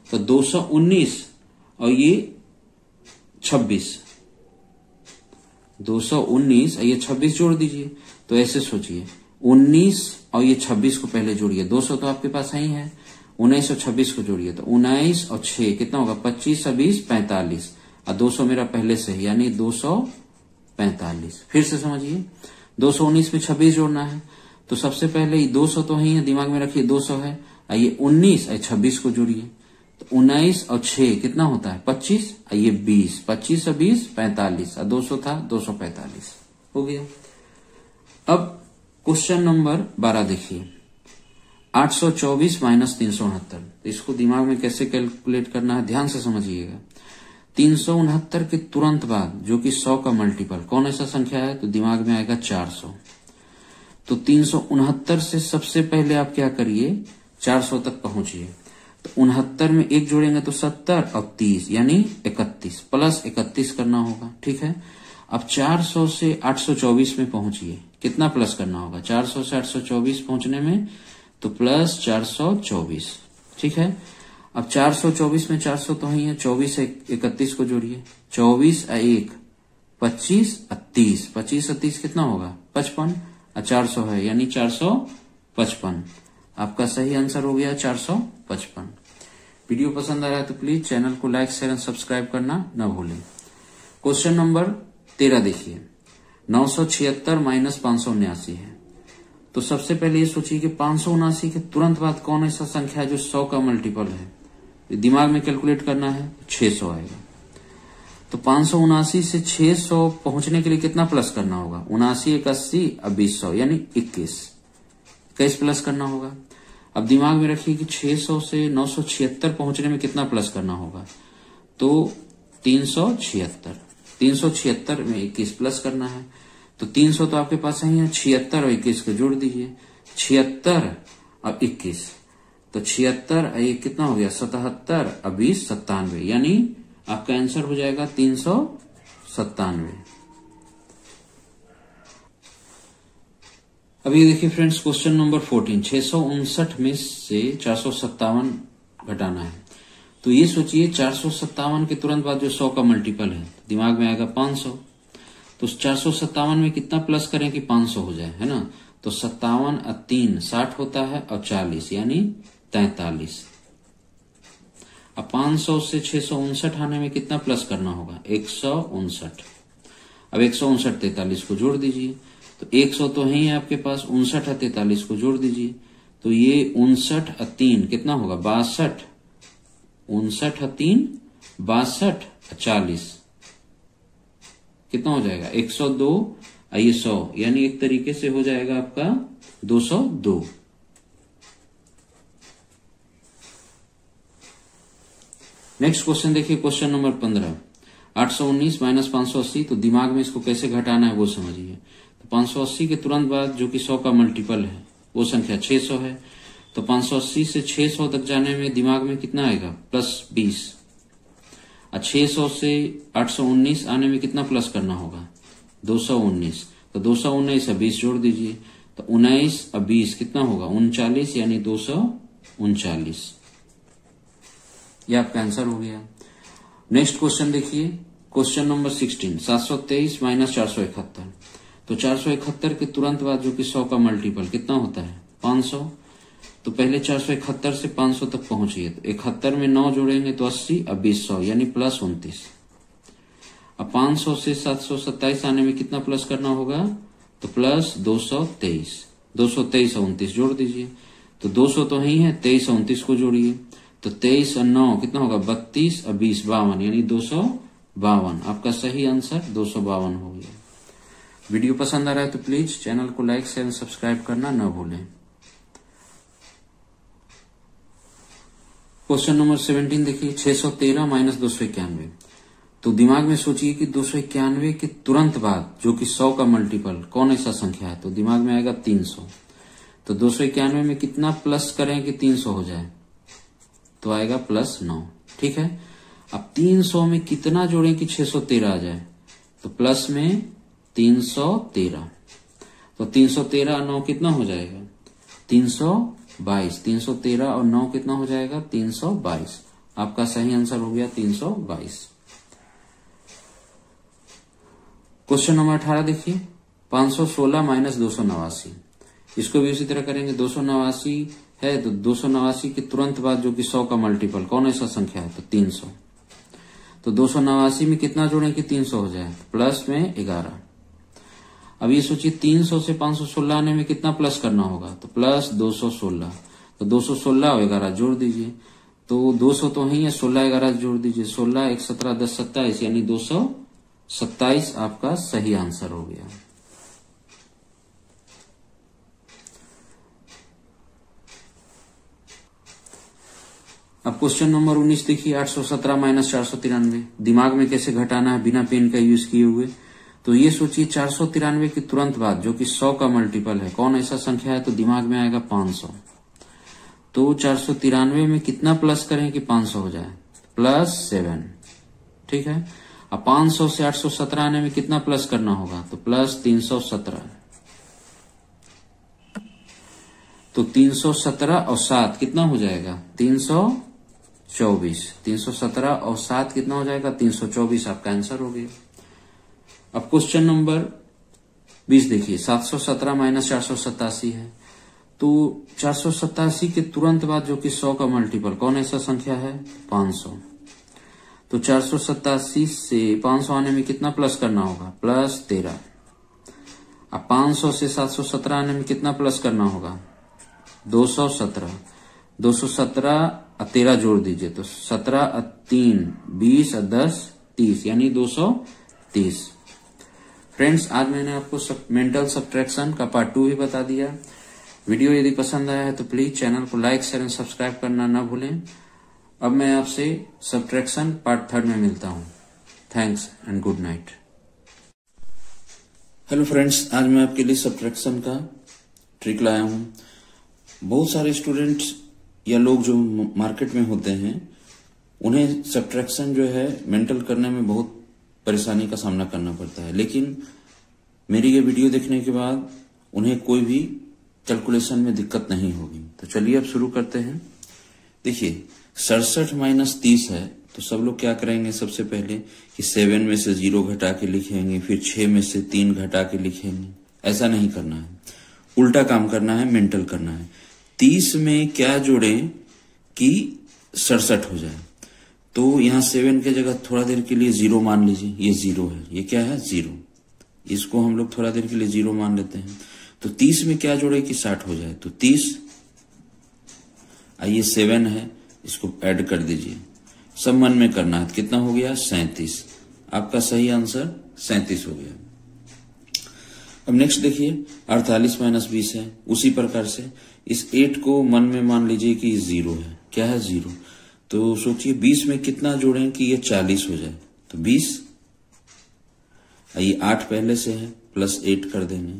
तो 219 और ये 26, 219 ये 26 जोड़ दीजिए। तो ऐसे सोचिए 19 और ये 26 को पहले जोड़िए, 200 तो आपके पास ही है, 19 और 26 को जोड़िए तो 19 और 6 कितना होगा 25 और 20 45 और 200 मेरा पहले से है यानी 245। फिर से समझिए 219 में 26 जोड़ना है तो सबसे पहले ये 200 तो ही है, दिमाग में रखिए 200 है, ये 19 और 26 को जोड़िए तो 19 और 6 कितना होता है 25 और ये 20, 25 और 20 45 और 200 था 245 हो गया। अब क्वेश्चन नंबर 12 देखिए 824 माइनस 369, तो इसको दिमाग में कैसे कैलकुलेट करना है ध्यान से समझिएगा। 369 के तुरंत बाद जो कि 100 का मल्टीपल कौन ऐसा संख्या है तो दिमाग में आएगा 400। तो 369 से सबसे पहले आप क्या करिए 400 तक पहुंचिए, तो 69 में 1 जोड़ेंगे तो 70 और 30 यानी 31 प्लस 31 करना होगा, ठीक है। अब 400 से 824 में पहुंचिए, कितना प्लस करना होगा 400 से 824 पहुंचने में तो प्लस 424, ठीक है। अब 424 में 400 तो ही है, 24 से 31 को जोड़िए, 24 और 1 25 और 30, 25 और 30 कितना होगा 55 और 400 है यानी 455। आपका सही आंसर हो गया 455। वीडियो पसंद आ रहा है तो प्लीज चैनल को लाइक शेयर एंड सब्सक्राइब करना न भूलें। क्वेश्चन नंबर 13 देखिए 976 माइनस 579 है। तो सबसे पहले ये सोचिए कि 579 के तुरंत बाद कौन ऐसा संख्या है जो 100 का मल्टीपल है, दिमाग में कैलकुलेट करना है 600 आएगा। तो 579 से 600 पहुंचने के लिए कितना प्लस करना होगा 79 1 80 और 20 यानी 21 प्लस करना होगा। अब दिमाग में रखिए कि 600 से 976 पहुंचने में कितना प्लस करना होगा तो 376 में 21 प्लस करना है। तो 300 तो आपके पास ही है, 76 और 21 को जोड़ दीजिए, 76 और 21 तो 76 और ये कितना हो गया 77 और 20 97 यानी आपका आंसर हो जाएगा 397। अभी देखिए फ्रेंड्स क्वेश्चन नंबर 14 659 में से 457 घटाना है। तो ये सोचिए 457 के तुरंत बाद जो 100 का मल्टीपल है दिमाग में आएगा 500। तो 457 में कितना प्लस करें कि 500 हो जाए, है ना। तो 57 और 3 60 होता है और 40 यानी 43। अब 500 से 659 आने में कितना प्लस करना होगा 159। अब 159 43 को जोड़ दीजिए, तो 100 तो है ही आपके पास, 59 और 43 को जोड़ दीजिए तो ये 59 और 3 कितना होगा 62, 59 और 3 62 और 40 कितना हो जाएगा 102 और ये 100 यानी एक तरीके से हो जाएगा आपका 202। नेक्स्ट क्वेश्चन देखिए क्वेश्चन नंबर 15 819 माइनस 580। तो दिमाग में इसको कैसे घटाना है वो समझिए। तो 580 के तुरंत बाद जो कि 100 का मल्टीपल है वो संख्या 600 है। तो 580 से 600 तक जाने में दिमाग में कितना आएगा प्लस 20 और 600 से 819 आने में कितना प्लस करना होगा 219। तो 219 और 20 जोड़ दीजिए तो 19 और 20 कितना होगा 39 यानी 239। यह आपका आंसर हो गया। नेक्स्ट क्वेश्चन देखिए क्वेश्चन नंबर 16 723 माइनस 471। तो 471 के तुरंत बाद जो कि 100 का मल्टीपल कितना होता है 500। तो पहले 471 से 500 तक पहुंचिए, तो 71 में 9 जोड़ेंगे तो 80 और 20 100 यानी प्लस 29। अब 500 से 727 आने में कितना प्लस करना होगा तो प्लस 223, 223 और 29 जोड़ दीजिए। तो 200 तो ही है, 23 और 29 को जोड़िए तो 23 और 9 कितना होगा 32 और 20 52 यानी 252। आपका सही आंसर 252 हो गया। वीडियो पसंद आ रहा है तो प्लीज चैनल को लाइक शेयर सब्सक्राइब करना न भूलें। क्वेश्चन नंबर 17 देखिए 613 माइनस 291। तो दिमाग में सोचिए कि 291 के तुरंत बाद जो कि 100 का मल्टीपल कौन ऐसा संख्या है, तो दिमाग में आएगा 300। तो 291 में कितना प्लस करें कि 300 हो जाए, तो आएगा प्लस 9। ठीक है, अब 300 में कितना जोड़ें कि 613 आ जाए, तो प्लस में 313। तो 313 और 9 कितना हो जाएगा 322। 313 और 9 कितना हो जाएगा 322। आपका सही आंसर हो गया 322। क्वेश्चन नंबर 18 देखिए, 516 माइनस 289, इसको भी उसी तरह करेंगे। 289 है तो 289 के तुरंत बाद जो कि 100 का मल्टीपल, कौन ऐसा संख्या है, तो 300। तो 289 में कितना जोड़ें कि 300 हो जाए, प्लस में 11। अब ये सोचिए 300 से 516 आने में कितना प्लस करना होगा, तो प्लस 216। तो 216 और 11 जोड़ दीजिए, तो 200 तो है, 16 11 जोड़ दीजिए, 16 1 17 10 27, यानी 227 आपका सही आंसर हो गया। अब क्वेश्चन नंबर 19 देखिए, 817 माइनस 493, दिमाग में कैसे घटाना है बिना पेन का यूज किए हुए। तो ये सोचिए 493 के तुरंत बाद जो कि 100 का मल्टीपल है, कौन ऐसा संख्या है, तो दिमाग में आएगा 500। तो 493 में कितना प्लस करें कि 500 हो जाए, प्लस 7, ठीक है। अब 500 से 817 आने में कितना प्लस करना होगा, तो प्लस 317। तो 317 और 7 कितना हो जाएगा, 324। 317 और 7 कितना हो जाएगा, 324, आपका आंसर हो गया। अब क्वेश्चन नंबर 20 देखिए, 717 माइनस 487 है। तो 487 के तुरंत बाद जो कि 100 का मल्टीपल, कौन ऐसा संख्या है, 500। तो 487 से 500 आने में कितना प्लस करना होगा, प्लस 13। अब 500 से 717 आने में कितना प्लस करना होगा, 217। 217 और 13 जोड़ दीजिए, तो 17 और 3 20 और 10 30, यानी 230। फ्रेंड्स, आज मैंने आपको मेंटल सब्ट्रैक्शन का पार्ट 2 भी बता दिया। वीडियो यदि पसंद आया है तो प्लीज चैनल को लाइक शेयर एंड सब्सक्राइब करना ना भूलें। अब मैं आपसे सब्ट्रैक्शन पार्ट 3 में मिलता हूं। Thanks and good night. Hello friends, आज मैं आपके लिए सब्ट्रैक्शन का ट्रिक लाया हूं। बहुत सारे स्टूडेंट्स या लोग जो मार्केट में होते हैं, उन्हें सब्ट्रैक्शन जो है मेंटल करने में बहुत परेशानी का सामना करना पड़ता है, लेकिन मेरी ये वीडियो देखने के बाद उन्हें कोई भी कैलकुलेशन में दिक्कत नहीं होगी। तो चलिए अब शुरू करते हैं। देखिए 67 माइनस 30 है, तो सब लोग क्या करेंगे, सबसे पहले कि 7 में से 0 घटा के लिखेंगे, फिर 6 में से 3 घटा के लिखेंगे। ऐसा नहीं करना है, उल्टा काम करना है, मेंटल करना है। 30 में क्या जोड़ें कि 67 हो जाए। तो यहाँ 7 के जगह थोड़ा देर के लिए 0 मान लीजिए, ये 0 है, ये क्या है, 0। इसको हम लोग थोड़ा देर के लिए 0 मान लेते हैं। तो 30 में क्या जोड़े कि 60 हो जाए, तो 30, ये 7 है, इसको ऐड कर दीजिए। सब मन में करना है। कितना हो गया, 37। आपका सही आंसर 37 हो गया। अब नेक्स्ट देखिए, 48 माइनस 20 है। उसी प्रकार से इस 8 को मन में मान लीजिए कि 0 है। क्या है, 0। तो सोचिए 20 में कितना जोड़ें कि ये 40 हो जाए, तो 20, ये 8 पहले से है, प्लस 8 कर देंगे,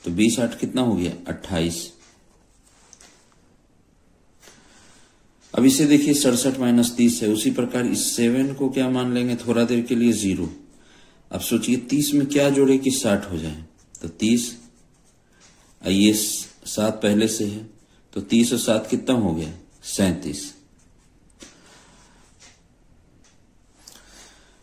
तो 20 8 कितना हो गया, 28। अब इसे देखिए 67 माइनस 30 है। उसी प्रकार इस 7 को क्या मान लेंगे, थोड़ा देर के लिए 0। अब सोचिए 30 में क्या जोड़े कि 60 हो जाए, तो 30, ये 7 पहले से है, तो 30 और 7 कितना हो गया, 37।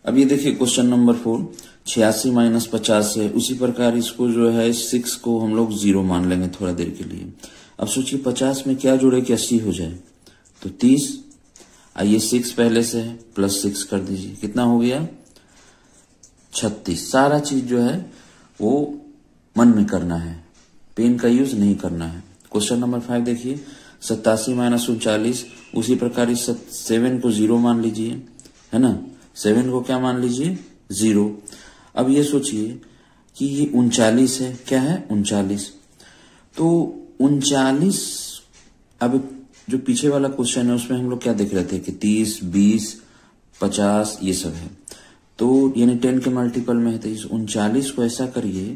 अब ये देखिए क्वेश्चन नंबर 4, 86 माइनस 50 है। उसी प्रकार इसको जो है 6 को हम लोग 0 मान लेंगे थोड़ा देर के लिए। अब सोचिए 50 में क्या जोड़े कि 80 हो जाए, तो 30, ये 6 पहले से है, प्लस 6 कर दीजिए, कितना हो गया, 36। सारा चीज जो है वो मन में करना है, पेन का यूज नहीं करना है। क्वेश्चन नंबर 5 देखिए, 87 माइनस 39। उसी प्रकार इस 7 को 0 मान लीजिए, है ना, 7 को क्या मान लीजिए, 0। अब ये सोचिए कि ये 39 है, क्या है, 39। तो 39, अब जो पीछे वाला क्वेश्चन है उसमें हम लोग क्या देख रहे थे कि 30 20 50 ये सब है, तो यानी 10 के मल्टीपल में है। तो इस 39 को ऐसा करिए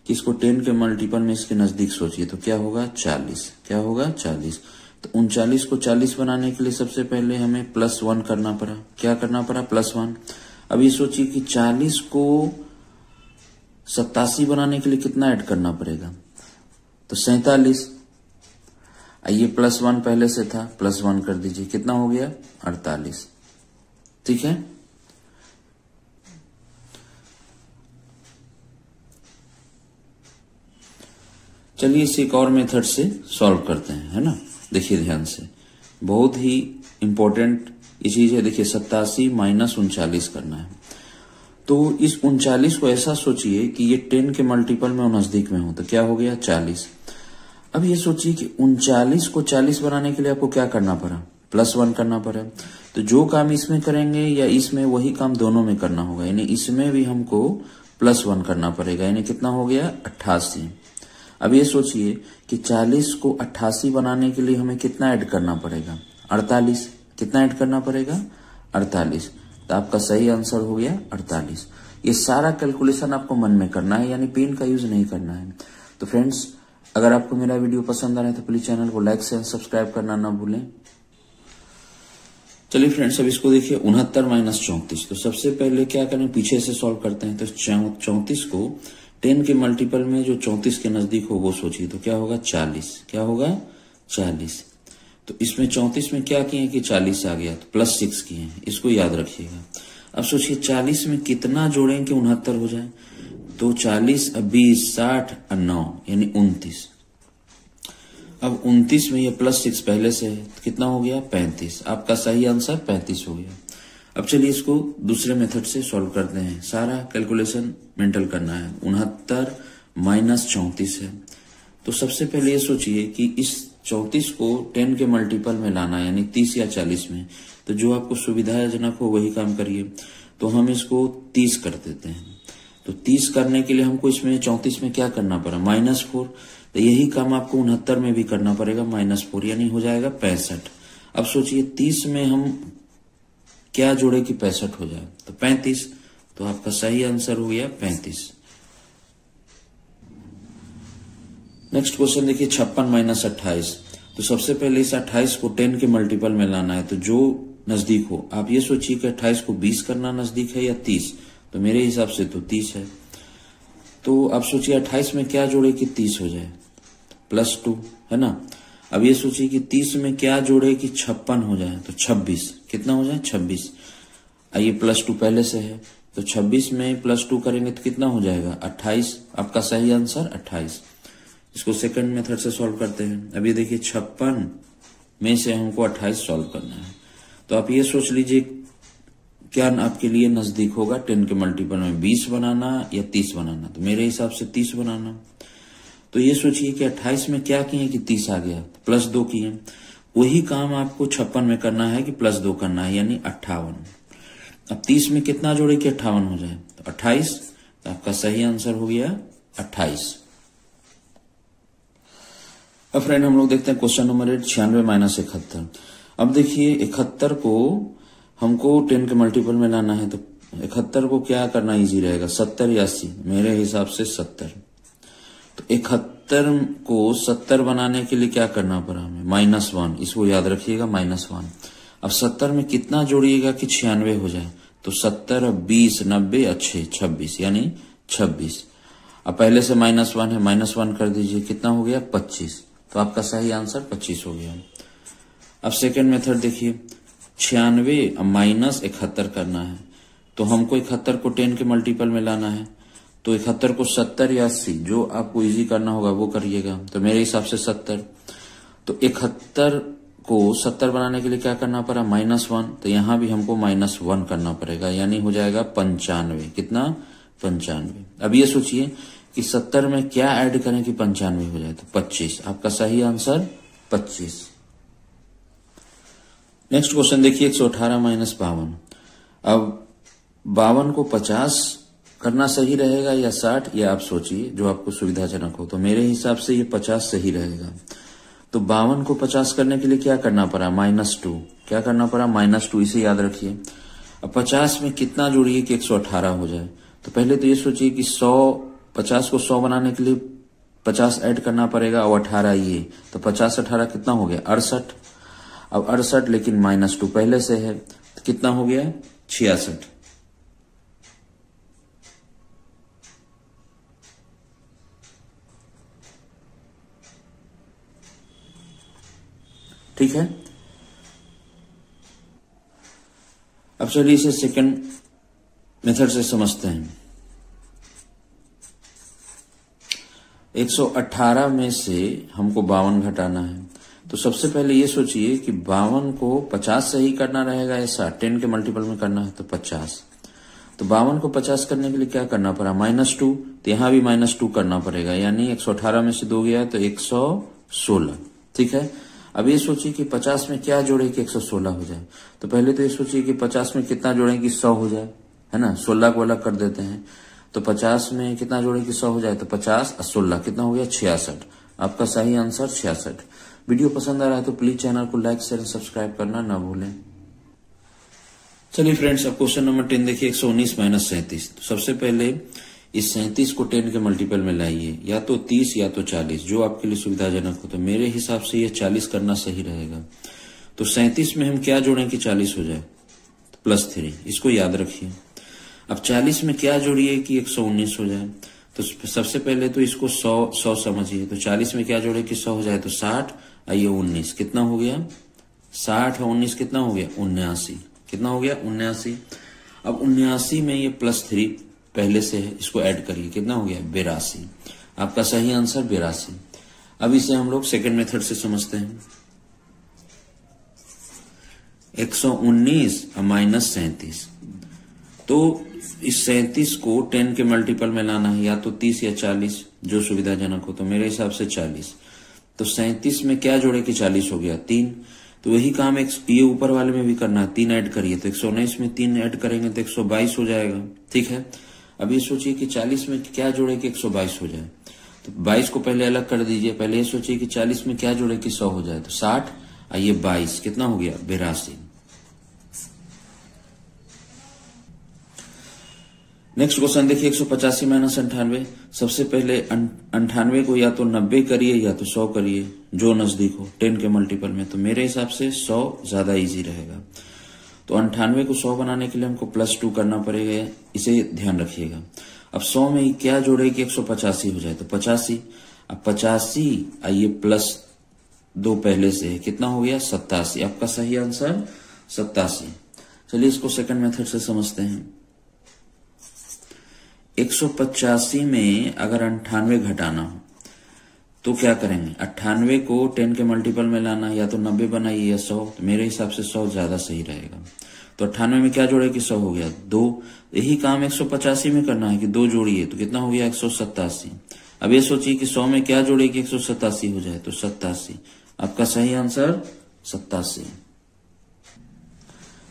कि इसको 10 के मल्टीपल में इसके नजदीक सोचिए, तो क्या होगा, 40। क्या होगा, 40। तो 39 को 40 बनाने के लिए सबसे पहले हमें +1 करना पड़ा। क्या करना पड़ा, +1। अब ये सोचिए कि 40 को 87 बनाने के लिए कितना ऐड करना पड़ेगा, तो 47। ये +1 पहले से था, +1 कर दीजिए, कितना हो गया, 48। ठीक है। चलिए इसे एक और मेथड से सॉल्व करते हैं, है ना। देखिए ध्यान से, बहुत ही इंपॉर्टेंट ये चीज है। देखिए 87 माइनस 39 करना है। तो इस 39 को ऐसा सोचिए कि ये 10 के मल्टीपल में और नजदीक में हो, तो क्या हो गया 40। अब ये सोचिए कि 39 को 40 बनाने के लिए आपको क्या करना पड़ा, +1 करना पड़ा। तो जो काम इसमें करेंगे या इसमें, वही काम दोनों में करना होगा, यानी इसमें भी हमको +1 करना पड़ेगा, यानी कितना हो गया 88। अब ये सोचिए कि 40 को 88 बनाने के लिए हमें कितना ऐड करना पड़ेगा, 48। कितना ऐड करना पड़ेगा, 48। तो आपका सही आंसर हो गया 48। ये सारा कैलकुलेशन आपको मन में करना है, यानी पेन का यूज नहीं करना है। तो फ्रेंड्स, अगर आपको मेरा वीडियो पसंद आ रहा है तो प्लीज चैनल को लाइक शेयर सब्सक्राइब करना ना भूलें। चलिए फ्रेंड्स, अब इसको देखिए 69 माइनस 34। तो सबसे पहले क्या करें, पीछे से सॉल्व करते हैं। तो 34 को 10 के मल्टीपल में जो 34 के नजदीक हो वो सोचिए, तो क्या होगा 40। क्या होगा 40। तो इसमें 34 में क्या किए कि 40 आ गया, तो +6 किए हैं, इसको याद रखिएगा। अब सोचिए 40 में कितना जोड़ें कि 69 हो जाए, तो 40 20 60 और 9 यानी 29। अब 29 में ये +6 पहले से है, तो कितना हो गया 35। आपका सही आंसर 35 हो गया। अब चलिए इसको दूसरे मेथड से सॉल्व करते हैं। सारा कैलकुलेशन मेंटल करना है। 69 माइनस 34 है। तो सबसे पहले ये सोचिए कि इस 34 को 10 के मल्टीपल में लाना, यानी 30 या 40 में। तो जो आपको सुविधाजनक हो वही काम करिए। तो हम इसको 30 कर देते हैं। तो 30 करने के लिए हमको इसमें 34 में क्या करना पड़ा, -4। तो यही काम आपको 69 में भी करना पड़ेगा, -4, यानी हो जाएगा 65। अब सोचिए 30 में हम क्या जोड़े कि 65 हो जाए, तो 35। तो आपका सही आंसर हो गया 35। नेक्स्ट क्वेश्चन देखिए 56 माइनस 28। तो सबसे पहले इस 28 को 10 के मल्टीपल में लाना है। तो जो नजदीक हो, आप ये सोचिए कि 28 को 20 करना नजदीक है या 30। तो मेरे हिसाब से तो 30 है। तो आप सोचिए 28 में क्या जोड़े कि 30 हो जाए, +2, है ना। अब ये सोचिए कि 30 में क्या जोड़े कि 56 हो जाए, तो 26। कितना हो जाए 26। आइए +2 पहले से है, तो 26 में +2 करेंगे तो कितना हो जाएगा 28। आपका सही आंसर 28। इसको सेकंड मेथड से सॉल्व करते हैं। अब ये देखिए 56 में से हमको 28 सॉल्व करना है। तो आप ये सोच लीजिए क्या आपके लिए नजदीक होगा, 10 के मल्टीपल में 20 बनाना या 30 बनाना। तो मेरे हिसाब से 30 बनाना। तो ये सोचिए कि 28 में क्या किए कि 30 आ गया, +2 किए। वही काम आपको 56 में करना है कि +2 करना है, यानी 58। अब 30 में कितना जोड़े कि 58 हो जाए, तो 28। तो आपका सही आंसर हो गया 28। अब फ्रेंड हम लोग देखते हैं क्वेश्चन नंबर 8, 96 माइनस 71। अब देखिए 71 को हमको 10 के मल्टीपल में लाना है। तो 71 को क्या करना इजी रहेगा, 70 या 80। मेरे हिसाब से 70। तो 71 को 70 बनाने के लिए क्या करना पड़ा हमें, -1। इसको याद रखिएगा, -1। अब 70 में कितना जोड़िएगा कि 96 हो जाए, तो 70 20 90 अच्छे 26, यानी 26। अब पहले से -1 है, -1 कर दीजिए, कितना हो गया 25। तो आपका सही आंसर 25 हो गया। अब सेकेंड मेथड देखिए 96 माइनस 71 करना है। तो हमको 71 को 10 के मल्टीपल में लाना है। तो 71 को 70 या 80, जो आपको इजी करना होगा वो करिएगा। तो मेरे हिसाब से 70। तो 71 को 70 बनाने के लिए क्या करना पड़ा, -1। तो यहां भी हमको -1 करना पड़ेगा, यानी हो जाएगा 95। कितना 95। अब ये सोचिए कि 70 में क्या ऐड करें कि 95 हो जाए, तो 25। आपका सही आंसर 25। नेक्स्ट क्वेश्चन देखिए 118 माइनस 52। अब 52 को 50 करना सही रहेगा या 60, या आप सोचिए जो आपको सुविधाजनक हो। तो मेरे हिसाब से ये 50 सही रहेगा। तो 52 को 50 करने के लिए क्या करना पड़ा, -2। क्या करना पड़ा, -2। इसे याद रखिए। अब 50 में कितना जोड़िए कि 118 हो जाए। तो पहले तो ये सोचिए कि 50 को 100 बनाने के लिए 50 ऐड करना पड़ेगा और 18 ये। तो 50 18 कितना हो गया 68। अब 68 लेकिन -2 पहले से है, तो कितना हो गया 66। ठीक है। अब चलिए इसे सेकंड मेथड से समझते हैं। 118 में से हमको 52 घटाना है। तो सबसे पहले ये सोचिए कि 52 को 50 से ही करना रहेगा या 60, 10 के मल्टीपल में करना है तो 50। तो 52 को 50 करने के लिए क्या करना पड़ा, -2, तो यहां भी -2 करना पड़ेगा, यानी 118 में से 2 गया तो 116। ठीक है, अब ये सोचिए कि 50 में क्या जोड़े कि 116 हो जाए। तो पहले तो ये सोचिए कि 50 में कितना जोड़े कि 100 हो जाए, है ना, 16 को अलग कर देते हैं। तो 50 में कितना जोड़े कि 100 हो जाए, तो 50 और 16 कितना हो गया, 66। आपका सही आंसर 66। वीडियो पसंद आ रहा है तो प्लीज चैनल को लाइक शेयर सब्सक्राइब करना ना भूलें। चलिए फ्रेंड्स, अब क्वेश्चन नंबर 10 देखिए, 119 माइनस 37। तो सबसे पहले इस 37 को 10 के मल्टीपल में लाइए, या तो 30 या तो 40, जो आपके लिए सुविधाजनक हो। तो मेरे हिसाब से ये 40 करना सही रहेगा। तो 37 में हम क्या जोड़ें कि 40 हो जाए, तो +3, इसको याद रखिए। अब 40 में क्या जोड़िए कि 119 हो जाए। तो सबसे पहले तो इसको 100 समझिए। तो 40 में क्या जोड़े कि 100 हो जाए, तो 60, आइए 19 कितना हो गया, 60 और 19 कितना हो गया, 79। कितना हो गया, 79। अब 79 में ये +3 पहले से है, इसको ऐड करिए, कितना हो गया, 82। आपका सही आंसर 82। अब इसे हम लोग सेकंड मेथड से समझते हैं। 119 और -37। तो इस 37 को 10 के मल्टीपल में लाना है, या तो 30 या 40, जो सुविधाजनक हो। तो मेरे हिसाब से 40। तो 37 में क्या जोड़े कि 40 हो गया, 3। तो वही काम ये ऊपर वाले में भी करना है, 3 ऐड करिए। तो 119 में 3 ऐड करेंगे तो 122 हो जाएगा। ठीक है, अब ये सोचिए कि 40 में क्या जोड़े कि 122 हो जाए। तो 22 को पहले अलग कर दीजिए। पहले ये सोचिए कि 40 में क्या जोड़े कि 100 हो जाए। तो 60, आइए 22 कितना हो गया, 82। नेक्स्ट क्वेश्चन देखिए, 185 माइनस 98। सबसे पहले 98 को या तो 90 करिए या तो 100 करिए, जो नजदीक हो 10 के मल्टीपल में। तो मेरे हिसाब से 100 ज्यादा इजी रहेगा। तो 98 को 100 बनाने के लिए हमको +2 करना पड़ेगा, इसे ध्यान रखिएगा। अब 100 में क्या जोड़े कि 185 हो जाए, तो 85। अब 85, आइए +2 पहले से, कितना हो गया, 87। आपका सही आंसर 87। चलिए इसको सेकंड मेथड से समझते हैं। 185 में अगर 98 घटाना हो तो क्या करेंगे, 98 को 10 के मल्टीपल में लाना, या तो 90 बनाइए या 100। तो मेरे हिसाब से 100 ज्यादा सही रहेगा। तो 98 में क्या जोड़े कि 100 हो गया, 2। यही काम 185 में करना है कि 2 जोड़िए, तो कितना हो गया, 187। अब ये सोचिए कि 100 में क्या जोड़े कि 187 हो जाए, तो 87। आपका सही आंसर 87।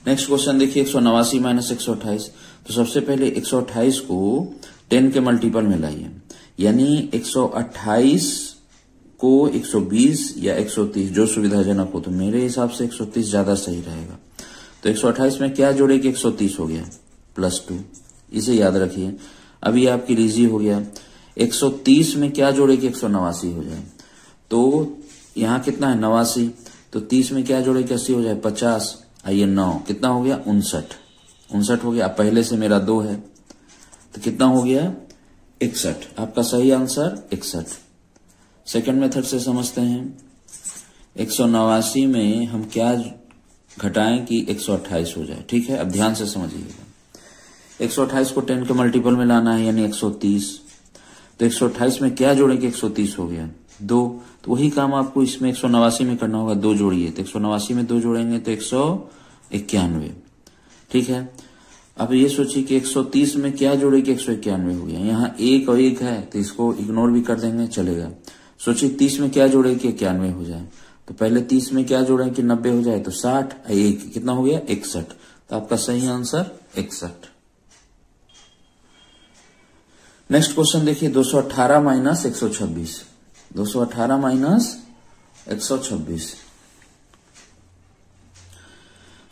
नेक्स्ट क्वेश्चन देखिए, 189 माइनस 128। तो सबसे पहले 128 को 10 के मल्टीपल में लाइए, यानी 128 को 120 या 130, जो सुविधाजनक हो। तो मेरे हिसाब से 130 ज्यादा सही रहेगा। तो 128 में क्या जोड़े कि 130 हो गया, +2, इसे याद रखिए। अब ये आपकी इजी हो गया। 130 में क्या जोड़े कि 189 हो जाए। तो यहाँ कितना है, 89। तो 30 में क्या जोड़े कि 80 हो जाए, 50, आइए 9, कितना हो गया, 59 हो गया। अब पहले से मेरा 2 है, तो कितना हो गया, 61। आपका सही आंसर 61। सेकंड मेथड से समझते हैं। 189 में हम क्या घटाएं कि 128 हो जाए। ठीक है, अब ध्यान से समझिएगा। 128 को 10 के मल्टीपल में लाना है, यानी 130। तो 128 में क्या जोड़े कि 130 हो गया, 2। तो वही काम आपको इसमें 189 में करना होगा, 2 जोड़िए। तो 189 में 2 जोड़ेंगे तो 191। ठीक है, अब ये सोचिए कि 130 में क्या जोड़े कि 191 हो गया। यहाँ 1 और 1 है, तो इसको इग्नोर भी कर देंगे, चलेगा। सोचिए 30 में क्या जोड़े कि 91 हो जाए। तो पहले 30 में क्या जोड़े कि 90 हो जाए, तो 60, 1 कितना हो गया, 61। तो आपका सही आंसर 61। नेक्स्ट क्वेश्चन देखिए, 218 माइनस 126। 218 माइनस 126।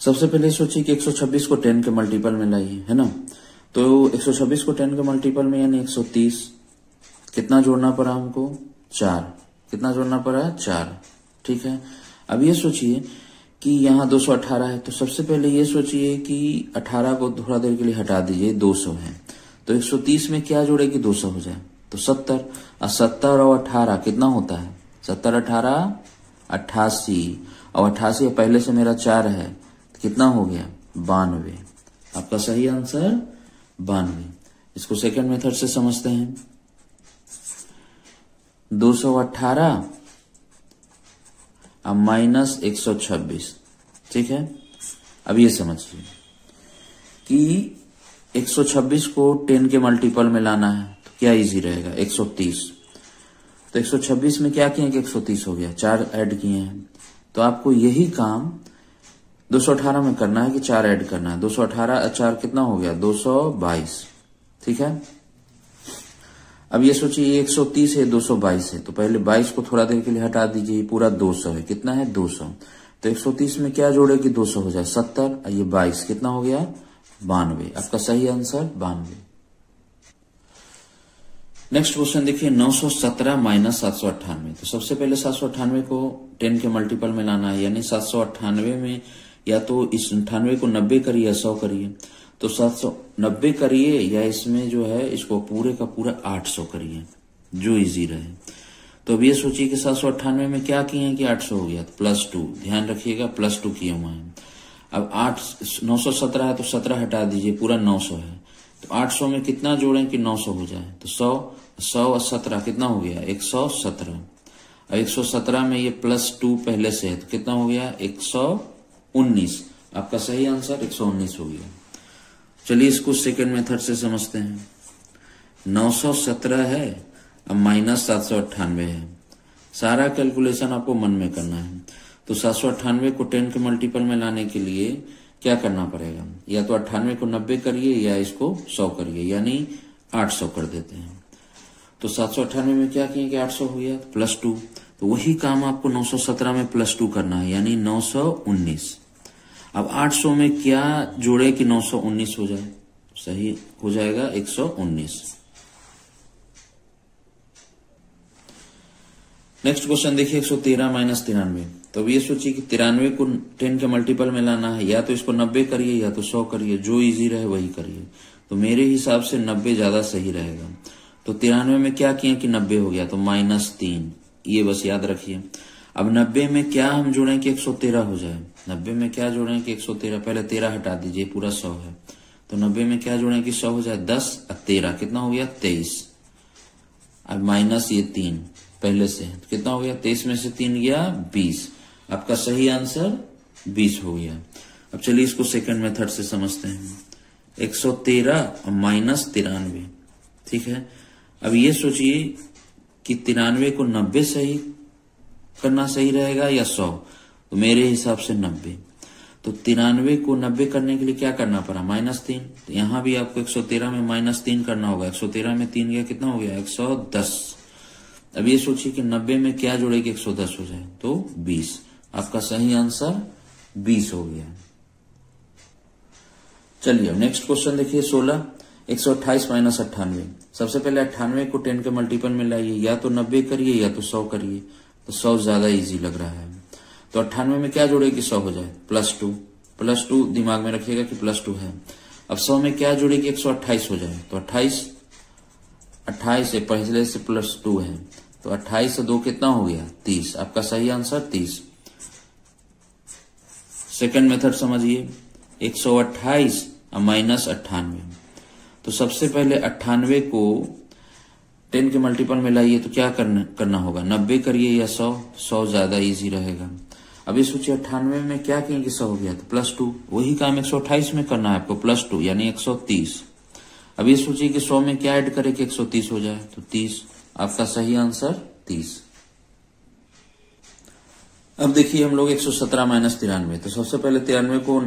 सबसे पहले सोचिए कि 126 को 10 के मल्टीपल में लाइए, है ना। तो 126 को 10 के मल्टीपल में, यानी 130। कितना जोड़ना पड़ा हमको, 4। कितना जोड़ना पड़ा, 4। ठीक है, अब ये सोचिए कि यहाँ 218 है। तो सबसे पहले ये सोचिए कि 18 को थोड़ा देर के लिए हटा दीजिए, 200 है। तो 130 में क्या जोड़े कि 200 हो जाए, तो 70। और 70 और 18 कितना होता है, 70 18 88, और 88 पहले से मेरा 4 है, कितना हो गया, 92। आपका सही आंसर 92। इसको सेकंड मेथड से समझते हैं। 218 अब माइनस 126। ठीक है, अब ये समझिए कि 126 को 10 के मल्टीपल में लाना है तो क्या इजी रहेगा, 130। तो 126 में क्या किए कि 130 हो गया, 4 ऐड किए हैं। तो आपको यही काम 218 में करना है कि 4 ऐड करना है। 218 4 कितना हो गया, 222। ठीक है, अब ये सोचिए 130 है 222 है, तो पहले 22 को थोड़ा देर के लिए हटा दीजिए, पूरा 200 है। कितना है, 200। तो 130 में क्या जोड़े कि 200 हो जाए 70, और ये 22 कितना हो गया, 92। आपका सही आंसर 92। नेक्स्ट क्वेश्चन देखिए, 917 माइनस 798। तो सबसे पहले 798 को 10 के मल्टीपल में लाना है, यानी 798 में या तो इस 98 को 90 करिए या 100 करिए। तो 790 करिए या इसमें जो है इसको पूरे का पूरा 800 करिए, जो इजी रहे। तो अब ये सोचिए कि 798 में क्या किए हैं कि 800 हो गया, तो +2, ध्यान रखिएगा +2 किए हुए हैं। अब 917 है तो 17 हटा दीजिए, पूरा 900 है। तो 800 में कितना जोड़ें कि 900 हो जाए, तो 100 और 17 कितना हो गया, 117। और 117 में ये +2 पहले से है तो कितना हो गया, 119। आपका सही आंसर 119 हो गया। चलिए इसको सेकंड मेथड से समझते हैं। 917 है अब माइनस 798 है। सारा कैलकुलेशन आपको मन में करना है। तो 798 को 10 के मल्टीपल में लाने के लिए क्या करना पड़ेगा, या तो 98 को 90 करिए या इसको 100 करिए, यानी 800 कर देते हैं। तो 798 में क्या किए कि 800 हो गया, +2। तो वही काम आपको 917 में +2 करना है, यानी 919। अब 800 में क्या जोड़े कि 919 हो जाए, सही हो जाएगा 119। नेक्स्ट क्वेश्चन देखिए, 113 माइनस 93। तो अब ये सोचिए कि 93 को 10 के मल्टीपल में लाना है, या तो इसको 90 करिए या तो 100 करिए, जो इजी रहे वही करिए। तो मेरे हिसाब से 90 ज्यादा सही रहेगा। तो 93 में क्या किए कि 90 हो गया, तो -3, ये बस याद रखिए। अब 90 में क्या हम जोड़ें कि 113 हो जाए। 90 में क्या जोड़ें कि 113, पहले 13 हटा दीजिए, पूरा 100 है। तो 90 में क्या जोड़ें कि 100 हो जाए, 10 और 13 कितना हो गया, 23। अब माइनस ये 3 पहले से है तो कितना हो गया, 23 में से 3 गया 20। आपका सही आंसर 20 हो गया। अब चलिए इसको सेकंड मेथड से समझते हैं। 113 और -93। ठीक है, अब ये सोचिए कि 93 को 90 सही करना सही रहेगा या 100। तो मेरे हिसाब से 90। तो 93 को 90 करने के लिए क्या करना पड़ा, -3। तो यहां भी आपको 113 में -3 करना होगा। 113 में 3 गया कितना हो गया, 110। अब ये सोचिए कि 90 में क्या जोड़े कि 110 हो जाए, तो 20। आपका सही आंसर 20 हो गया। चलिए नेक्स्ट क्वेश्चन देखिए, 16 128 माइनस 98। सबसे पहले 98 को 10 के मल्टीपल में लाइए, या तो 90 करिए या तो 100 करिए। तो 100 ज्यादा इजी लग रहा है। तो 98 में क्या जोड़े कि 100 हो जाए, +2 दिमाग में रखिएगा कि +2 है। अब 100 में क्या जोड़े कि 128 हो जाए, तो 28 से पहले से +2 है, तो 28 से 2 कितना हो गया, 30। आपका सही आंसर 30। सेकंड मेथड समझिए, 128 और -98। तो सबसे पहले 98 को 10 के मल्टीपल में लाइए, तो क्या करना होगा, 90 करिए या 100 ज्यादा इजी रहेगा। अब ये सोचिए 98 में क्या किए कि 100 हो गया, तो +2। वही काम 128 में करना है आपको, +2 यानी 130। अब ये सोचिए कि 100 में क्या ऐड करें कि 130 हो जाए, तो 30। आपका सही आंसर 30। अब देखिए हम लोग 117 माइनस 93। तो सबसे पहले 93 को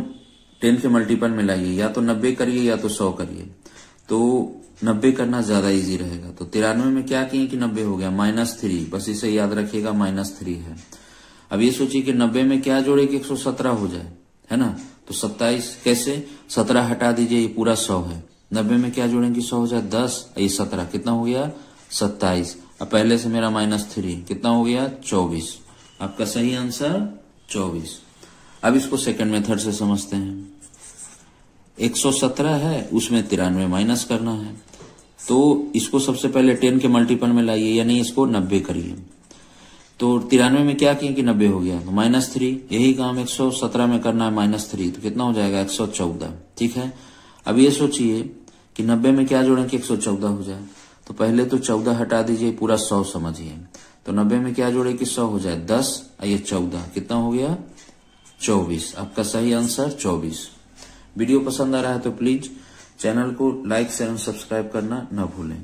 10 के मल्टीपल में लाइए, या तो 90 करिए या तो 100 करिए। तो 90 करना ज्यादा इजी रहेगा। तो 93 में क्या किए कि 90 हो गया, -3। बस इसे याद रखिएगा, -3 है। अब ये सोचिए कि 90 में क्या जोड़े कि 117 हो जाए, है ना। तो 27 कैसे, 17 हटा दीजिए, ये पूरा 100 है। 90 में क्या जोड़ेंगे 100 हो जाए 10, ये 17 कितना हो गया, 27। अब पहले से मेरा -3 कितना हो गया, 24। आपका सही आंसर 24। अब इसको सेकंड मेथड से समझते हैं। 117 है, उसमें 93 माइनस करना है। तो इसको सबसे पहले 10 के मल्टीपल में लाइए, यानी इसको 90 करिए। तो 93 में क्या किए कि 90 हो गया, तो -3। यही काम 117 में करना है, -3। तो कितना हो जाएगा, 114। ठीक है, अब ये सोचिए कि 90 में क्या जोड़ें कि 114 हो जाए। तो तो पहले तो 14 हटा दीजिए, पूरा 100 समझिए। तो 90 में क्या जोड़े कि 100 हो जाए, 10 ये 14 कितना हो गया 24। आपका सही आंसर 24। वीडियो पसंद आ रहा है तो प्लीज चैनल को लाइक शेयर सब्सक्राइब करना न भूलें।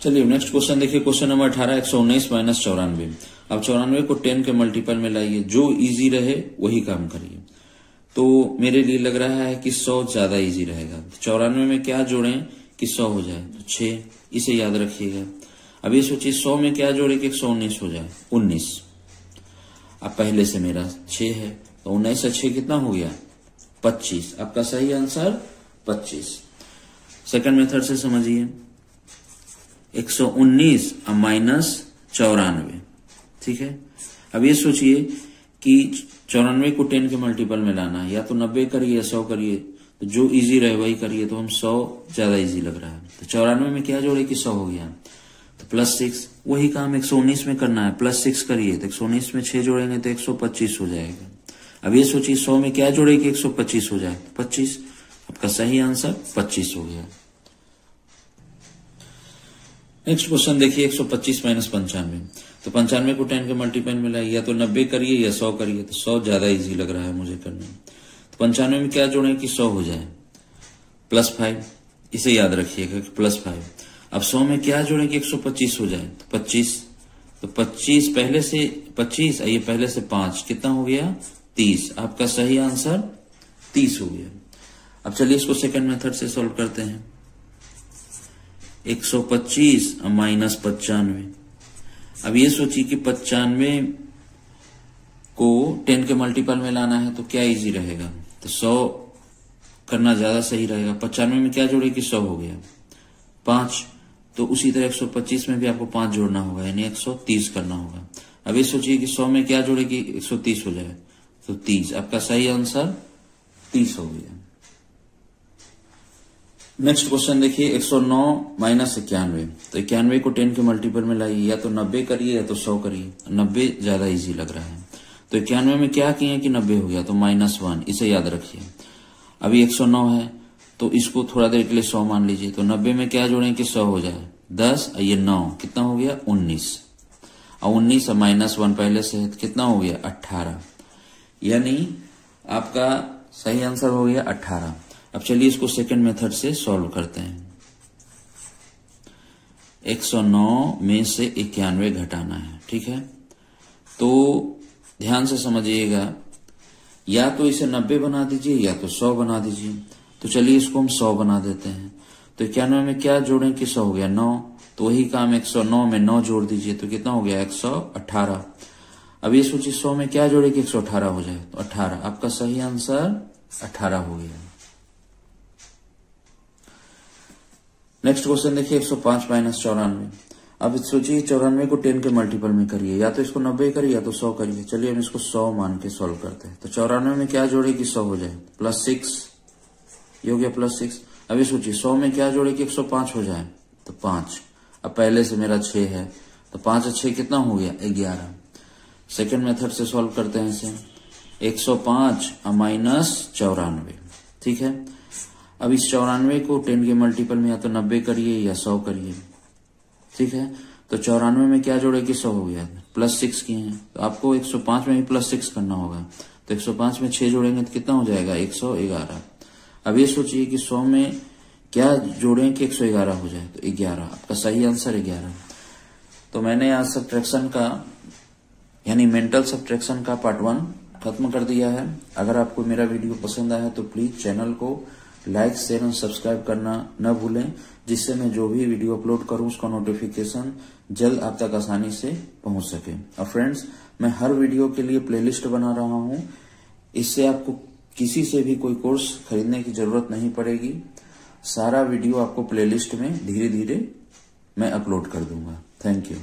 चलिए नेक्स्ट क्वेश्चन देखिए, क्वेश्चन नंबर 18, 119 माइनस 94। अब 94 को 10 के मल्टीपल में लाइए, जो इजी रहे वही काम करिए। तो मेरे लिए लग रहा है कि 100 ज्यादा इजी रहेगा। 94 में क्या जोड़ें कि 100 हो जाए, तो 6, इसे याद रखिएगा। अब ये सोचिए 100 में क्या जोड़े कि 119 हो जाए, 19। अब पहले से मेरा 6 है, तो 19 से 6 कितना हो गया 25। आपका सही आंसर 25। सेकंड मेथड से समझिए, 119 माइनस 94, ठीक है। अब ये सोचिए कि 94 को 10 के मल्टीपल में लाना है, या तो 90 करिए या 100 करिए, तो जो इजी रहे वही करिए। तो हम 100 ज्यादा इजी लग रहा है। तो 94 में क्या जोड़े कि 100 हो गया, तो +6। वही काम 119 में करना है, +6 करिए, तो 119 में 6 जोड़ेंगे तो 125 हो जाएगा। अब ये सोचिए 100 में क्या जोड़े कि 125 हो जाए, 25। आपका सही आंसर 25 हो गया। नेक्स्ट क्वेश्चन देखिए, 125 माइनस 95। तो 95 को 10 के मल्टीपल में लाइए, या तो 90 करिए या 100 करिए। तो 100 ज्यादा इजी लग रहा है मुझे करने। तो 95 में क्या जोड़ें कि 100 हो जाए, +5, इसे याद रखिएगा कि +5। अब 100 में क्या जोड़ें कि 125 हो जाए, तो 25। तो 25 पहले से 25 ये पहले से 5 कितना हो गया 30। आपका सही आंसर 30 हो गया। अब चलिए इसको सेकंड मेथड से सॉल्व करते हैं। 125 माइनस 95। अब ये सोचिए कि 95 को 10 के मल्टीपल में लाना है, तो क्या इजी रहेगा, तो 100 करना ज्यादा सही रहेगा। 95 में क्या जोड़े कि 100 हो गया 5। तो उसी तरह 125 में भी आपको 5 जोड़ना होगा, यानी 130 करना होगा। अब ये सोचिए कि 100 में क्या जोड़े कि 130 हो जाए, तो 30। आपका सही आंसर 30 हो गया। नेक्स्ट क्वेश्चन देखिए, 109 माइनस 91। तो 91 को 10 के मल्टीपल में लाइए, या तो 90 करिए या तो 100 करिए। 90 ज्यादा इजी लग रहा है। तो 91 में क्या किए कि 90 हो गया, तो -1, इसे याद रखिए। अभी 109 है, तो इसको थोड़ा देर के लिए 100 मान लीजिए। तो 90 में क्या जोड़ें कि 100 हो जाए, 10 ये 9 कितना हो गया 19। और 19 -1 पहले से है, तो कितना हो गया 18। यानी आपका सही आंसर हो गया 18। अब चलिए इसको सेकंड मेथड से सॉल्व करते हैं। 109 में से 91 घटाना है, ठीक है। तो ध्यान से समझिएगा, या तो इसे 90 बना दीजिए या तो 100 बना दीजिए। तो चलिए इसको हम 100 बना देते हैं। तो 91 में क्या जोड़ें कि 100 हो गया 9। तो वही काम 109 में 9 जोड़ दीजिए, तो कितना हो गया 118। अब ये सोचिए 100 में क्या जोड़े कि 118 हो जाए, तो 18। आपका सही आंसर 18 हो गया। नेक्स्ट क्वेश्चन देखिए, 105 माइनस 94। अब सोचिए 94 को 10 के मल्टीपल में करिए, या तो इसको 90 करिए या तो 100 करिए। चलिए हम इसको 100 मान के सॉल्व करते हैं। तो 94 में क्या जोड़े कि 100 हो जाए, +6 ये हो गया +6। अब ये सोचिए 100 में क्या जोड़े कि 105 हो जाए, तो 5। अब पहले से मेरा 6 है, तो 5 और 6 कितना हो गया 11। सेकेंड मेथड से सॉल्व करते हैं इसे। 105 माइनस 94, ठीक है। अब इस 94 को 10 के मल्टीपल में या तो 90 करिए या 100 करिए, ठीक है। तो 94 में क्या जोड़े कि 100 हो गया, +6 किए हैं, तो आपको 105 में भी +6 करना होगा। तो 105 में 6 जोड़ेंगे तो कितना हो जाएगा 111। अब ये सोचिए कि 100 में क्या जोड़ें कि 111 हो जाए, तो 11। आपका सही आंसर 11। तो मैंने आज सब्ट्रैक्शन का यानी मेंटल सब्ट्रैक्शन का पार्ट 1 खत्म कर दिया है। अगर आपको मेरा वीडियो पसंद आया तो प्लीज चैनल को लाइक शेयर और सब्सक्राइब करना न भूलें, जिससे मैं जो भी वीडियो अपलोड करूं उसका नोटिफिकेशन जल्द आप तक आसानी से पहुंच सके। और फ्रेंड्स, मैं हर वीडियो के लिए प्लेलिस्ट बना रहा हूं, इससे आपको किसी से भी कोई कोर्स खरीदने की जरूरत नहीं पड़ेगी। सारा वीडियो आपको प्लेलिस्ट में धीरे धीरे मैं अपलोड कर दूंगा। Thank you.